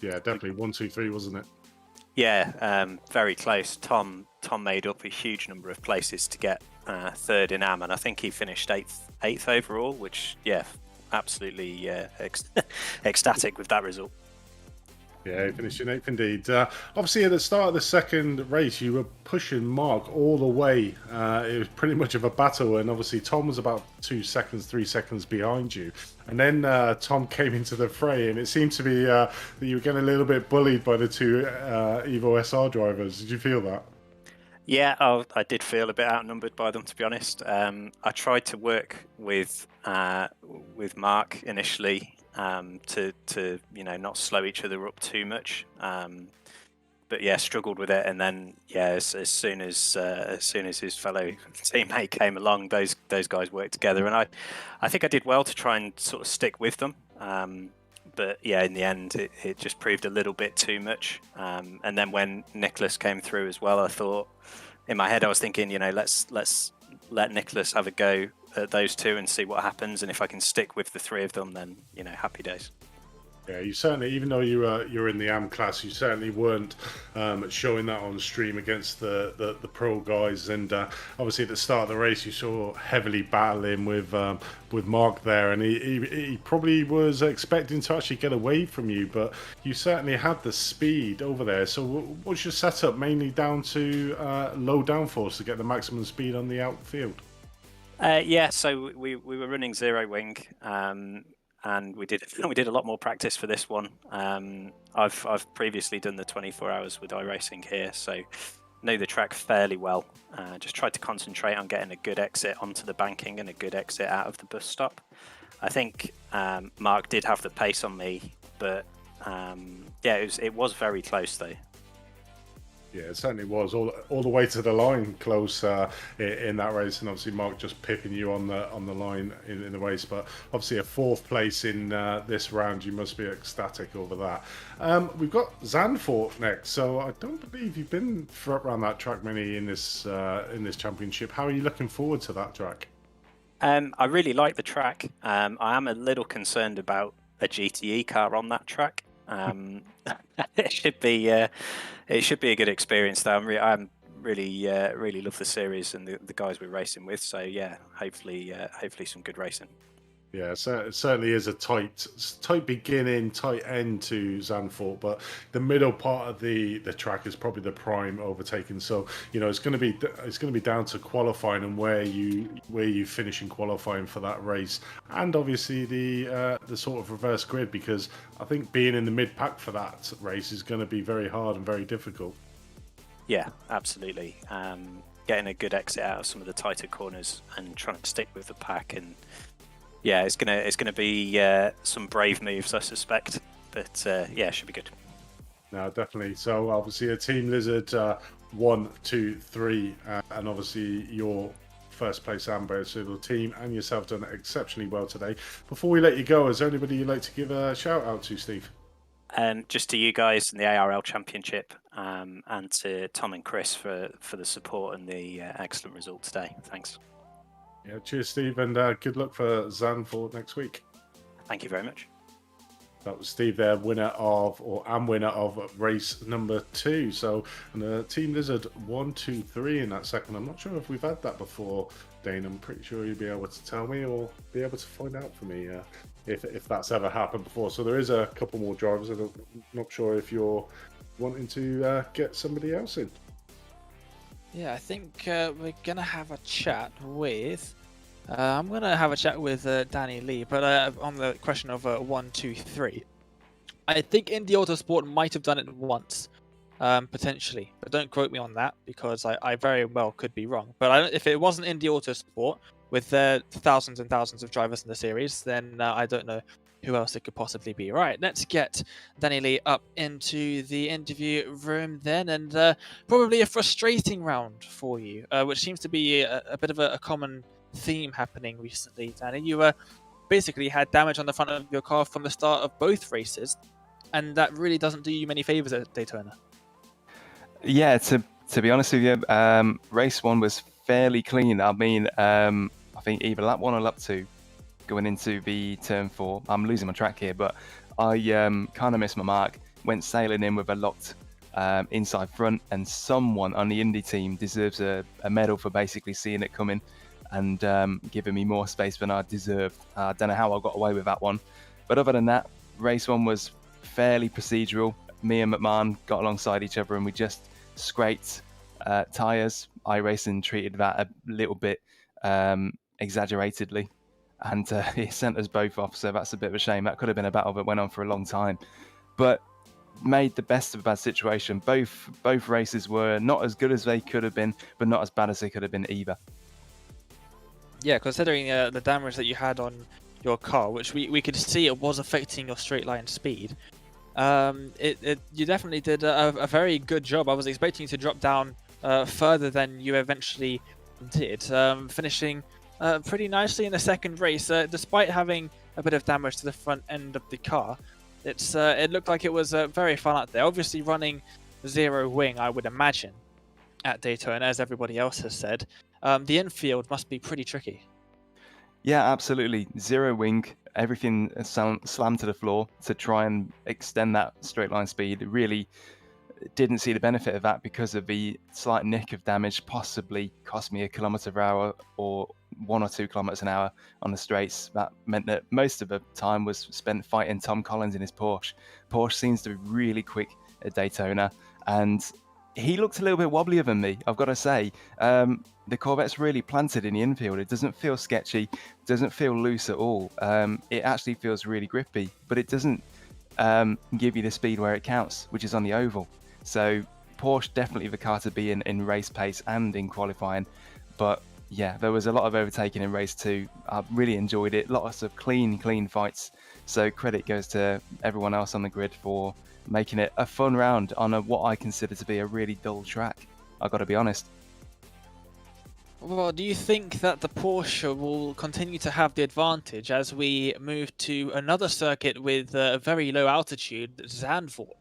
S2: Yeah, definitely 1, 2, 3, wasn't it?
S4: Yeah, very close. Tom made up a huge number of places to get third in AM, and I think he finished eighth overall, which, yeah, absolutely ecstatic with that result.
S2: Yeah, finishing 8th indeed. Obviously, at the start of the second race, you were pushing Mark all the way. It was pretty much of a battle, and obviously Tom was about 2 seconds, 3 seconds behind you. And then Tom came into the fray, and it seemed to be that you were getting a little bit bullied by the two Evo SR drivers. Did you feel that?
S4: Yeah, I did feel a bit outnumbered by them, to be honest. I tried to work with Mark initially. To not slow each other up too much, but yeah, struggled with it. And then as soon as his fellow teammate came along, those guys worked together, and I think I did well to try and sort of stick with them. But yeah, in the end, it just proved a little bit too much. And then when Nicholas came through as well, I thought in my head I was thinking, let's let Nicholas have a go at those two and see what happens, and if I can stick with the three of them, then happy days.
S2: Yeah, you certainly, even though you're in the AM class, you certainly weren't showing that on stream against the pro guys. And obviously at the start of the race, you saw heavily battling with Mark there, and he probably was expecting to actually get away from you, but you certainly had the speed over there. So what's your setup? Mainly down to low downforce to get the maximum speed on the outfield?
S4: Yeah, so we were running zero wing, and we did a lot more practice for this one. I've previously done the 24 hours with iRacing here, so know the track fairly well. Just tried to concentrate on getting a good exit onto the banking and a good exit out of the bus stop. I think Mark did have the pace on me, but it was very close though.
S2: Yeah, it certainly was all the way to the line, close in that race, and obviously Mark just pipping you on the line in the race. But obviously a 4th place in this round, you must be ecstatic over that. We've got Zandvoort next, so I don't believe you've been around that track many in this championship. How are you looking forward to that track?
S4: I really like the track. I am a little concerned about a GTE car on that track. It should be a good experience though. I'm really love the series and the guys we're racing with. So yeah, hopefully some good racing.
S2: Yeah, so it certainly is a tight beginning, tight end to Zandvoort, but the middle part of the track is probably the prime overtaking. So it's going to be down to qualifying and where you finish in qualifying for that race, and obviously the sort of reverse grid, because I think being in the mid pack for that race is going to be very hard and very difficult.
S4: Yeah, absolutely. Getting a good exit out of some of the tighter corners and trying to stick with the pack, and yeah, it's gonna be some brave moves, I suspect, but yeah, it should be good.
S2: No, definitely. So obviously a Team Lizard 1, 2, 3, and obviously your first place Amber, so the team and yourself done exceptionally well today. Before we let you go, is there anybody you'd like to give a shout out to, Steve?
S4: Just to you guys in the ARL Championship, and to Tom and Chris for the support and the excellent result today. Thanks.
S2: Yeah, cheers, Steve, and good luck for Zandvoort next week.
S4: Thank you very much.
S2: That was Steve there, winner of race number 2. So, and Team Lizard 1, 2, 3 in that second. I'm not sure if we've had that before, Dane. I'm pretty sure you'll be able to tell me or be able to find out for me if that's ever happened before. So there is a couple more drivers. I'm not sure if you're wanting to get somebody else in.
S1: Yeah, I think we're going to have a chat with... I'm going to have a chat with Danny Lee, but on the question of 1, 2, 3. I think Indy Autosport might have done it once, potentially. But don't quote me on that, because I very well could be wrong. But if it wasn't Indy Autosport, with their thousands and thousands of drivers in the series, then I don't know who else it could possibly be. Right, let's get Danny Lee up into the interview room then, and probably a frustrating round for you, which seems to be a bit of a common theme happening recently, Danny. You basically had damage on the front of your car from the start of both races, and that really doesn't do you many favors at Daytona.
S5: Yeah, to be honest with you, race 1 was fairly clean. I mean, I think either lap 1 or lap 2 going into the turn 4. I'm losing my track here, but I kind of missed my mark, went sailing in with a locked inside front, and someone on the Indy team deserves a medal for basically seeing it coming and giving me more space than I deserved. I don't know how I got away with that one. But other than that, race 1 was fairly procedural. Me and McMahon got alongside each other and we just scraped tyres. iRacing treated that a little bit exaggeratedly, and it sent us both off, so that's a bit of a shame. That could have been a battle that went on for a long time, but made the best of a bad situation. Both races were not as good as they could have been, but not as bad as they could have been either. Yeah,
S1: considering the damage that you had on your car, which we could see it was affecting your straight line speed, you definitely did a very good job. I was expecting you to drop down further than you eventually did, finishing pretty nicely in the second race, despite having a bit of damage to the front end of the car. It looked like it was very fun out there. Obviously running zero wing, I would imagine, at Daytona, as everybody else has said. The infield must be pretty tricky.
S5: Yeah, absolutely. Zero wing, everything slammed to the floor to try and extend that straight line speed. It really didn't see the benefit of that because of the slight nick of damage, possibly cost me a kilometre per hour or 1 or 2 kilometres an hour on the straights. That meant that most of the time was spent fighting Tom Collins in his Porsche. Porsche seems to be really quick at Daytona, and he looked a little bit wobblier than me, I've got to say. The Corvette's really planted in the infield. It doesn't feel sketchy, doesn't feel loose at all. It actually feels really grippy, but it doesn't give you the speed where it counts, which is on the oval. So Porsche definitely the car to be in race pace and in qualifying. But yeah, there was a lot of overtaking in race 2. I really enjoyed it. Lots of clean fights. So credit goes to everyone else on the grid for making it a fun round on what I consider to be a really dull track. I got to be honest.
S1: Well, do you think that the Porsche will continue to have the advantage as we move to another circuit with a very low altitude, Zandvoort,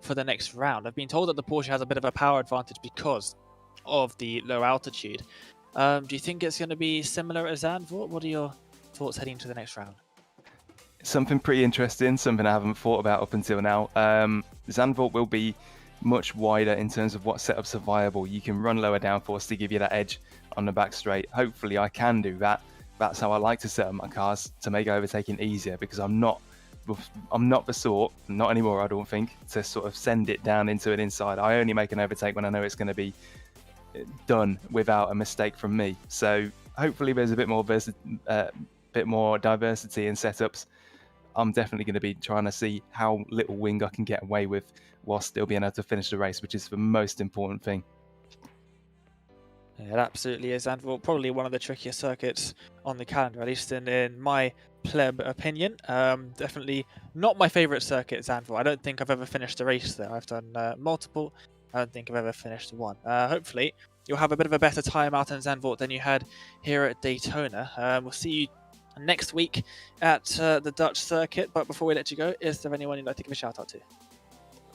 S1: for the next round? I've been told that the Porsche has a bit of a power advantage because of the low altitude. Do you think it's going to be similar at Zandvoort? What are your thoughts heading to the next round?
S5: Something pretty interesting, something I haven't thought about up until now. Zandvoort will be much wider in terms of what setups are viable. You can run lower downforce to give you that edge on the back straight. Hopefully I can do that. That's how I like to set up my cars, to make overtaking easier, because I'm not the sort, not anymore I don't think, to sort of send it down into an inside. I only make an overtake when I know it's going to be done without a mistake from me. So hopefully there's a bit more diversity in setups. I'm definitely going to be trying to see how little wing I can get away with while still being able to finish the race, which is the most important thing.
S1: Yeah, it absolutely is, and probably one of the trickier circuits on the calendar, at least in my pleb opinion. Definitely not my favourite circuit, Zandvoort. I don't think I've ever finished a race there. I've done multiple. I don't think I've ever finished one. Hopefully, you'll have a bit of a better time out in Zandvoort than you had here at Daytona. We'll see you next week at the Dutch circuit. But before we let you go, is there anyone you'd like to give a shout out to?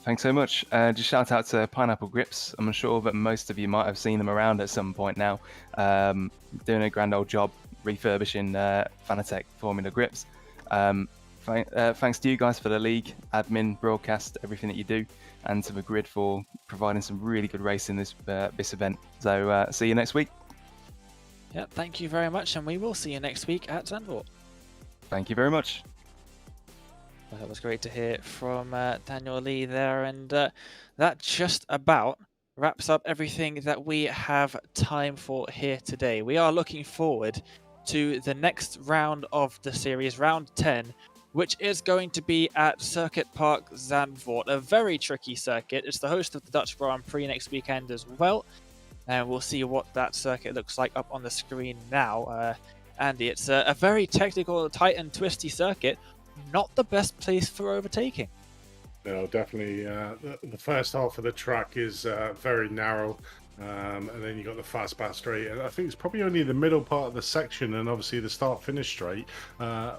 S5: Thanks so much. Just shout out to Pineapple Grips. I'm sure that most of you might have seen them around at some point now. Doing a grand old job refurbishing Fanatec Formula grips. Thanks to you guys for the league, admin, broadcast, everything that you do, and to the grid for providing some really good racing this event. So see you next week.
S1: Yeah, thank you very much, and we will see you next week at Zandvoort.
S5: Thank you very much.
S1: Well, that was great to hear from Daniel Lee there, and that just about wraps up everything that we have time for here today. We are looking forward to the next round of the series, round 10, which is going to be at Circuit Park Zandvoort, a very tricky circuit. It's the host of the Dutch Grand Prix next weekend as well, and we'll see what that circuit looks like up on the screen now. Andy, it's a very technical, tight and twisty circuit. Not the best place for overtaking.
S2: No, definitely. The first half of the track is very narrow, and then you got the fast back straight. And I think it's probably only the middle part of the section, and obviously the start-finish straight,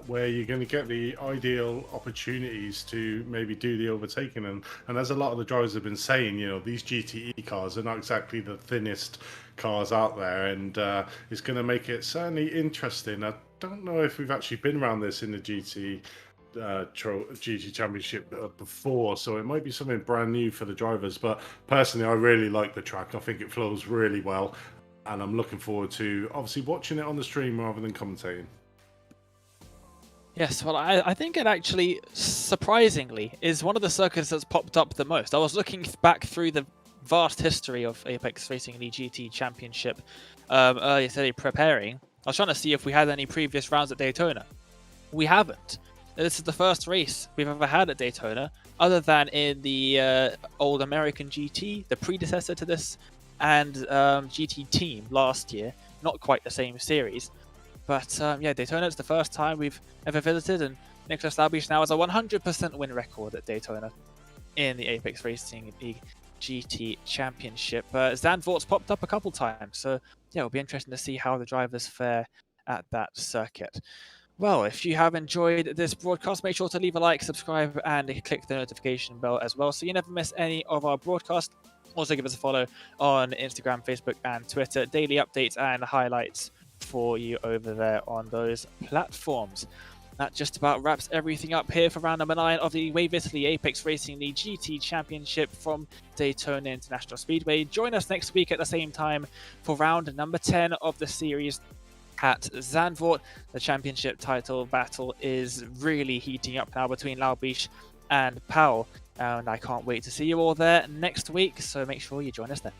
S2: where you're going to get the ideal opportunities to maybe do the overtaking. And as a lot of the drivers have been saying, you know, these GTE cars are not exactly the thinnest cars out there, and it's going to make it certainly interesting. I don't know if we've actually been around this in the GT Championship before, so it might be something brand new for the drivers. But personally, I really like the track. I think it flows really well, and I'm looking forward to obviously watching it on the stream rather than commentating.
S1: Yes, well, I think it actually, surprisingly, is one of the circuits that's popped up the most. I was looking back through the vast history of Apex Racing League GT Championship earlier today preparing. I was trying to see if we had any previous rounds at Daytona. We haven't. This is the first race we've ever had at Daytona, other than in the old American GT, the predecessor to this, and GT Team last year. Not quite the same series. But yeah, Daytona is the first time we've ever visited, and Nicholas Labish now has a 100% win record at Daytona in the Apex Racing League GT Championship. Zandvoort's popped up a couple times, so yeah, it'll be interesting to see how the drivers fare at that circuit. Well, if you have enjoyed this broadcast, make sure to leave a like, subscribe, and click the notification bell as well, so you never miss any of our broadcasts. Also, give us a follow on Instagram, Facebook, and Twitter. Daily updates and highlights for you over there on those platforms. That just about wraps everything up here for round number 9 of the Wave Italy Apex Racing League GT Championship from Daytona International Speedway. Join us next week at the same time for round number 10 of the series at Zandvoort. The championship title battle is really heating up now between Labish and Powell, and I can't wait to see you all there next week, so make sure you join us then.